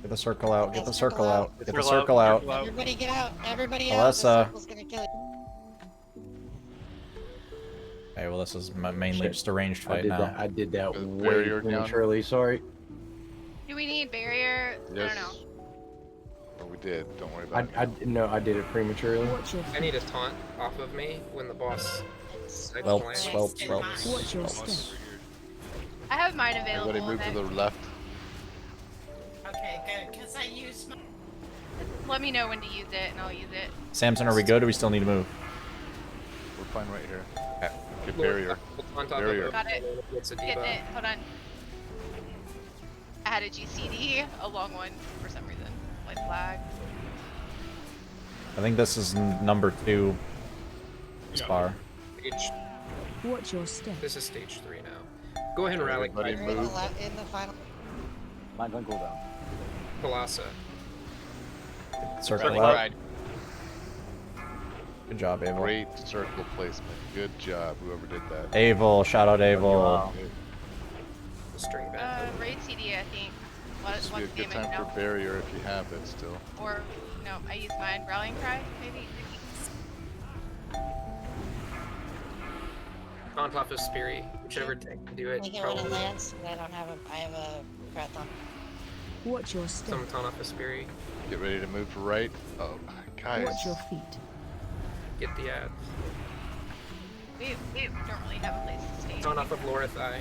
Get the circle out. Get the circle circle out. out. Get the circle out. Everybody get out. Everybody out. The Alessa. circle's gonna kill you. Okay, well this is mainly just a ranged fight now. I did that With way barrier down. prematurely. Sorry. Do we need barrier? Yes. I don't know. Oh, we did. Don't worry about it. No, I did it prematurely. Watch your I need a taunt off of me when the boss... Whelps, whelps, whelps. Watch your step. I have mine available. Everybody move to then the left. Okay, good, because I used my... Let me know when to use it, and I'll use it. Samson, are we good or we still need to move? We're fine right here. Okay. Get barrier. On top Barrier. of Got it. It's a Getting debuff. it. Hold on. I had a GCD, a long one, for some reason. Like lag. I think this is number 2 spar. Stage, Watch your step. this is stage 3 now. Go ahead and rally. Everybody You're in the move. in the final. Mine's on cooldown. Colassa. Circle Running out. ride. Good job, Abel. Great circle placement. Good job, whoever did that. Abel, shout out Abel. Okay. String back. Raid CD, I think. This would be a good damage, time no. for barrier if you have it still. Or, no, I used mine. Rallying cry, maybe? On top of Speary. Whichever tank can do it. Make it when it Probably. lands. I don't have a. I have a breath on. Watch your step. Some taunt off of Speary. Get ready to move to right. Oh, guys. Watch your feet. Get the ad. We don't really have a place to stay. Taunt off of lower thigh.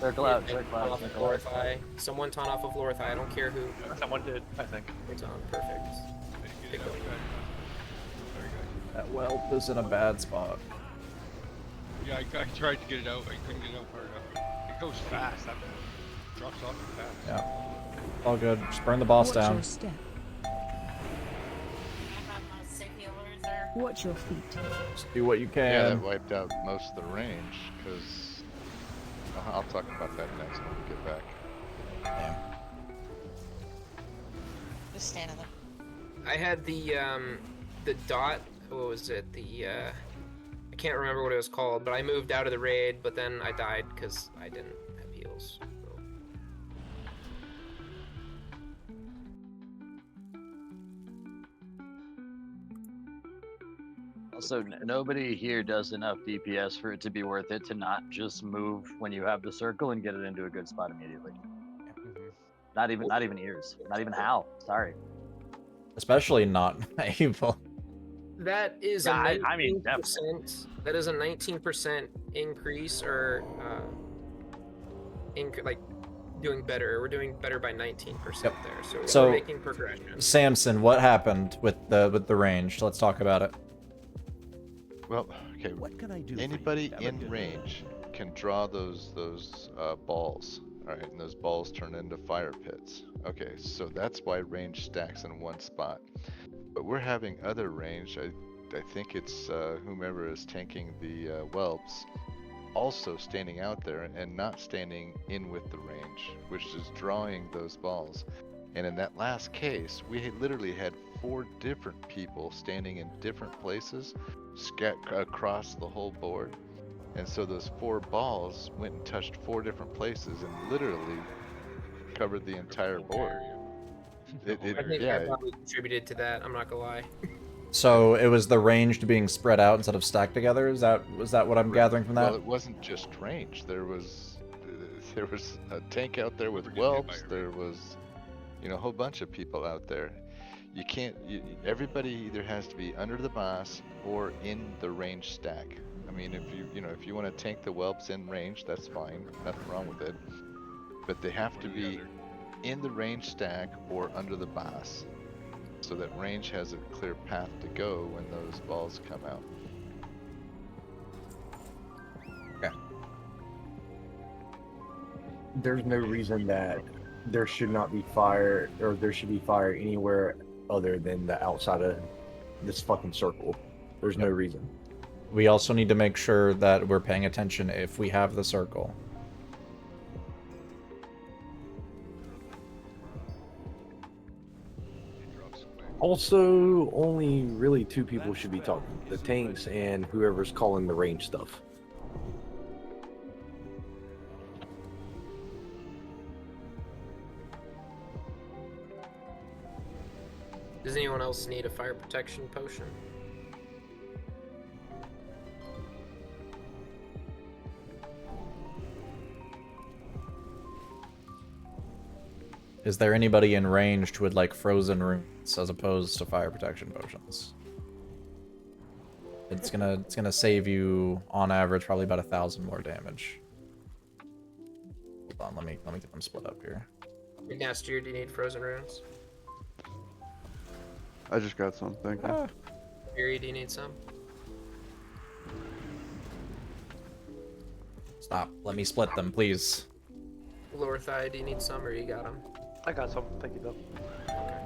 Circle out, Taunt circle out, off of circle lower out. thigh. Someone taunt off of lower thigh. I don't care who. Someone did, I think. It's on. Perfect. Pick up. That whelp is in a bad spot. Yeah, I tried to get it out. I couldn't get it out far enough. It goes fast. That drops off fast. Yeah. All good. Just burn the boss Watch down. your step. I have my sick healers there. Watch your feet. Just do what you Yeah, that can. wiped out most of the range, because... I'll talk about that next when we get back. Damn. Just standing there. I had the dot. What was it? The I can't remember what it was called, but I moved out of the raid, but then I died because I didn't have heals. So. Also, nobody here does enough DPS for it to be worth it to not just move when you have the circle and get it into a good spot immediately. Not even ears. Not even Hal. Sorry. Especially not able. That is Yeah, a I mean, 19%. That is a 19% increase, or like doing better. We're doing better by 19% there. So, So, we're making progression. Samson, what happened with the range? Let's talk about it. Well, okay. What can I do? Anybody in range can draw those balls. All right, and those balls turn into fire pits. Okay, so that's why range stacks in one spot. But we're having other range. I think it's whomever is tanking the whelps, also standing out there and not standing in with the range, which is drawing those balls. And in that last case, we literally had 4 different people standing in different places, across the whole board. And so those 4 balls went and touched 4 different places and literally covered the entire board. I think that probably contributed to that. I'm not gonna lie. So it was the ranged being spread out instead of stacked together. Was that what I'm gathering from that? Well, it wasn't just range. There was a tank out there with whelps. There was, a whole bunch of people out there. You can't. Everybody either has to be under the boss or in the range stack. I mean, if you want to tank the whelps in range, that's fine. Nothing wrong with it. But they have to be in the range stack or under the boss, so that range has a clear path to go when those balls come out. Okay. There's no reason that there should not be fire, or there should be fire anywhere other than the outside of this fucking circle. There's no reason. We also need to make sure that we're paying attention if we have the circle. Also, only really 2 people should be talking. The tanks and whoever's calling the range stuff. Does anyone else need a fire protection potion? Is there anybody in range who would like frozen runes as opposed to fire protection potions? It's gonna save you on average probably about 1,000 more damage. Hold on, let me get them split up here. Ignastier, do you need frozen runes? I just got some, thank you. Fury, do you need some? Stop. Let me split them, please. Lower thigh, do you need some, or you got them? I got some, thank you though. Okay.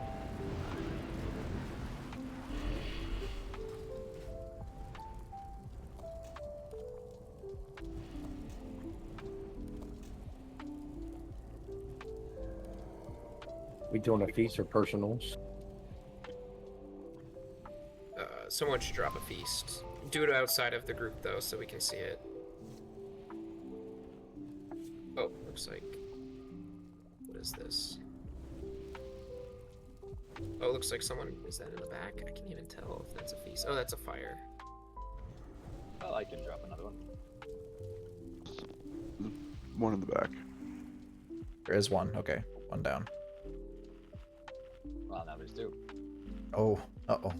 We doing a feast or personals? Someone should drop a feast. Do it outside of the group though, so we can see it. Oh, looks like... What is this? Oh, looks like someone... Is that in the back? I can't even tell if that's a feast. Oh, that's a fire. Well, I can drop another one. One in the back. There is one. Okay, one down. Well, now there's 2. Oh, uh-oh.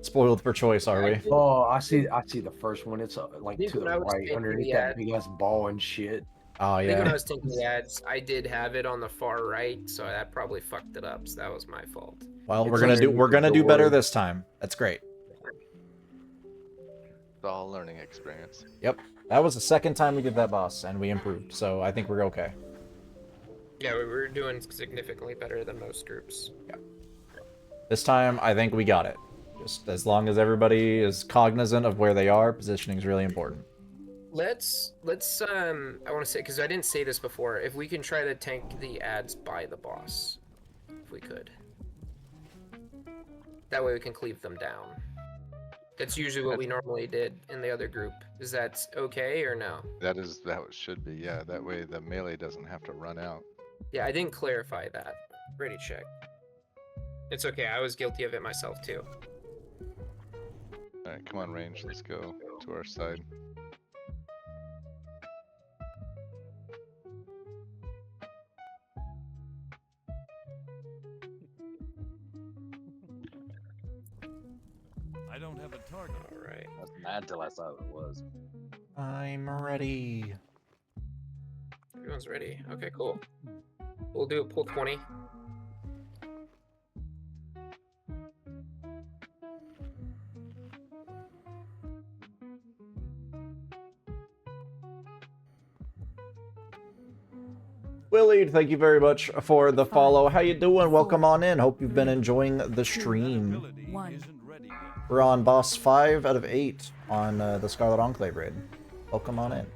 Spoiled for choice, are we? Oh, I see the first one. It's like Think to when the I was right, taking underneath the that ad- big ass ball and shit. Oh I think when I yeah. was taking the ads, I did have it on the far right, so that probably fucked it up, so that was my fault. Well, It's we're gonna underneath do the better door. this time. That's great. It's all a learning experience. Yep. That was the second time we did that boss, and we improved, so I think we're okay. Yeah, we were doing significantly better than most groups. Yeah. This time, I think we got it. Just as long as everybody is cognizant of where they are, positioning is really important. Let's I want to say, because I didn't say this before, if we can try to tank the ads by the boss, if we could. That way we can cleave them down. That's usually what we normally did in the other group. Is that okay or no? That is how it should be. Yeah, that way the melee doesn't have to run out. Yeah, I didn't clarify that. Ready check. It's okay, I was guilty of it myself too. All right, come on, range. Let's go to our side. don't have a target. Alright. I was mad till I saw what it was. I'm ready. Everyone's ready. Okay, cool. We'll do pull 20. Willie, thank you very much for the follow. How you doing? Welcome on in. Hope you've been enjoying the stream. We're on boss 5 out of 8 on the Scarlet Enclave raid. Welcome on in.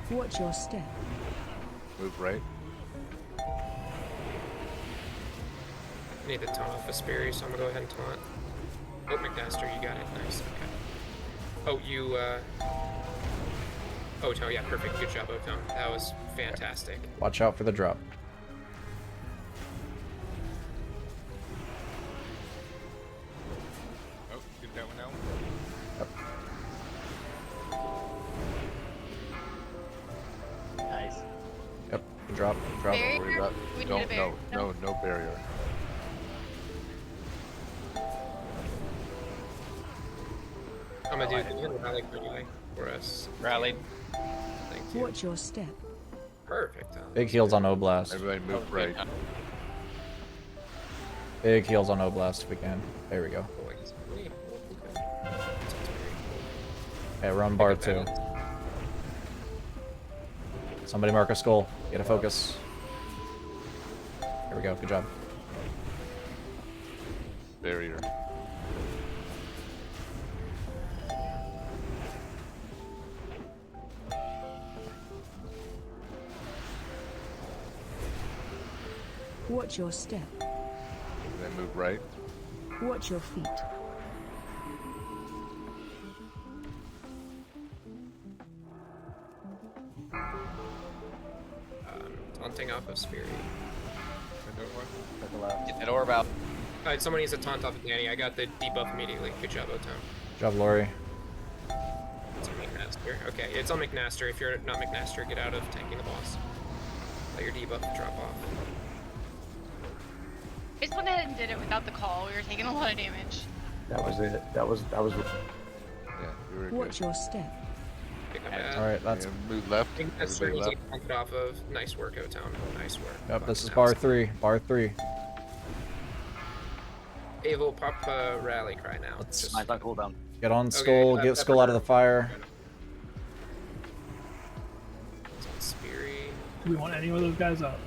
Watch your step. Move right. Need to taunt off Aspiri, so I'm gonna go ahead and taunt. Oh, McMaster, you got it. Nice. Okay. Oh, you, Oto, yeah, perfect. Good job, Oto. That was fantastic. Watch out for the drop. Oh, get that one out. Nice. Yep. Drop. Drop. Barrier? Worry about. We need a Don't. barrier. No barrier. I'm gonna do the rally for us. Rallied. Thank you. Watch your step. Perfect. Big heals on Oblast. Everybody move right. Big heals on Oblast if we can. There we go. Okay, we're on bar 2. Somebody mark a skull. Get a focus. Here we go. Good job. Barrier. Watch your step. Then move right. Watch your feet. Taunting off of Spirit. Get that orb out. Alright, someone needs to taunt off of Danny. I got the debuff immediately. Good job, Otom. Good job, Lori. It's on McNaster. Okay, it's on McNaster. If you're not McNaster, get out of tanking the boss. Let your debuff drop off. I just went ahead and did it without the call. We were taking a lot of damage. That was it. That was. Yeah, you were Watch good. your step. Alright, that's... Yeah, move left. McNaster Everybody needs to left. get taunted off of. Nice work, Otom. Nice work. Yep, this is bar 3. Bar 3. Avo, pop rally cry now. Just Mine's on cooldown. Get on Skull. Get Skull out of the fire. it's on Spirit. Do we want any of those guys up?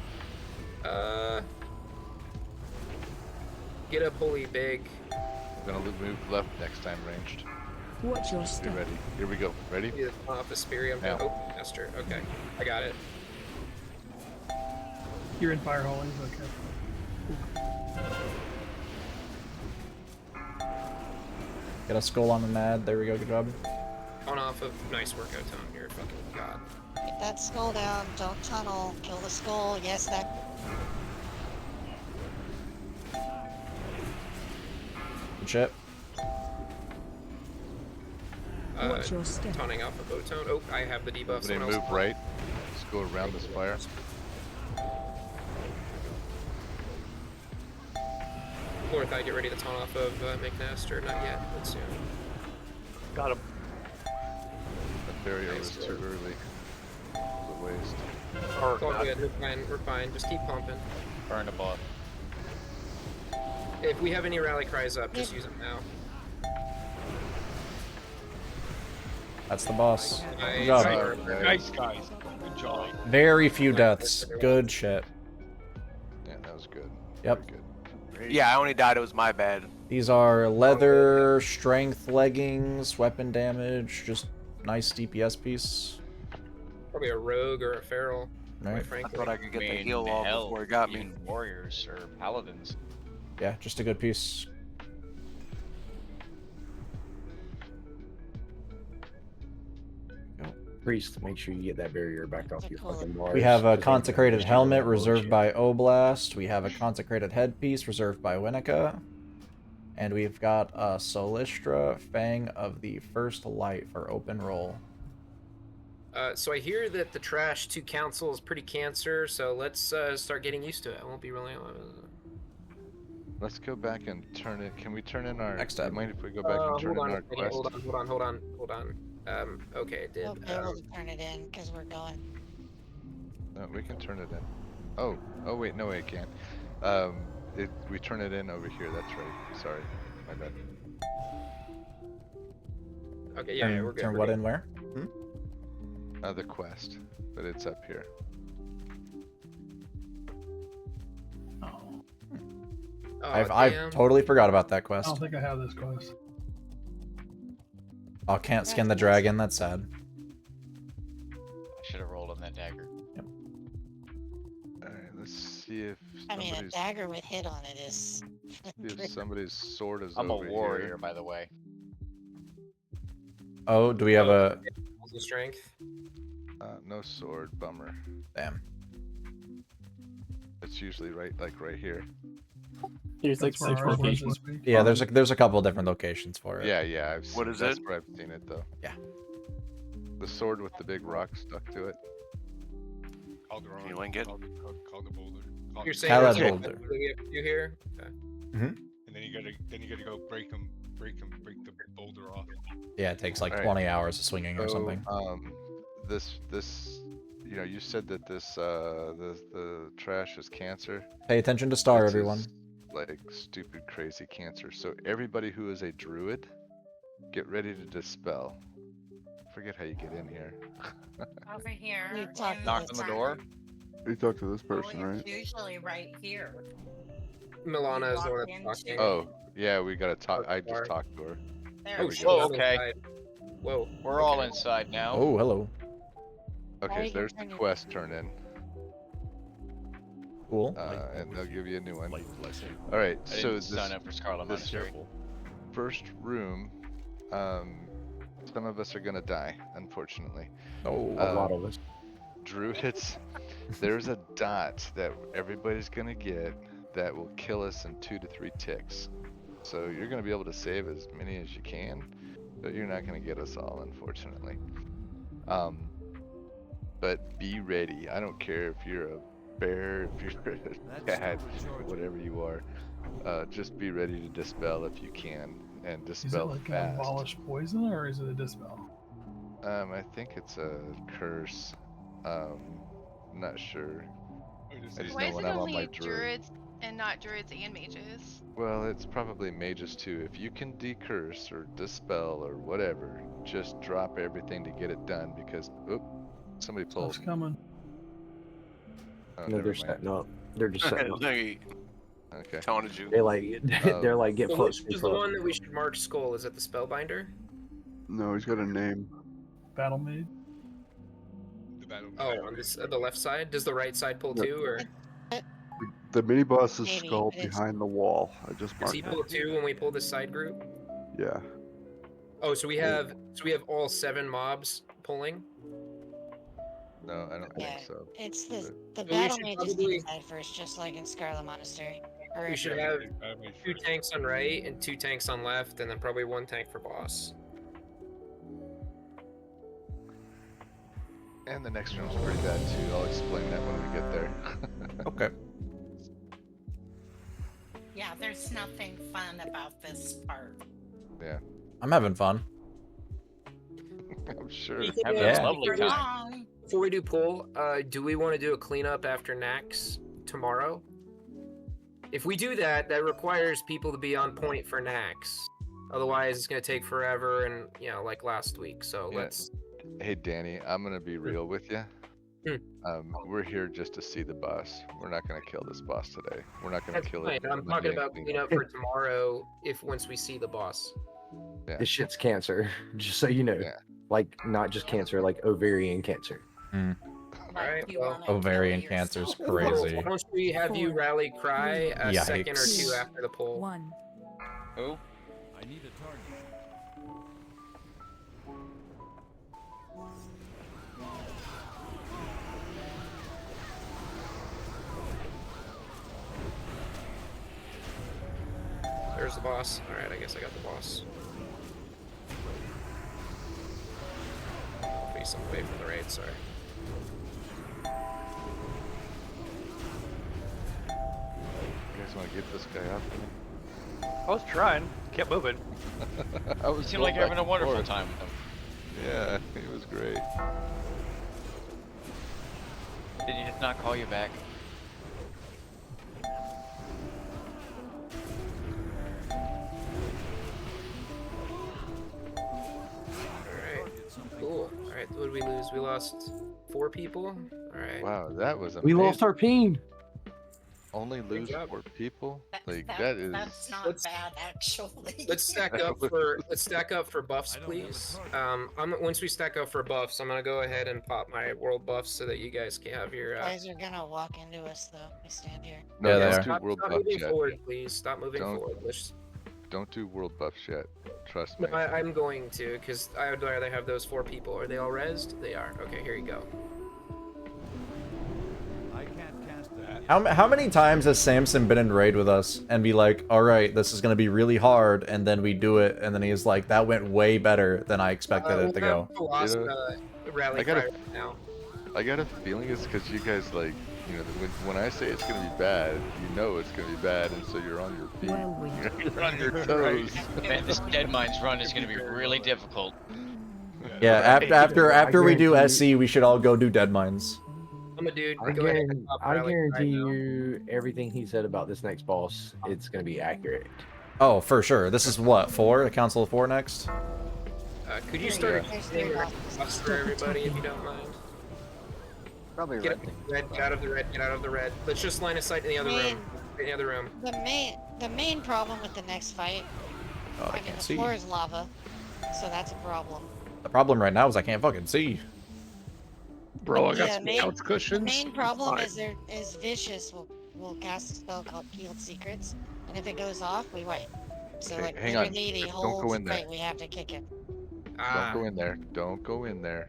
Get up, holy big. I'm gonna move left next time ranged. Watch your Be step. ready. Here we go. Ready? Get off the Spirit. Now. Oh, Master. Okay, I got it. You're in fire hole. Okay. Get a Skull on the Mad. There we go. Good job. On off of nice work, Otom. You're a fucking god. Get that skull down. Don't tunnel. Kill the skull. Yes, that. Good shit. Watch your step. Taunting off of Otom. Oh, I have the debuff. They Someone move else. right. Let's go around this fire. Lord, I get ready to taunt off of McNaster. Not yet, but soon. Got him. That barrier was too early. It was a waste. It's all good. We're fine. We're fine. Just keep pumping. Burn a buff. If we have any rally cries up, just use them now. That's the boss. Good Nice. job. Nice, guys. Good job. Very few deaths. Good shit. Yeah, that was good. Yep. Very good. Yeah, I only died. It was my bad. These are leather, strength leggings, weapon damage, just nice DPS piece. Probably a rogue or a feral, Right. quite I frankly. thought I could get the mean, heal off hell, before it got me. even warriors or paladins. Yeah, just a good piece. Priest, make sure you get that barrier back off your fucking bars. We have a 'cause they consecrated damaged you helmet with that reserved bullshit. by Oblast. We have a consecrated headpiece reserved by Winnica. And we've got a Solistra Fang of the First Light for open roll. So I hear that the trash to council is pretty cancer, so let's start getting used to it. I won't be really. Let's go back and turn it. Can we turn in our? Next Do you time. mind if we go back and turn Hold in on a our second. quest? Hold on. Okay, it did. We'll be able to turn it in because we're going. No, we can turn it in. Oh wait, no, it can't. We turn it in over here. That's right. Sorry, my bad. Okay, yeah, we're good. Turn we're what good. in where? The quest, but it's up here. Oh, I've totally forgot about that I quest. don't think I have this quest. Oh, can't skin the dragon. That's sad. I should have rolled on that dagger. All right, let's see if I mean, a somebody's, dagger with hit on it is. see if somebody's sword is I'm a over warrior, here. by the way. Oh, do we have a? Strength. No sword. Bummer. Damn. It's usually right here. There's like That's where 6 ours was locations. this week. Yeah, there's a couple different locations for it. Yeah, I've What seen, is that's it? where I've seen it though. Yeah. The sword with the big rock stuck to it. Calderon. Can you link it? Called the boulder. You're saying Calad there's boulder. something we have to do here? Okay. And then you gotta go break the boulder off. Yeah, it takes like All right. 20 hours of swinging or So, something. This, you know, you said that this, the trash is cancer. Pay attention to Star, This everyone. is, like stupid, crazy cancer. So everybody who is a druid, get ready to dispel. Forget how you get in here. Over here. You talk in Knock on the door. You talk to this Well, person, it's right? usually right here. Milana is the one walk that's talking. into- Oh, yeah, we gotta talk. I just talked to her. There Oh, we shit. go. Oh, okay. Inside. Whoa. We're all inside now. Oh, hello. Okay, you so there's can the turn it quest turn in. Cool. And they'll give you a new one. All right, I so didn't this sign up for Scarlet this Monastery. first room, some of us are gonna die, unfortunately. Oh, a lot of us. Druids, there's a dot that everybody's gonna get that will kill us in 2 to 3 ticks. So you're gonna be able to save as many as you can, but you're not gonna get us all, unfortunately. But be ready. I don't care if you're a bear, if you're a cat, whatever you are. Just be ready to dispel if you can, and Is it dispel like an fast. abolish poison or is it a dispel? I think it's a curse. Not sure. I just Why know is when it I'm on only my druid. druids and not druids and mages? Well, it's probably mages too. If you can decurse or dispel or whatever, just drop everything to get it done because, oop, somebody pulled. Stuff's coming. Oh, No, never they're mind. setting up. They're just setting up. Okay. Taunted you. They like, they're like, get So close. which Get is the close. one that we should mark skull? Is it the spellbinder? No, he's got a name. Battle maid. The battle. Oh, on this the left side. Does the right side pull Yep. too, or The mini boss is Maybe, skull but it's- behind the wall. I just does marked he it. pull two when we pull this side group? Yeah. Oh, so we have all 7 mobs pulling. No, I don't Yeah, think so. it's the we battle should mage is probably- inside first, just like in Scarlet Monastery. Or We should have 2 tanks on right and 2 tanks on left, and then probably 1 tank for boss. And the next room's pretty bad too. I'll explain that when we get there. Okay. Yeah, there's nothing fun about this part. Yeah, I'm having fun. I'm sure. Having a Yeah. lovely You're time. wrong. Before we do pull, do we want to do a cleanup after Nax tomorrow? If we do that, that requires people to be on point for Nax. Otherwise, it's going to take forever and, like last week. So Yeah. let's... Hey Danny, I'm gonna be real with you. Hmm. We're here just to see the boss. We're not gonna kill this boss today. We're not gonna That's kill fine. it. I'm talking about cleanup for tomorrow once we see the boss. Yeah. This shit's cancer. Just so you know. Yeah. Like, not just cancer, like ovarian cancer. Like Alright, you well, wanna kill Ovarian cancer's yourself. crazy. Why don't we have you rally cry a second or 2 Yikes. after the pull? 1. Who? I need a target. There's the boss. Alright, I guess I got the boss. We some away from the raid. Sorry. You guys want to get this guy up? I was trying. Kept moving. I was You seem like going you're having back a and wonderful forth. time with them. Yeah, he was great. Did he just not call you back? Alright. Cool. Alright, what did we lose? We lost 4 people? Alright. Wow, that was We amazing. lost our ping. Only lose job. 4 people? Like that is. That's not bad, actually. Let's stack up for buffs, please. Once we stack up for buffs, I'm gonna go ahead and pop my world buffs so that you guys can have your. Guys are gonna walk into us though. We stand here. No, Yeah, don't they are. do Stop, world stop buffs moving yet. forward, please. Stop moving Don't- forward. Let's. Don't do world buffs yet. Trust me. No, I'm going to, because I would rather have those 4 people. Are they all rezzed? They are. Okay, here you go. I can't cast that. How many times has Samson been in raid with us and be like, all right, this is going to be really hard, and then we do it, and then he's like, that went way better than I expected it to go. Lost, rally I got a- cry right now. I got a feeling it's because you guys like, you know, when I say it's gonna be bad, you know it's gonna be bad, and so you're on your feet. Well, we You're on your toes. Man, this Dead Mines run is gonna be really difficult. Yeah, after we do SC, we should all go do Dead Mines. I'm a dude. I, Go ahead and pop I rally guarantee cry now. you everything he said about this next boss, it's gonna be accurate. Oh, for sure. This is what, 4? A council of 4 next? Could you start Yeah. explaining buffs for everybody if you don't mind? Probably Get red. get out of the red, get out of the red. Let's just line of sight in the other room. In the other room. The main problem with the next fight, Oh, I I mean, can't the see. floor is lava, so that's a problem. The problem right now is I can't fucking see. Bro, I got Yeah, some main- couch cushions. The main problem Fine. is Vicious will cast a spell called Healed Secrets, and if it goes off, we wipe. So Okay, like hang on. literally the Don't whole go in there. fight we have to kick it. Don't go in there. Don't go in there.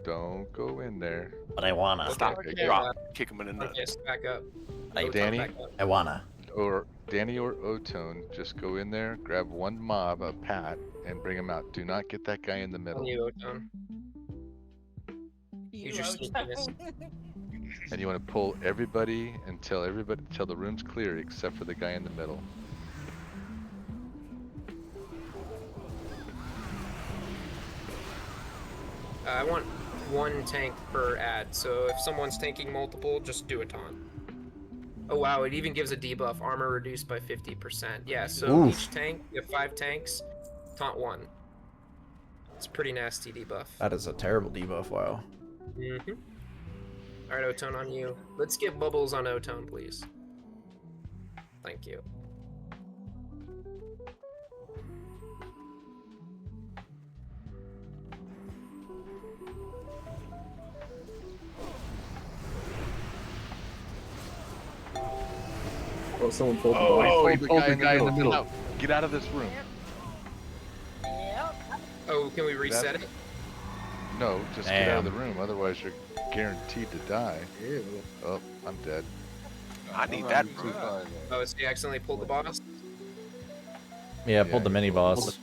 Don't go in there. But I wanna. Stop. Okay, Kick him in the nuts. okay, back up. Danny, Back up. I wanna. or Danny or Otone, just go in there, grab one mob, a pat, and bring him out. Do not get that guy in the On middle. you, Otone. Use your sneakiness. And you want to pull everybody until the room's clear except for the guy in the middle. I want 1 tank per ad, so if someone's tanking multiple, just do a taunt. Oh wow, it even gives a debuff, armor reduced by 50%. Yeah, so Oof. each tank, you have 5 tanks, taunt 1. It's a pretty nasty debuff. That is a terrible debuff, wow. Mm-hmm. Alright, Otone, on you. Let's get bubbles on Otone, please. Thank you. Oh, someone pulled the Oh, ball. he pulled the guy in the middle. No, get out of this room. Oh, can we reset it? No, just get out of the Damn. room, otherwise you're guaranteed to die. Oh, I'm dead. I need that. Oh, so you accidentally pulled the boss? Yeah, I pulled the mini boss.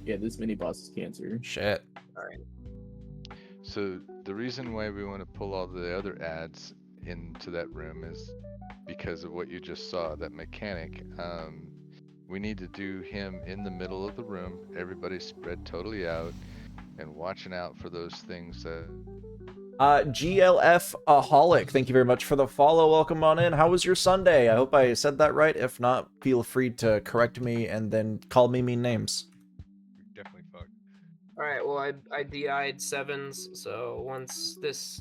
Yeah, this mini boss is cancer. Shit. Alright. So the reason why we want to pull all the other ads into that room is because of what you just saw, that mechanic. We need to do him in the middle of the room, everybody spread totally out, and watching out for those things that... GLF Aholic, thank you very much for the follow. Welcome on in. How was your Sunday? I hope I said that right. If not, feel free to correct me and then call me mean names. You're definitely fucked. Alright, well, I DI'd 7s, so once this,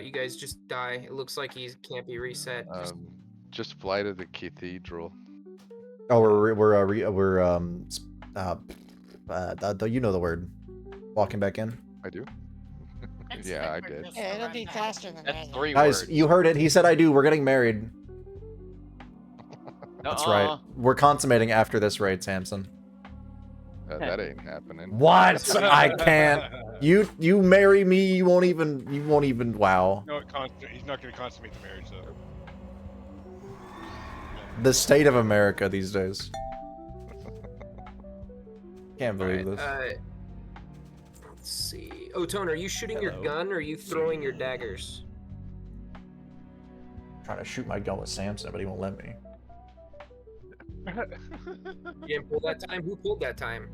you guys just die. It looks like he can't be reset. Just fly to the cathedral. Oh, you know the word. Walking back in. I do. Yeah, I did. Yeah, it'll be faster than that. 3 Guys, words. you heard it. He said I do. We're getting married. That's right. We're consummating after this raid, Samson. That ain't happening. What? I can't. You marry me, you won't even wow. No, he's not going to consummate the marriage, though. The state of America these days. Can't believe this. Let's see. see. Oh, Tone, are you shooting your gun or are you throwing your daggers? I'm trying to shoot my gun with Samson, but he won't let me. You didn't pull that time? Who pulled that time?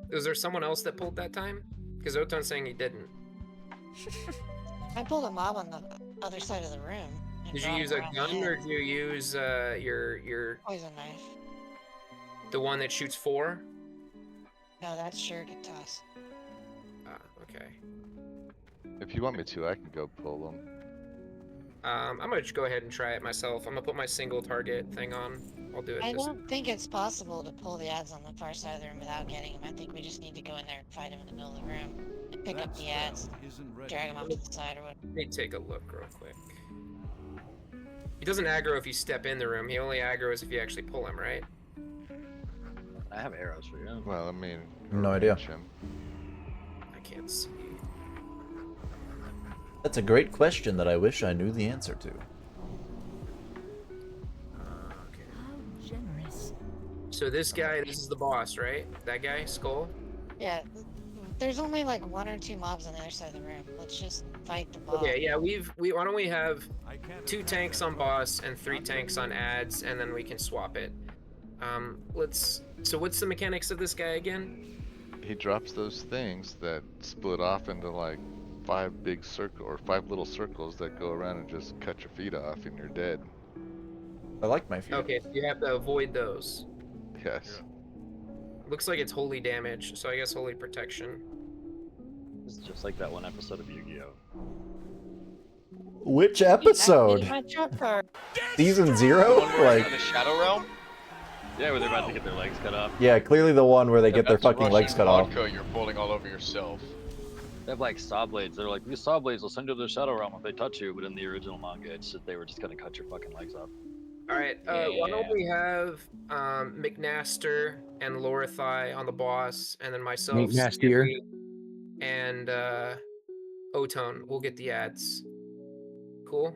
Is there someone else that pulled that time? Because Oton's saying he didn't. I pulled a mob on the other side of the room. and Did you brought use him a around the gun head. or did you use your Poison knife? the one that shoots 4? No, that's sure get tossed. Ah, okay. If you want me to, I can go pull them. I'm gonna just go ahead and try it myself. I'm gonna put my single target thing on. I'll do it I this. don't think it's possible to pull the ads on the far side of the room without getting them. I think we just need to go in there and fight them in the middle of the room and pick up the ads, drag them off to the side or what. Let me take a look real quick. He doesn't aggro if you step in the room. He only aggroes if you actually pull him, right? I have arrows for you. Well, I mean, No idea. I can't see. That's a great question that I wish I knew the answer to. Generous. So this guy, this is the boss, right? That guy, Skull? Yeah, there's only like 1 or 2 mobs on the other side of the room. Let's just fight the boss. Okay, yeah, why don't we have 2 tanks on boss and 3 tanks on ads, and then we can swap it. So what's the mechanics of this guy again? He drops those things that split off into like 5 big circle or 5 little circles that go around and just cut your feet off and you're dead. I like my feet. Okay, so you have to avoid those. Yes. Looks like it's holy damage, so I guess holy protection. This is just like that one episode of Yu-Gi-Oh. Which episode? Season 0? Like, the Shadow Realm? Yeah, where they're about to get their legs cut off. yeah, clearly the one where they get their That's fucking Russian legs cut off. vodka you're pulling all over yourself. They have like saw blades. They're like, these saw blades will send you to the Shadow Realm if they touch you. But in the original manga, it's just they were just gonna cut your fucking legs off. All right, why don't we have McNaster and Lorithai on the boss, and then myself, McNastier. Skippy, and Otone. We'll get the ads. Cool.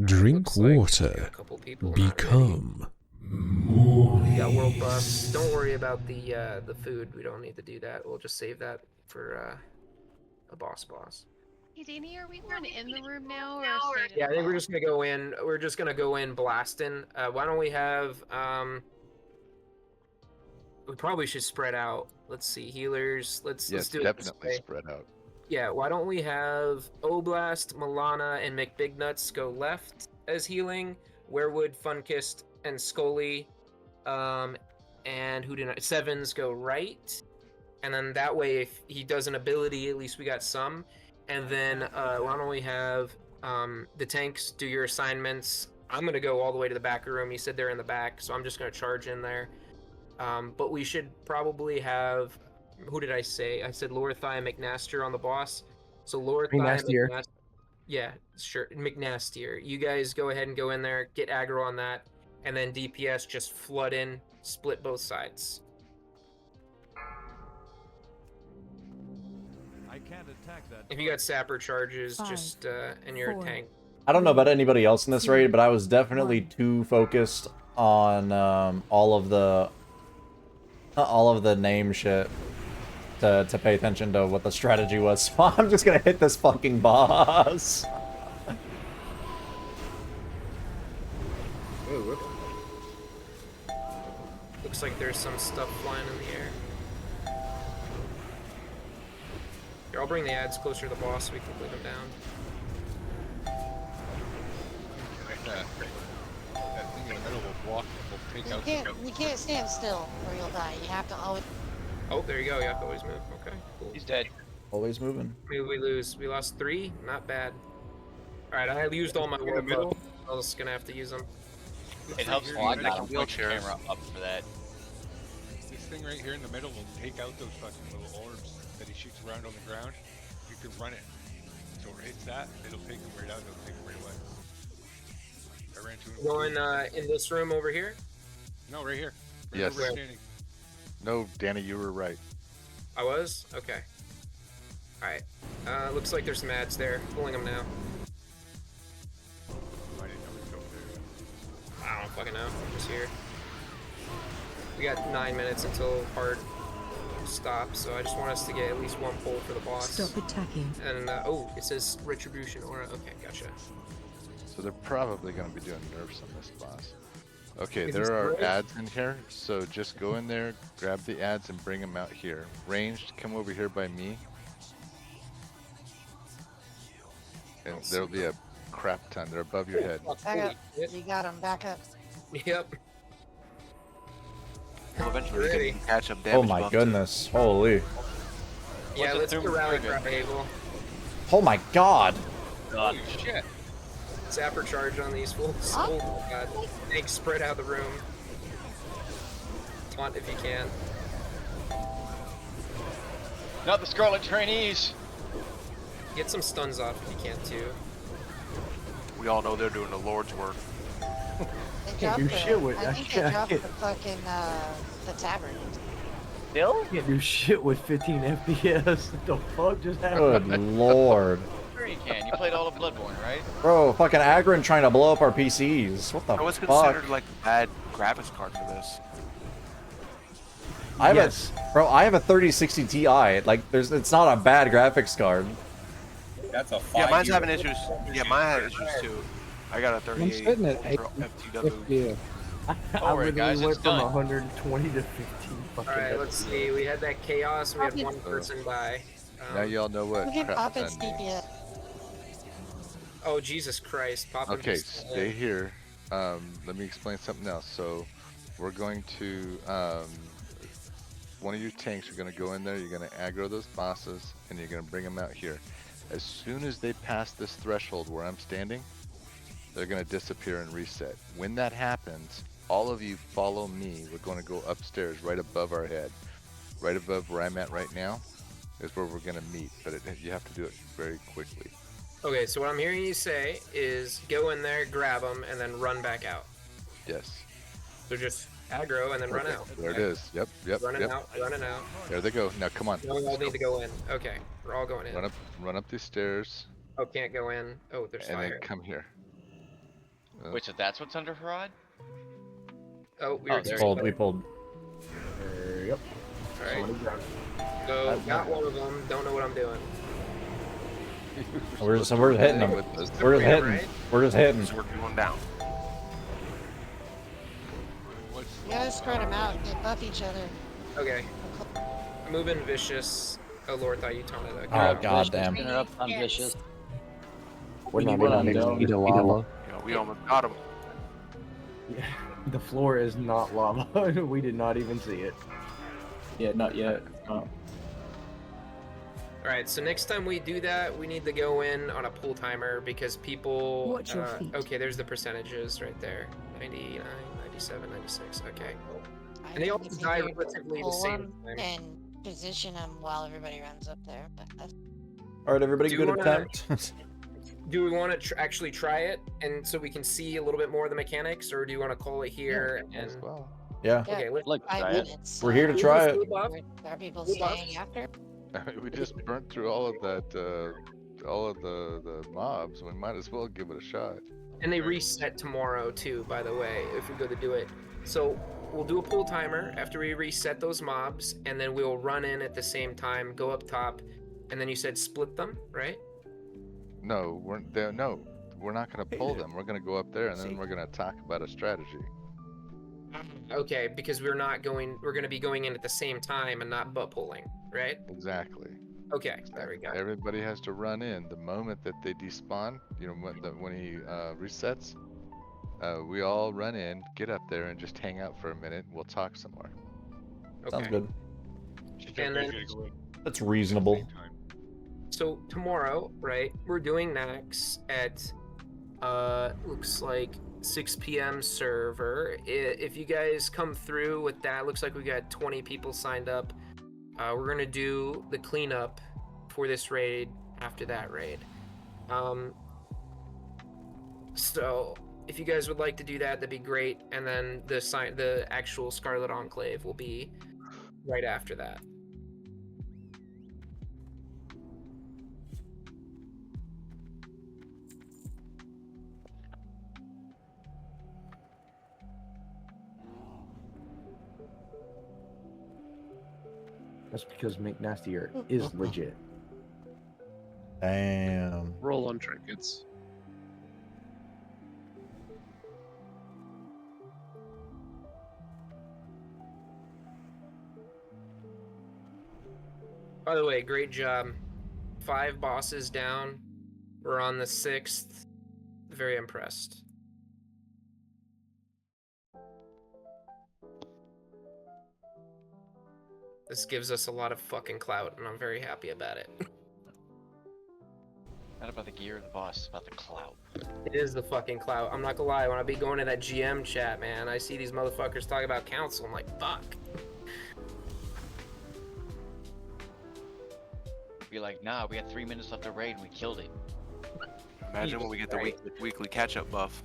Drink water. Become more. We got world buffs. Don't worry about the food. We don't need to do that. We'll just save that for a boss. Hey, Danny, are we going in the room now or stayed in Yeah, I the think we're hall? just gonna go in. We're just gonna go in blasting. Why don't we have we probably should spread out. Let's see, healers. Let's Yes, do it this definitely way. spread out. Yeah, why don't we have Oblast, Milana, and McBignuts go left as healing, Werewood, Funkist, and Scully, and who did not? Sevens go right, and then that way, if he does an ability, at least we got some. And then why don't we have the tanks do your assignments? I'm gonna go all the way to the back room. He said they're in the back, so I'm just gonna charge in there. But we should probably have. Who did I say? I said Lorithai and McNaster on the boss. So Lorithai and McNastier. McNaster. Yeah, sure. McNastier. You guys go ahead and go in there, get aggro on that, and then DPS just flood in, split both sides. I can't attack that. If you got sapper charges, 5, just in your 4, tank. I don't know about anybody else in this raid, but I was definitely too focused on all of the name shit to pay attention to what the strategy was. So I'm just gonna hit this fucking boss. Ooh. Looks like there's some stuff flying in the air. Here, I'll bring the ads closer to the boss so we can click them down. That thing in the middle will block. Will take out. You can't stand still or you'll die. You have to always. Oh, there you go. You have to always move. Okay, cool. He's dead. Always moving. Maybe we lose. We lost 3. Not bad. All right, I used all my world buff. I was gonna have to use them. It helps Here, a lot you that I got can put your camera up for that. This thing right here in the middle will take out those fucking little orbs that he shoots around on the ground. You can run it. So it hits that, it'll take him right out, it'll take him right away. I ran to him. Going in this room over here. No, right here. Right Yes. where we're standing. No, Danny, you were right. I was? Okay. Alright. Looks like there's some ads there. Pulling them now. I didn't know we go there. I don't fucking know. I'm just here. We got 9 minutes until hard stop, so I just want us to get at least one pull for the boss. Stop attacking. And oh, it says retribution aura. Okay, gotcha. So they're probably going to be doing nerfs on this boss. Okay, Is there this are right? ads in here, so just go in there, grab the ads, and bring them out here. Ranged, come over here by me. And there'll be a crap ton. They're above your head. Back up. You got him. Back up. Yep. Well, eventually we Ready. can catch up damage Oh my buff. goodness. Holy. Yeah, let's get rally grab Abel. Oh my god. Holy shit. Zapper charge on these fools. Oh my god. Thanks, spread out the room. Taunt if you can. Not the Scarlet trainees. Get some stuns off if you can too. We all know they're doing the Lord's work. They Can't do dropped shit the, with I that. think they dropped the fucking the tavern. Still? Can't do shit with 15 FPS. The fuck just happened? Good lord. Sure you can. You played all of Bloodborne, right? Bro, fucking Agron trying to blow up our PCs. What the I was fuck? considered like a bad graphics card for this. I have I have a 3060 Ti. Like, it's not a bad graphics card. That's a yeah, mine's having issues. Yeah, mine had issues too. I got a 38 sitting at Ultra 8 FTW. I literally went from 120 to 15 fucking Alright, let's see. We had that chaos. We had one person by. Now y'all know what Look at crap Poppet's ton means. DPS. Oh, Jesus Christ. Papa Okay, just, stay here. Let me explain something else. So, we're going to, one of your tanks, you're going to go in there, you're going to aggro those bosses, and you're going to bring them out here. As soon as they pass this threshold where I'm standing, they're going to disappear and reset. When that happens, all of you follow me. We're going to go upstairs right above our head. Right above where I'm at right now is where we're going to meet, but you have to do it very quickly. Okay, so what I'm hearing you say is go in there, grab them, and then run back out. Yes. So just aggro and then run out. There it is. Yep. Running out, running out. There they go. Now come on. No, we all Let's need to go in. Okay, we're all going in. Run up these stairs. Oh, can't go in. Oh, there's And fire. then come here. Wait, so that's what's under Harad? Oh, we Oh, were there Pulled, we pulled. Yep. Alright. So, got one of them. Don't know what I'm doing. We're just hitting them. We're just hitting. We're just hitting. So we're going down. You gotta spread them out. They buff each other. Okay. Moving vicious. Oh Lord, thought you taunted. Okay. Oh god damn. Interrupt, I'm vicious. We're not What even I'm need doing. lava. Yeah, we almost got him. Yeah, the floor is not lava. We did not even see it. Yeah, not yet. Oh. Alright, so next time we do that, we need to go in on a pull timer because people... Watch your feet. Okay, there's the percentages right there. 99, 97, 96, okay. And they all think die they relatively the pull same 'em time. and position them while everybody runs up there. But that's... Alright, everybody, Do good you wanna- attempt. Do we want to actually try it, and so we can see a little bit more of the mechanics, or do you want to call it here and... Yeah. Okay, let's Like, 5 try it. minutes. We're here to try it. Are people Blue buff. staying after? We just burnt through all of that, all of the mobs. We might as well give it a shot. And they reset tomorrow too, by the way, if we go to do it. So we'll do a pull timer after we reset those mobs, and then we'll run in at the same time, go up top, and then you said split them, right? No, we're not gonna pull them. We're gonna go up there and then we're gonna talk about a strategy. Okay, because we're gonna be going in at the same time and not butt pulling, right? Exactly. Okay, there we go. Everybody has to run in the moment that they despawn. You know, when he resets, we all run in, get up there, and just hang out for a minute. We'll talk some more. Sounds good. And then, That's reasonable. so tomorrow, right, we're doing Nax at, looks like 6 p.m. server. If you guys come through with that, looks like we got 20 people signed up. We're gonna do the cleanup for this raid after that raid. So if you guys would like to do that, that'd be great. And then the actual Scarlet Enclave will be right after that. That's because McNastier is legit. Damn. Roll on trinkets. By the way, great job. 5 bosses down. We're on the 6th. Very impressed. This gives us a lot of fucking clout, and I'm very happy about it. Not about the gear or the boss, it's about the clout. It is the fucking clout. I'm not gonna lie, when I be going to that GM chat, man, I see these motherfuckers talking about council, I'm like, fuck. Be like, nah, we had 3 minutes left to raid and we killed it. Imagine when we get the weekly catch-up buff.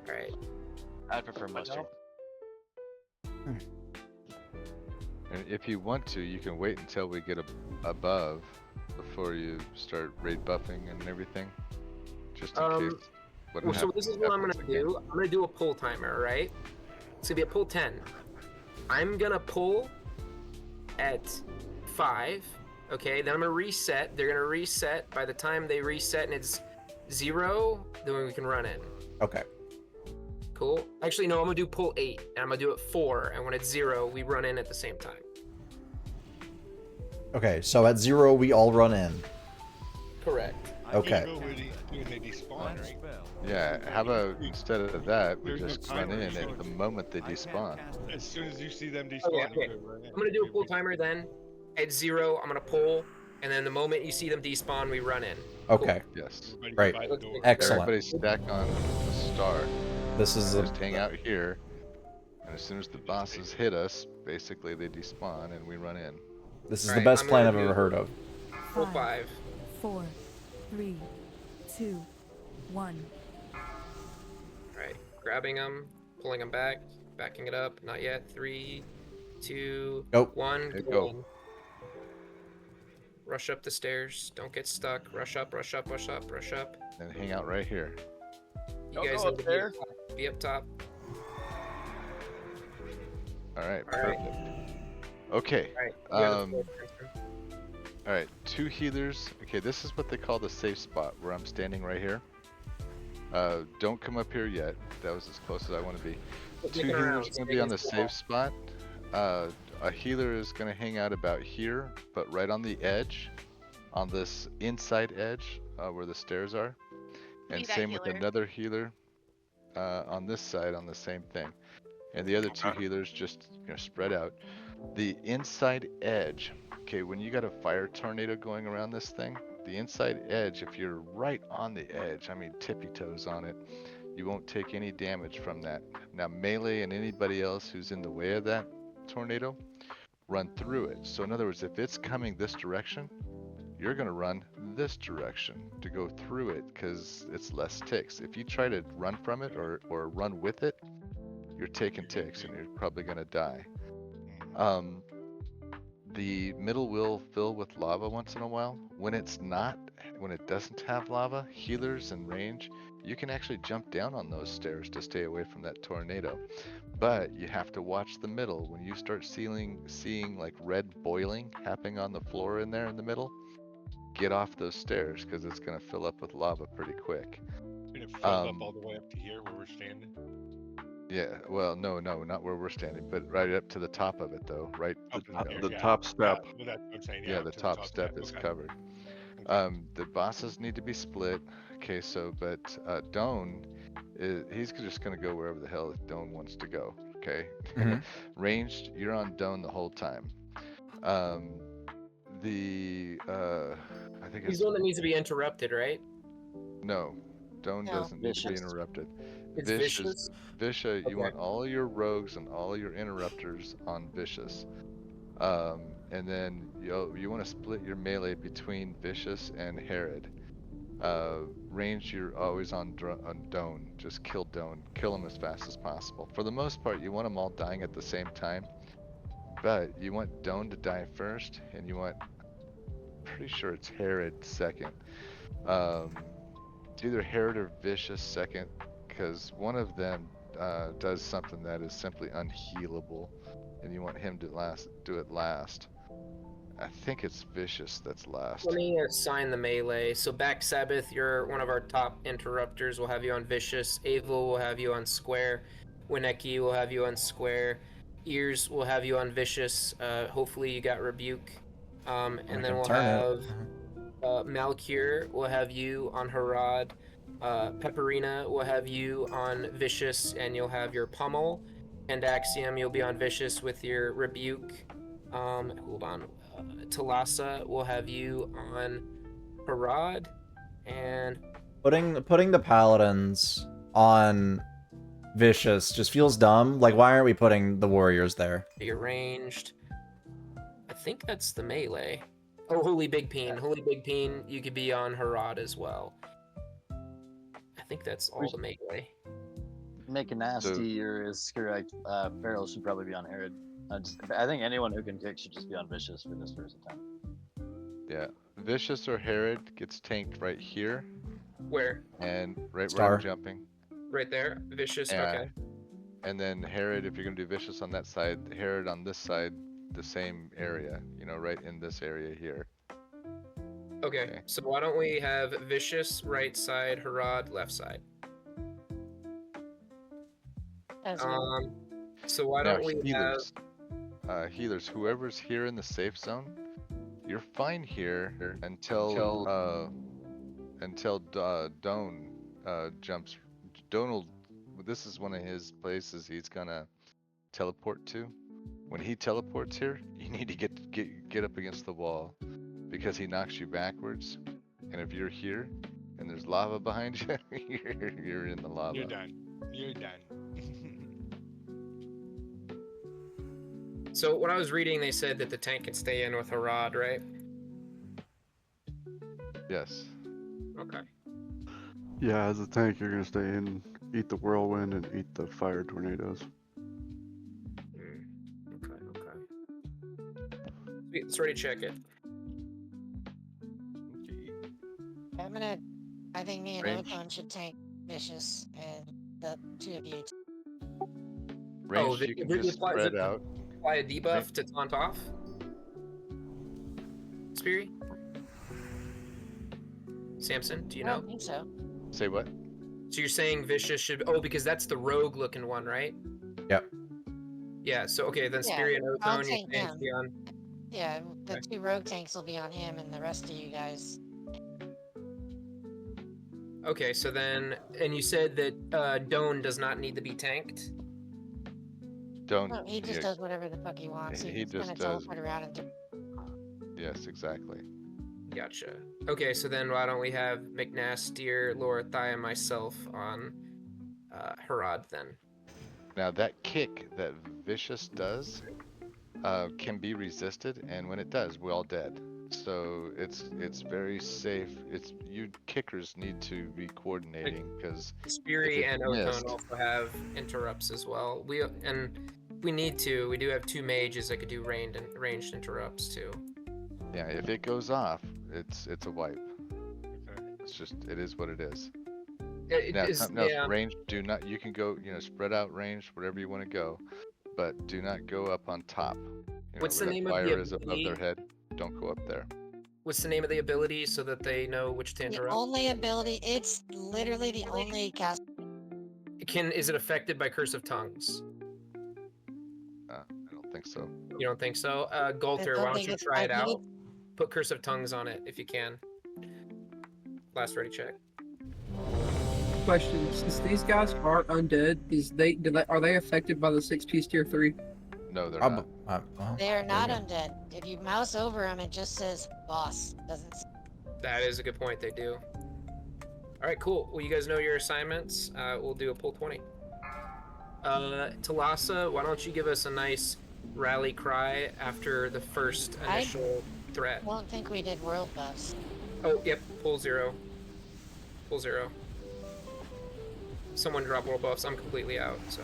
Alright. I'd prefer mustard. And if you want to, you can wait until we get above before you start raid buffing and everything. Just in case. So this is what I'm gonna do. I'm gonna do a pull timer, right? It's gonna be a pull 10. I'm gonna pull at 5. Okay, then I'm gonna reset. They're gonna reset. By the time they reset and it's 0, then we can run in. Okay. Cool. Actually, no, I'm gonna do pull 8, and I'm gonna do it 4, and when it's 0, we run in at the same time. Okay, so at 0, we all run in. Correct. Okay. Yeah, how about instead of that, we just run in at the moment they despawn. As soon as you see them despawn, Okay. I'm gonna do a pull timer then. At 0, I'm gonna pull, and then the moment you see them despawn, we run in. Okay. Yes. Great. Excellent. Everybody stack on the star. This is just hang out here, and as soon as the bosses hit us, basically they despawn and we run in. This is the best plan I've ever heard of. Pull 5. 4, 3, 2, 1. Alright, grabbing them, pulling them back, backing it up, not yet. 3, 2, Nope. 1. Okay, go. Rush up the stairs, don't get stuck. Rush up, rush up, rush up, rush up. And hang out right here. You guys need to be up top. Alright, perfect. Okay. Alright, 2 healers. Okay, this is what they call the safe spot, where I'm standing right here. Don't come up here yet. That was as close as I want to be. 2 healers going to be on the safe spot. A healer is going to hang out about here, but right on the edge, on this inside edge, where the stairs are. And same with another healer on this side on the same thing. And the other 2 healers just spread out. The inside edge, okay, when you got a fire tornado going around this thing, the inside edge, if you're right on the edge, I mean tippy toes on it, you won't take any damage from that. Now melee and anybody else who's in the way of that tornado, run through it. So in other words, if it's coming this direction, you're going to run this direction to go through it because it's less ticks. If you try to run from it or run with it, you're taking ticks and you're probably going to die. The middle will fill with lava once in a while. When it doesn't have lava, healers and range, you can actually jump down on those stairs to stay away from that tornado. But you have to watch the middle. When you start seeing like red boiling happening on the floor in there in the middle, get off those stairs because it's going to fill up with lava pretty quick. And it fills up all the way up to here where we're standing? Yeah, well, no, not where we're standing, but right up to the top of it, though. Right, the top step. Well, that's what I'm saying, yeah, the top step is covered. The bosses need to be split. Okay, so but Doan, he's just gonna go wherever the hell Doan wants to go. Okay, ranged, you're on Doan the whole time. I think He's the one that needs to be interrupted, right? No, Doan doesn't need to be interrupted. It's Vicious? Vicious, you want all your rogues and all your interrupters on Vicious. And then you want to split your melee between Vicious and Herod. Range, you're always on Doan. Just kill Doan. Kill him as fast as possible. For the most part, you want them all dying at the same time. But you want Doan to die first, and you want... pretty sure it's Herod second. It's either Herod or Vicious second, because one of them does something that is simply unhealable, and you want him to do it last. I think it's Vicious that's last. Let me assign the melee. So Back Sabbath, you're one of our top interrupters. We'll have you on Vicious. Avil will have you on Square. Wineki will have you on Square. Ears will have you on Vicious. Hopefully you got Rebuke. And then we'll have Malcure will have you on Harad. Pepperina will have you on Vicious, and you'll have your Pummel. And Axiom, you'll be on Vicious with your Rebuke. Hold on. Talassa will have you on Harad, and Putting the paladins on Vicious just feels dumb. Like, why aren't we putting the warriors there? be arranged. I think that's the melee. Oh, Holy Big Peen. Holy Big Peen, you could be on Harad as well. I think that's all the melee. Make a nasty or is correct. Feral should probably be on Herod. I think anyone who can kick should just be on Vicious for this first attempt. Yeah, Vicious or Herod gets tanked right here. Where? And right Star. where I'm jumping. Right there? Vicious, Yeah. okay. And then Herod, if you're gonna do Vicious on that side, Herod on this side, the same area, you know, right in this area here. Okay, so why don't we have Vicious right side, Harad left side? So why don't we have... Healers, whoever's here in the safe zone, you're fine here until Doan jumps. Doan will, this is one of his places he's gonna teleport to. When he teleports here, you need to get up against the wall because he knocks you backwards. And if you're here and there's lava behind you, you're in the lava. You're done. You're done. So when I was reading, they said that the tank can stay in with Harad, right? Yes. Okay. Yeah, as a tank, you're gonna stay in, eat the whirlwind, and eat the fire tornadoes. Okay. Sweet, let's already check it. I think me and Range. Oton should tank Vicious, and the two of you. Range, you can just spread out. Apply a debuff to taunt off? Speary? Samson, do you I know? don't think so. Say what? So you're saying Vicious should... Oh, because that's the rogue looking one, right? Yep. Yeah, so okay, then Yeah, Speary and I'll Oton, take you can them. be on... Yeah, the two rogue tanks will be on him, and the rest of you guys. Okay, so then... And you said that Doan does not need to be tanked? Don't. No, he just does whatever the fuck he wants. He He's just gonna does. teleport around and Yes, exactly. Gotcha. Okay, so then why don't we have McNastier, Lorathai, and myself on Harad then? Now that kick that Vicious does can be resisted, and when it does, we're all dead. So it's very safe. You kickers need to be coordinating because Speary and Oton also have interrupts as well. We need to. We do have two mages that could do ranged interrupts too. Yeah, if it goes off, it's a wipe. It's just it is what it is. Range. Do not. You can go. Spread out range, whatever you want to go, but do not go up on top. What's where the name of fire the is above ability? their head. Don't go up there. What's the name of the ability so that they know which to the interrupt? only ability, it's literally the only cast. Is it affected by Curse of Tongues? I don't think so. You don't think so? Galter, why don't you try it out? Put Curse of Tongues on it if you can. Last ready check. Question: since these guys are undead, are they affected by the 6-piece tier 3? No, they're not. They are not undead. If you mouse over them, it just says boss. Doesn't. That is a good point. They do. All right, cool. Well, you guys know your assignments. We'll do a pull 20. Talassa, why don't you give us a nice rally cry after the first initial threat? I don't think we did world buffs. Oh, yep. Pull 0. Pull 0. Someone drop world buffs. I'm completely out, so.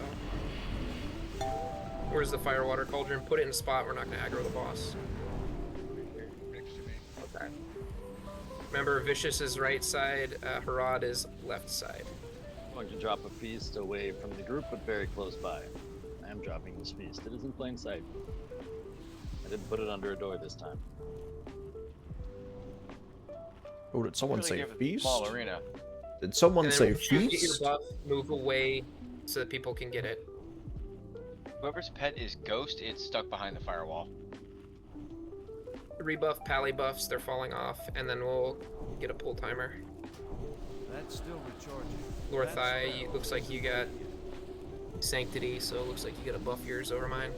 Where's the Firewater Cauldron? Put it in a spot. We're not going to aggro the boss. Okay. Remember, Vicious is right side, Harad is left side. going to drop a feast away from the group, but very close by. I am dropping this feast. It is in plain sight. I didn't put it under a door this time. Oh, did someone Really say give it a feast? Small arena. Did someone And then say once you get your feast? buff, move away so that people can get it. Whoever's pet is ghost, it's stuck behind the firewall. Rebuff, pally buffs, they're falling off, and then we'll get a pull timer. That's still recharging. Lorthai, looks like you got Sanctity, so it looks like you got a buff yours over mine.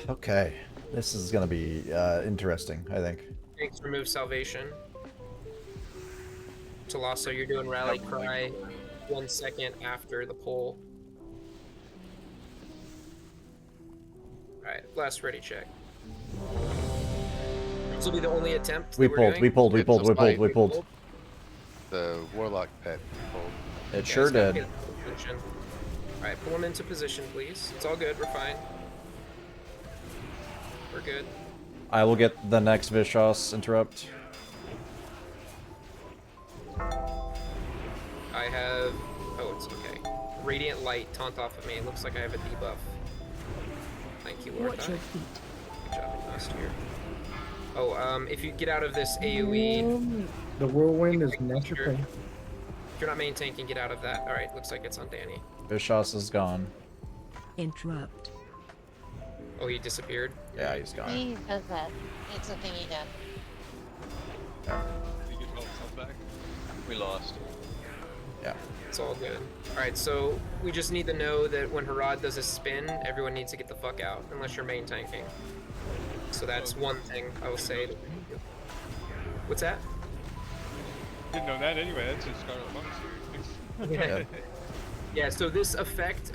Okay, this is gonna be interesting, I think. Thanks, remove Salvation. Talasso, you're doing Rally Cry 1 second after the pull. Alright, last ready check. This will be the only attempt. We that we're pulled, doing. we pulled, we pulled, we pulled, we pulled. The Warlock pet pulled. It sure did. Alright, pull him into position, please. It's all good, we're fine. We're good. I will get the next Vishos interrupt. I have... Oh, it's okay. Radiant Light, taunt off of me. It looks like I have a debuff. Thank you, Lord. Watch your feet. Good job, last year. Oh, if you get out of this AoE... The whirlwind is natural. If you're not main tanking, get out of that. Alright, looks like it's on Danny. Vishos is gone. Interrupt. Oh, he disappeared? Yeah, he's gone. He does that. It's a thing he does. Did he get all himself back? We lost. Yeah. It's all good. Alright, so we just need to know that when Harad does a spin, everyone needs to get the fuck out, unless you're main tanking. So that's one thing I will say. What's that? Didn't know that anyway. That's just Scarlet Monks here. Yeah. Yeah, so this effect,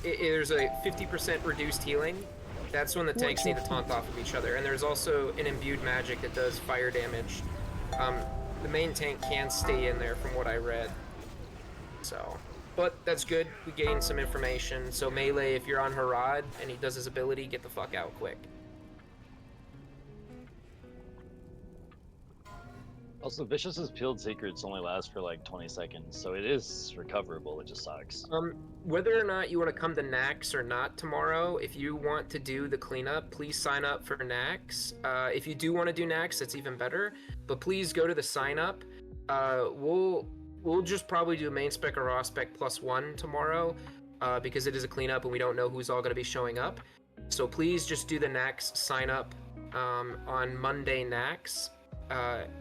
there's a 50% reduced healing. That's when the tanks need to taunt off of each other. And there's also an imbued magic that does fire damage. The main tank can stay in there from what I read. So, but that's good. We gained some information. So melee, if you're on Harad and he does his ability, get the fuck out quick. Also, Vicious's Peeled Secrets only last for like 20 seconds, so it is recoverable, it just sucks. Whether or not you want to come to Nax or not tomorrow, if you want to do the cleanup, please sign up for Nax. If you do want to do Nax, that's even better. But please go to the sign up. We'll just probably do main spec or raw spec +1 tomorrow because it is a cleanup and we don't know who's all going to be showing up. So please just do the Nax sign up on Monday Nax.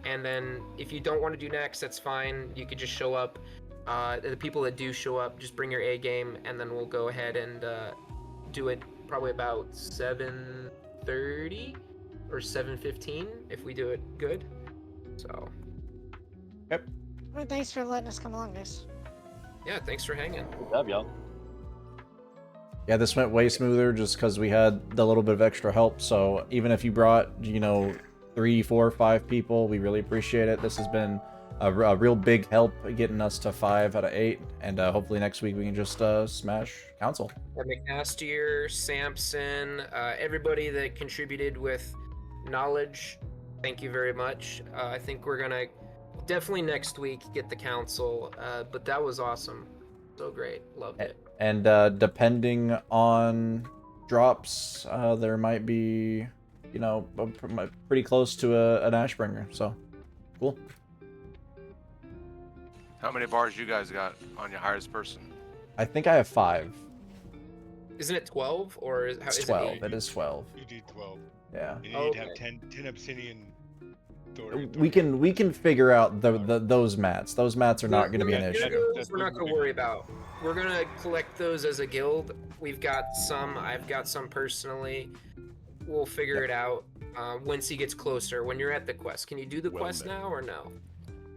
And then if you don't want to do Nax, that's fine. You could just show up. The people that do show up, just bring your A game, and then we'll go ahead and do it probably about 7:30 or 7:15 if we do it good. So. Yep. Well, thanks for letting us come along, guys. Yeah, thanks for hanging. Good job, y'all. Yeah, this went way smoother just because we had the little bit of extra help. So even if you brought, 3, 4, 5 people, we really appreciate it. This has been a real big help getting us to 5 out of 8, and hopefully next week we can just smash Council. McNastier, Samson, everybody that contributed with knowledge, thank you very much. I think we're gonna definitely next week get the Council, but that was awesome. So great, loved it. And depending on drops, there might be, pretty close to an Ashbringer, so cool. How many bars you guys got on your highest person? I think I have 5. Isn't it 12 or is It's it 12. 8? It is 12. You need 12. Yeah. You need to have 10 obsidian. We can figure out those mats. Those mats are not going to be an issue. We're not going to worry about. We're going to collect those as a guild. We've got some. I've got some personally. We'll figure it out once he gets closer. When you're at the quest, can you do the quest now or no?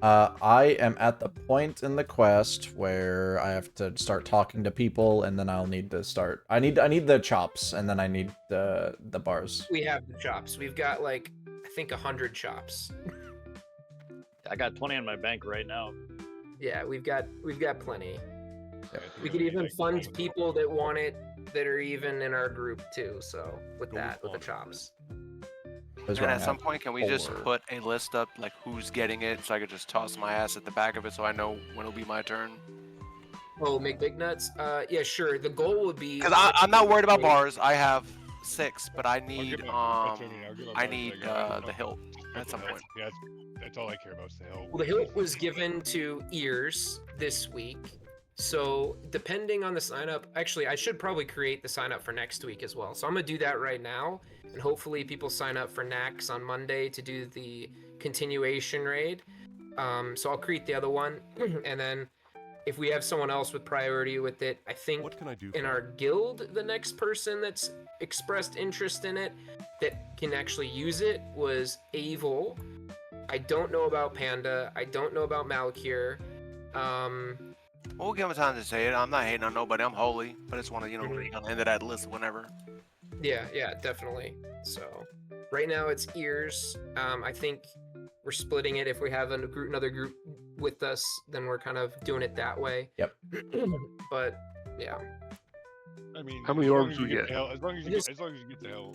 I am at the point in the quest where I have to start talking to people, and then I'll need to start. I need the chops, and then I need the bars. We have the chops. We've got I think 100 chops. I got 20 in my bank right now. Yeah, we've got plenty. We could even fund people that want it that are even in our group too. So with the chops. was And wrong. at some point, can we just 4. put a list up, like who's getting it, so I could just toss my ass at the back of it, so I know when it'll be my turn? Oh, make big nuts? Yeah, sure. The goal would be. Because I'm not worried about bars. I have 6, but I need I'll get my I bars, need got the hilt at some the hilt. point. Yeah, that's all I care about is the hilt. Well, the hilt was given to Ears this week. So depending on the sign up, actually, I should probably create the sign up for next week as well. So I'm gonna do that right now, and hopefully people sign up for Nax on Monday to do the continuation raid. So I'll create the other one, and then if we have someone else with priority with it, I think in our guild, the next person that's expressed interest in it that can actually use it was Avil. I don't know about Panda. I don't know about Malcure. We'll give him time to say it. I'm not hating on nobody. I'm holy, but I just want to, end of that list whenever. Yeah, definitely. So right now it's Ears. I think we're splitting it. If we have another group with us, then we're kind of doing it that way. Yep. But yeah. I mean, how many orbs we get? As long as you get the hell.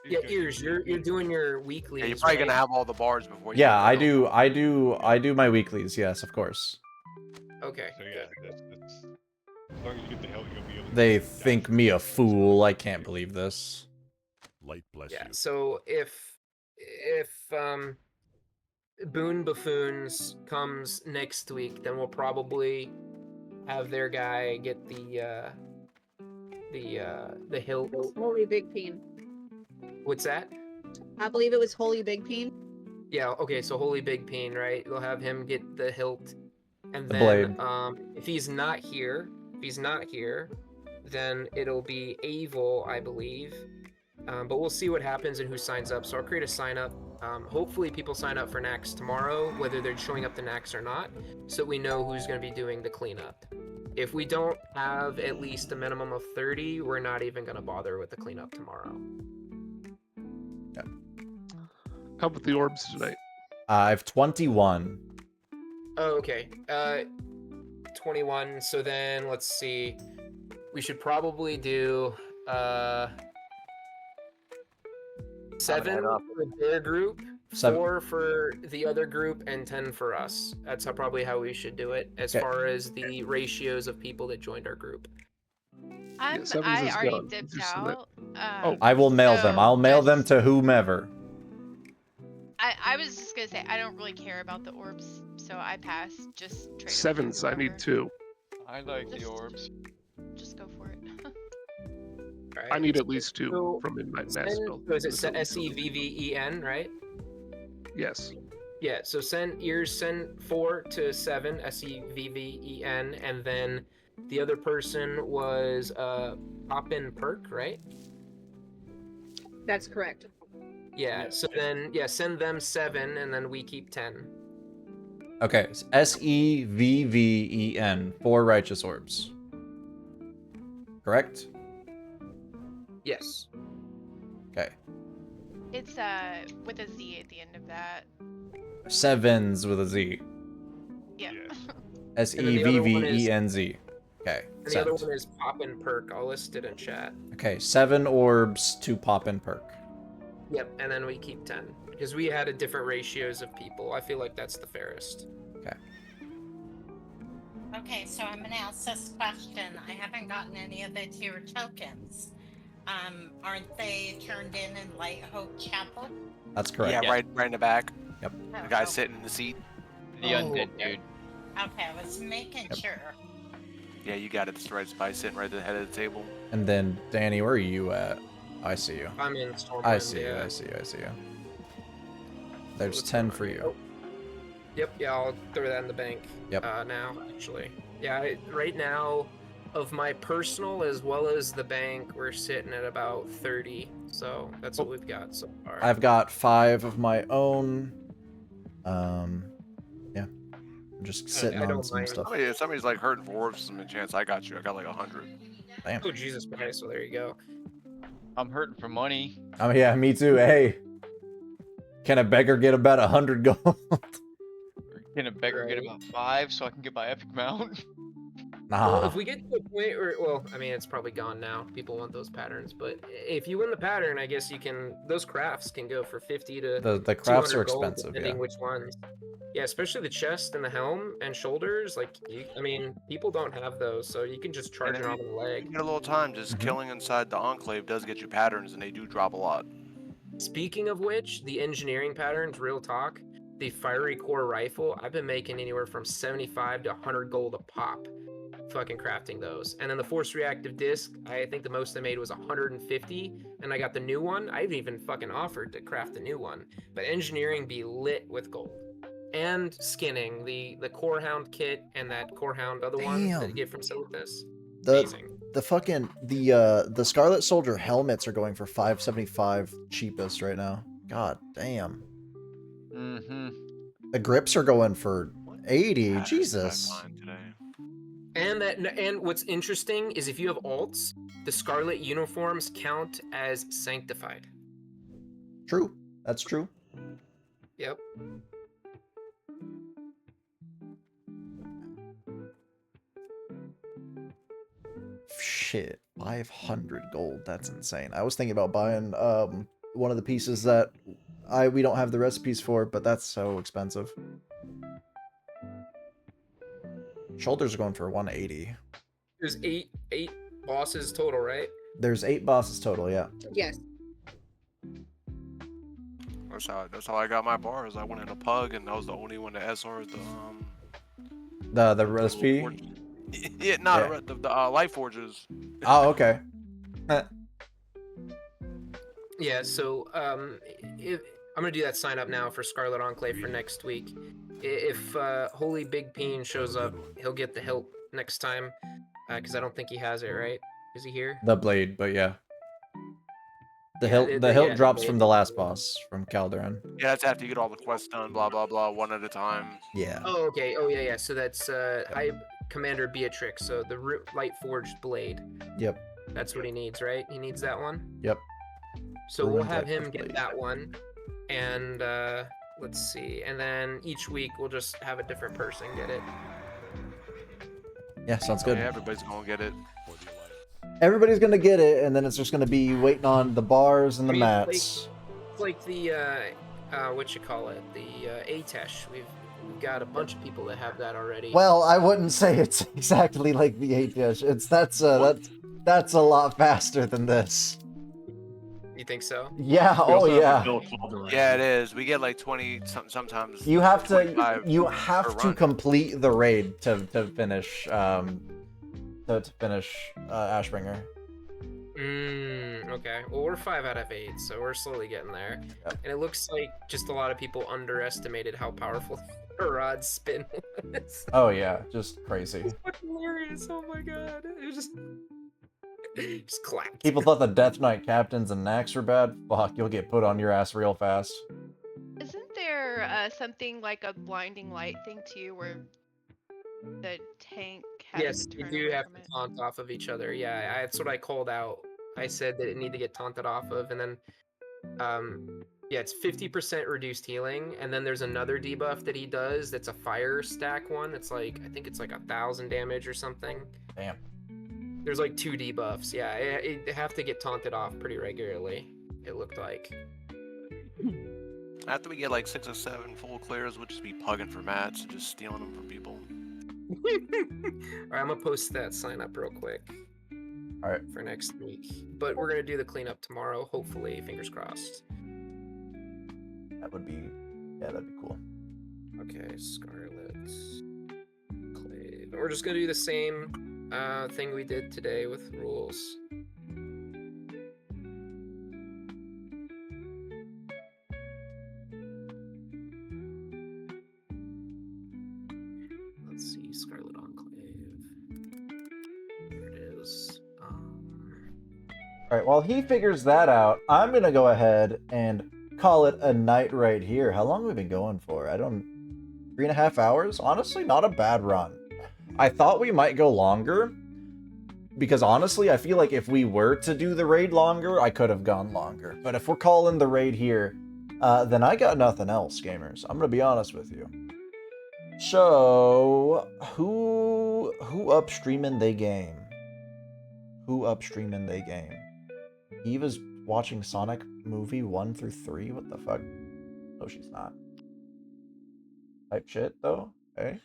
Yeah, Ears, you're doing your weeklies. Yeah, you're probably right? gonna have all the bars before you. Yeah, I do my weeklies. Yes, of course. Okay. So yeah, that's as long as you get the hilt, you'll be able to. They think me a fool. I can't believe this. Light bless Yeah. you. So if Boon Buffoons comes next week, then we'll probably have their guy get the hilt. Holy Big Peen. What's that? I believe it was Holy Big Peen. Yeah, okay, so Holy Big Peen, right? They'll have him get the hilt. And The then blade. if he's not here, then it'll be Avil, I believe. But we'll see what happens and who signs up. So I'll create a sign up. Hopefully people sign up for Nax tomorrow, whether they're showing up to Nax or not, so we know who's going to be doing the cleanup. If we don't have at least a minimum of 30, we're not even going to bother with the cleanup tomorrow. How about the orbs tonight? I have 21. Oh, okay. 21. So then let's see. We should probably do 7 for their group, 7. 4 for the other group, and 10 for us. That's probably how we should do it as Okay. far as the ratios of people that joined our group. I already dipped out. I will mail them. so I'll mail them to whomever. I was just gonna say I don't really care about the orbs, so I pass. Just trade 'em to 7s. I need whoever. 2. I like the orbs. Just go for it. I need at least 2 So, from in my mass Send, build. so is it SEVVEN, right? Yes. Yeah, so send 4 to 7, SEVVEN, and then the other person was Pop-In Perk, right? That's correct. Yeah, so then, send them 7, and then we keep 10. Okay, SEVVEN, 4 righteous orbs. Correct? Yes. Okay. It's with a Z at the end of that. 7s with a Z. Yeah. SEVVENZ. Okay. And the other Sent. one is Pop-In Perk. I'll list it in chat. Okay, 7 orbs to Pop-In Perk. Yep, and then we keep 10. Because we had a different ratios of people. I feel like that's the fairest. Okay. Okay, so I'm gonna ask this question. I haven't gotten any of the tier tokens. Aren't they turned in Light Hope Chapel? That's correct. Yeah, right in the back. Yep. The guy sitting in the seat. The undead dude. Okay, I was making sure. Yeah, you got it. It's the right spot. Sitting right at the head of the table. And then, Danny, where are you at? I see you. I'm in Stormwind. I see you, yeah. I see you, I see you. There's 10 for you. Yep, yeah, I'll throw that in the bank. Yep. Now, actually. Yeah, right now, of my personal as well as the bank, we're sitting at about 30. So that's what we've got so far. I've got 5 of my own. Yeah. I'm just sitting on some stuff. If somebody's like hurting for orbs, some chance I got you. I got like 100. Damn. Oh, Jesus Christ. So there you go. I'm hurting for money. Oh yeah, me too. Hey, can a beggar get about 100 gold? Can a beggar get about 5 so I can get my epic mount? Well, Nah. if we get to a point where, well, I mean, it's probably gone now. People want those patterns, but if you win the pattern, I guess you can. Those crafts can go for 50 to The crafts 200 are gold, expensive, depending yeah. which ones. Yeah, especially the chest and the helm and shoulders. Like, I mean, people don't have those, so you can just charge And it if on the leg. you get a little time, just Mm-hmm. killing inside the enclave does get you patterns, and they do drop a lot. Speaking of which, the engineering patterns, real talk, the fiery core rifle, I've been making anywhere from 75 to 100 gold a pop fucking crafting those. And then the force reactive disc, I think the most I made was 150, and I got the new one. I've even fucking offered to craft the new one. But engineering be lit with gold. And skinning, the core hound kit and that core hound other one that you get from Silithus. Amazing. The Scarlet Soldier helmets are going for 575 cheapest right now. God damn. Mm-hmm. The grips are going for 80. Jesus. And what's interesting is if you have alts, the Scarlet uniforms count as sanctified. True. That's true. Yep. Shit, 500 gold. That's insane. I was thinking about buying one of the pieces that we don't have the recipes for, but that's so expensive. Shoulders are going for 180. There's eight bosses total, right? There's 8 bosses total, yeah. Yes. That's how I got my bars. I went in a pug, and I was the only one that SR'd The recipe. Yeah, not the light forges. Oh, okay. Yeah, so I'm gonna do that sign up now for Scarlet Enclave for next week. If Holy Big Peen shows up, he'll get the hilt next time, because I don't think he has it, right? Is he here? The blade, but yeah. The hilt drops from the last boss, from Calderon. Yeah, that's after you get all the quests done, blah blah blah, one at a time. Yeah. Oh, okay. Oh, yeah. So that's High Commander Beatrix. So the light forged blade. Yep. That's what he needs, right? He needs that one. Yep. So we'll have him get that one, and let's see. And then each week we'll just have a different person get it. Yeah, sounds good. Yeah, everybody's gonna get it. Everybody's gonna get it, and then it's just gonna be waiting on the bars and the mats. It's like the what you call it, the Atesh. We've got a bunch of people that have that already. Well, I wouldn't say it's exactly like the 8-dish. That's a lot faster than this. You think so? Yeah. Oh yeah. Yeah, it is. We get like 20 sometimes. You have to 25 per run. complete the raid to finish Ashbringer. Okay. Well, we're 5 out of 8, so we're slowly getting there. Yep. And it looks like just a lot of people underestimated how powerful Rod's spin was. Oh yeah, just crazy. It's fucking hilarious. Oh my god. It was just clapped. People thought the Death Knight captains and Nax were bad. Fuck, you'll get put on your ass real fast. Isn't there something like a blinding light thing too, where the tank has Yes, to you turn do away have from to it? taunt off of each other. Yeah, that's what I called out. I said that it need to get taunted off of, and then, yeah, it's 50% reduced healing, and then there's another debuff that he does that's a fire stack one. It's like, I think it's like 1,000 damage or something. Damn. There's like 2 debuffs. Yeah, it have to get taunted off pretty regularly, it looked like. After we get like 6 or 7 full clears, we'll just be pugging for mats and just stealing them from people. Alright, I'm gonna post that sign up real quick. Alright. For next week. But we're gonna do the cleanup tomorrow, hopefully, fingers crossed. That'd be cool. Okay, Scarlet Clave. We're just gonna do the same thing we did today with rules. Let's see, Scarlet Enclave. There it is. Alright, while he figures that out, I'm gonna go ahead and call it a night right here. How long have we been going for? 3.5 hours? Honestly, not a bad run. I thought we might go longer, because honestly, I feel like if we were to do the raid longer, I could have gone longer. But if we're calling the raid here, then I got nothing else, gamers. I'm gonna be honest with you. So, who upstreaming they game? Who upstreaming they game? Eva's watching Sonic movie 1 through 3? What the fuck? No, she's not. Type shit, though? Okay.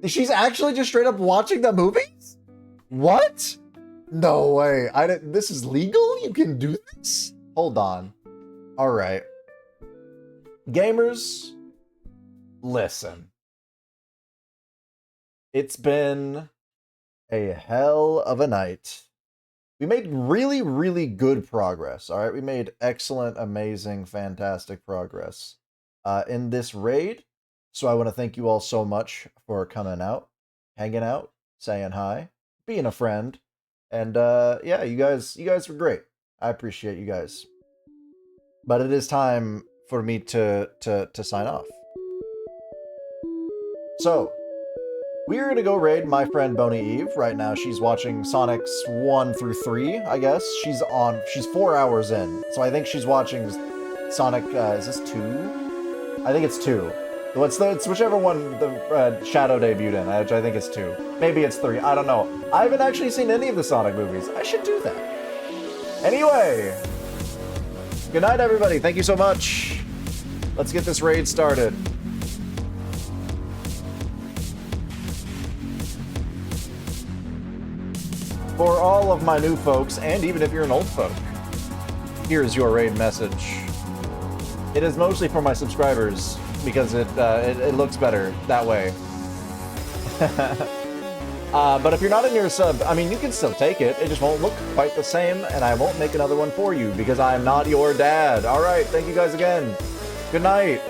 She's actually just straight up watching the movies? What? No way. I didn't. This is legal? You can do this? Hold on. Alright. Gamers, listen. It's been a hell of a night. We made really, really good progress. Alright, we made excellent, amazing, fantastic progress in this raid. So I want to thank you all so much for coming out, hanging out, saying hi, being a friend. And yeah, you guys were great. I appreciate you guys. But it is time for me to sign off. So, we're gonna go raid my friend Boney Eve. Right now she's watching Sonic's 1 through 3, I guess. She's 4 hours in. So I think she's watching Sonic, is this 2? I think it's 2. It's whichever one the Shadow debuted in, which I think it's 2. Maybe it's 3, I don't know. I haven't actually seen any of the Sonic movies. I should do that. Anyway, good night everybody, thank you so much. Let's get this raid started. For all of my new folks, and even if you're an old folk, here's your raid message. It is mostly for my subscribers, because it looks better that way. But if you're not in your sub, I mean, you can still take it. It just won't look quite the same, and I won't make another one for you, because I'm not your dad. Alright, thank you guys again. Good night.